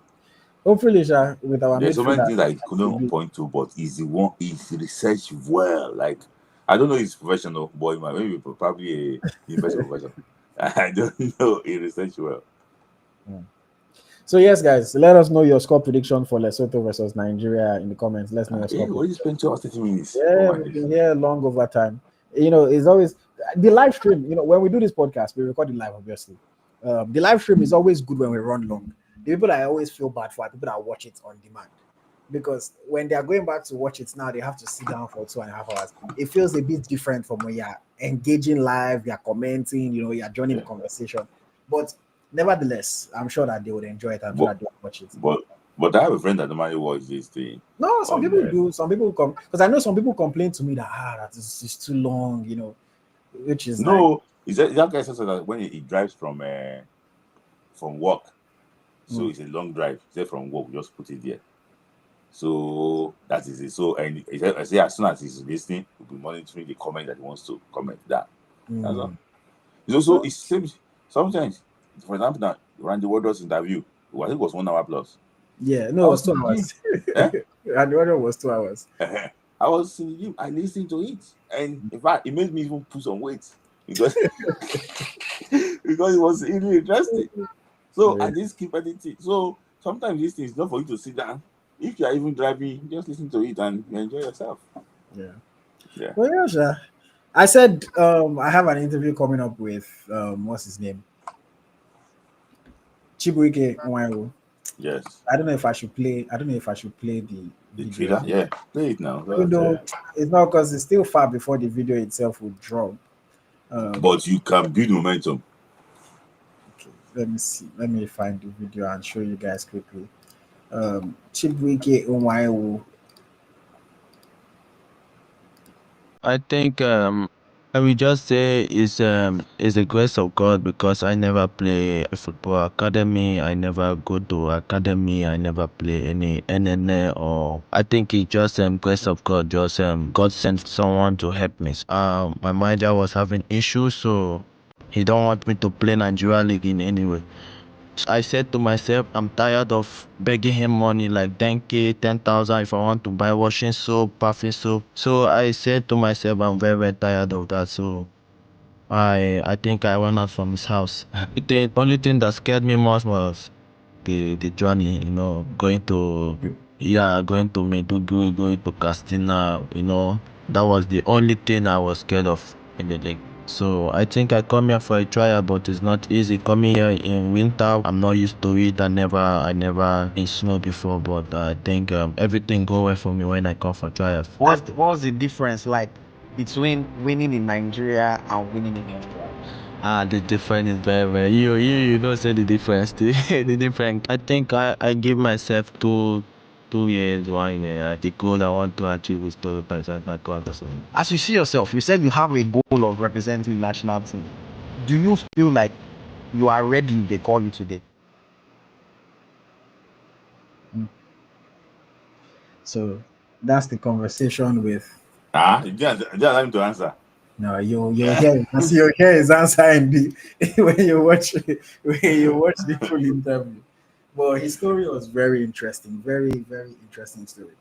Hopefully, with our there's so many things I couldn't point to, but he's researched well. Like I don't know his professional, but maybe probably a university professional. I don't know. He researched well. So yes, guys, let us know your score prediction for Lesotho versus Nigeria in the comments. Let's know your score. What you spend 2 hours 30 minutes? Yeah, we've been here long over time. It's always the live stream. When we do this podcast, we record it live, obviously. The live stream is always good when we run long. The people I always feel bad for are people that watch it on demand, because when they are going back to watch it now, they have to sit down for 2.5 hours. It feels a bit different from when you're engaging live, you're commenting, you're joining the conversation. But nevertheless, I'm sure that they would enjoy it. I'm sure that they will watch it. But I have a friend that normally watches this thing. No, some people do. Some people come, because I know some people complain to me that that is too long, which is that guy says that when he drives from work. So it's a long drive. He said from work, just put it there. So that is it. So and I say as soon as he's listening, he'll be monitoring the comment that he wants to comment that. That's all. It's also it seems sometimes, for example, now Randy Ward's interview, I think it was 1 hour plus. Yeah, no, it was 2 hours. Randy Ward was 2 hours. I was in the gym, I listened to it, and in fact, it made me even put some weight because it was really interesting. So I just keep editing. So sometimes this thing is not for you to sit down. If you are even driving, just listen to it and enjoy yourself. Yeah. Well, yeah, I said I have an interview coming up with what's his name? Chibuike Nwayo. Yes. I don't know if I should play the trailer. Yeah, play it now. It's not, because it's still far before the video itself will drop. But you can build momentum. Let me see. Let me find the video and show you guys quickly. Chibuike Nwayo. I think I will just say it's the grace of God, because I never play a football academy. I never go to academy. I never play any NNA, or I think it's just grace of God. Just God sent someone to help me. My manager was having issues, so he don't want me to play Nigeria League in any way. I said to myself, I'm tired of begging him money like 10K, 10,000 if I want to buy washing soap, perfume soap. So I said to myself, I'm very, very tired of that. So I think I went out from his house. The only thing that scared me most was the journey, going to Maiduguri, going to Castina, that was the only thing I was scared of in the league. So I think I come here for a trial, but it's not easy coming here in winter. I'm not used to it. I never in snow before, but I think everything go well for me when I come for trials. What's the difference like between winning in Nigeria and winning in Nigeria? The difference is very, very. You don't say the difference. The difference. I think I give myself 2 years, 1 year. The goal I want to achieve is to represent my country. As you see yourself, you said you have a goal of representing the national team. Do you feel like you are ready? They call you today. So that's the conversation with. You just allow him to answer. No, you'll hear his answer in the when you watch the full interview. But his story was very interesting, very, very interesting story.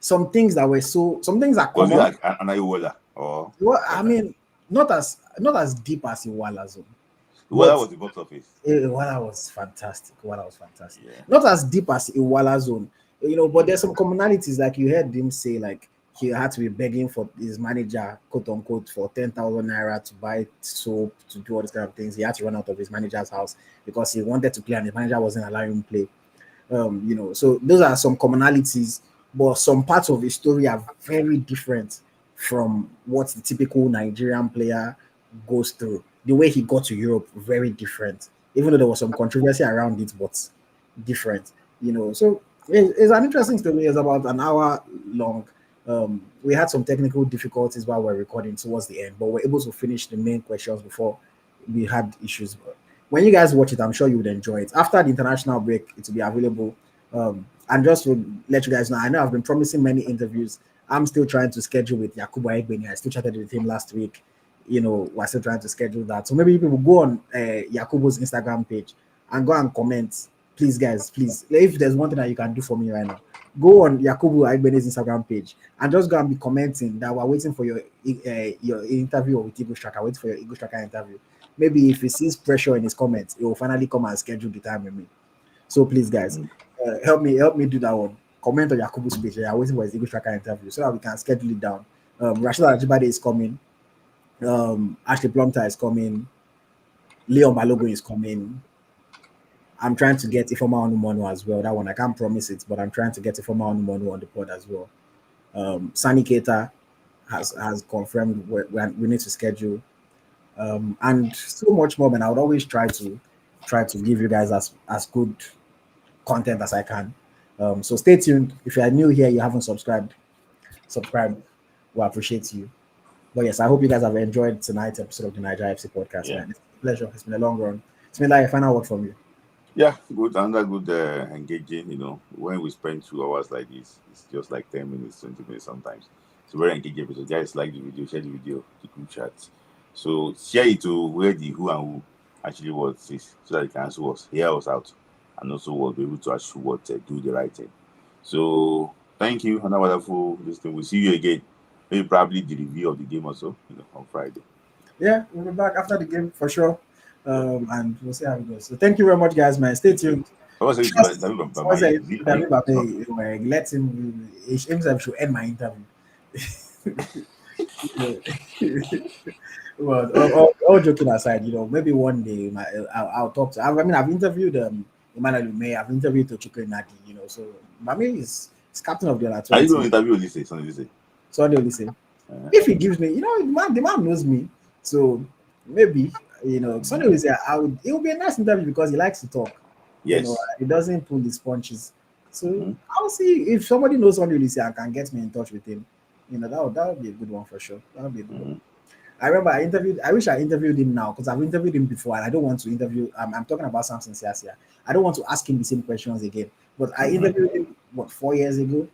Some things that are Was common. it like an Ayola or? Well, I mean, not as deep as Iwala zone. Well, that But was the box office. Iwala was fantastic. Iwala was fantastic. Yeah. Not as deep as Iwala zone, but there's some commonalities. Like you heard him say, like he had to be begging for his manager, quote unquote, for 10,000 naira to buy soap, to do all these kind of things. He had to run out of his manager's house because he wanted to play and his manager wasn't allowing him to play. So those are some commonalities, but some parts of the story are very different from what the typical Nigerian player goes through. The way he got to Europe, very different. Even though there was some controversy around it, but different. So it's an interesting story. It's about an hour long. We had some technical difficulties while we're recording towards the end, but we're able to finish the main questions before we had issues. But when you guys watch it, I'm sure you would enjoy it. After the international break, it will be available. And just to let you guys know, I know I've been promising many interviews. I'm still trying to schedule with Yakubu Aigbeni. I still chatted with him last week. We're still trying to schedule that. So maybe people will go on Yakubu's Instagram page and go and comment. Please, guys, please. If there's one thing that you can do for me right now, go on Yakubu Aigbeni's Instagram page and just go and be commenting that we're waiting for your interview with Eagle Striker. Wait for your Eagle Striker interview. Maybe if he sees pressure in his comments, he will finally come and schedule the time with me. So please, guys, help me do that one. Comment on Yakubu's page. I'm waiting for his Eagle Striker interview so that we can schedule it down. Rashida Ajibade is coming. Ashley Plumter is coming. Leon Balogun is coming. I'm trying to get Ifeoma Onumonu as well. That one I can't promise it, but I'm trying to get Ifeoma Onumonu on the pod as well. Sani Keita has confirmed we need to schedule. And so much more, and I would always try to give you guys as good content as I can. So stay tuned. If you are new here, you haven't subscribed. We appreciate you. But yes, I hope you guys have enjoyed tonight's episode of the Naija FC Podcast. Yeah. Man, it's a pleasure. It's been a long run. It's been like a final word from you. Yeah, good. Another good engaging. When we spend 2 hours like this, it's just like 10 minutes, 20 minutes sometimes. It's very engaging episode. Guys, like the video, share the video, the group chat. So share it to where the who and who actually was this, so that you can answer us, hear us out, and also will be able to assure what do the right thing. So thank you. Another wonderful listening. We'll see you again. Maybe probably the review of the game also, on Friday. Yeah, we'll be back after the game for sure. And we'll see how it goes. So thank you very much, guys, man. Stay tuned. Let him himself should end my interview. Well, all joking aside, maybe one day I'll talk to. I've interviewed Emmanuel May. I've interviewed Tochiko Nadi. So Mami is captain of the other 20. Are you going to interview Olise? Sunday Olise. If he gives me, the man knows me. So maybe Sunday Olise, it will be a nice interview because he likes to talk. Yes. He doesn't pull his punches. So I'll see if somebody knows Sunday Olise and can get me in touch with him. That would be a good one for sure. That would be a good one. I remember I wish I interviewed him now because I've interviewed him before and I don't want to interview. I'm talking about Samson Siasia. I don't want to ask him the same questions again. But I interviewed him 4 years ago.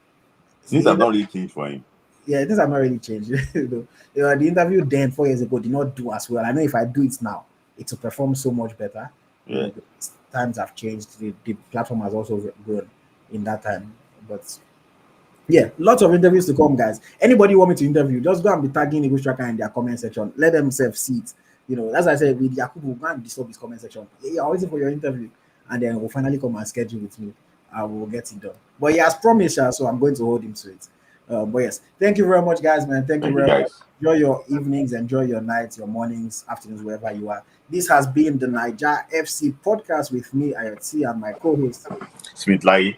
Things have not really changed for him. Yeah, things have not really changed. The interview then 4 years ago did not do as well. I know if I do it now, it will perform so much better. Yeah. Times have changed. The platform has also grown in that time. But yeah, lots of interviews to come, guys. Anybody want me to interview, just go and be tagging Eagle Striker in their comment section. Let themselves see it. As I said, with Yakubu, go and disturb his comment section. Yeah, I'm waiting for your interview. And then we'll finally come and schedule with me. I will get it done. But he has promised, so I'm going to hold him to it. But yes, thank you very much, guys, man. Thank you very much. Enjoy your evenings, enjoy your nights, your mornings, afternoons, wherever you are. This has been the Naija FC Podcast with me, AyoT, and my co-host, Smith Layi.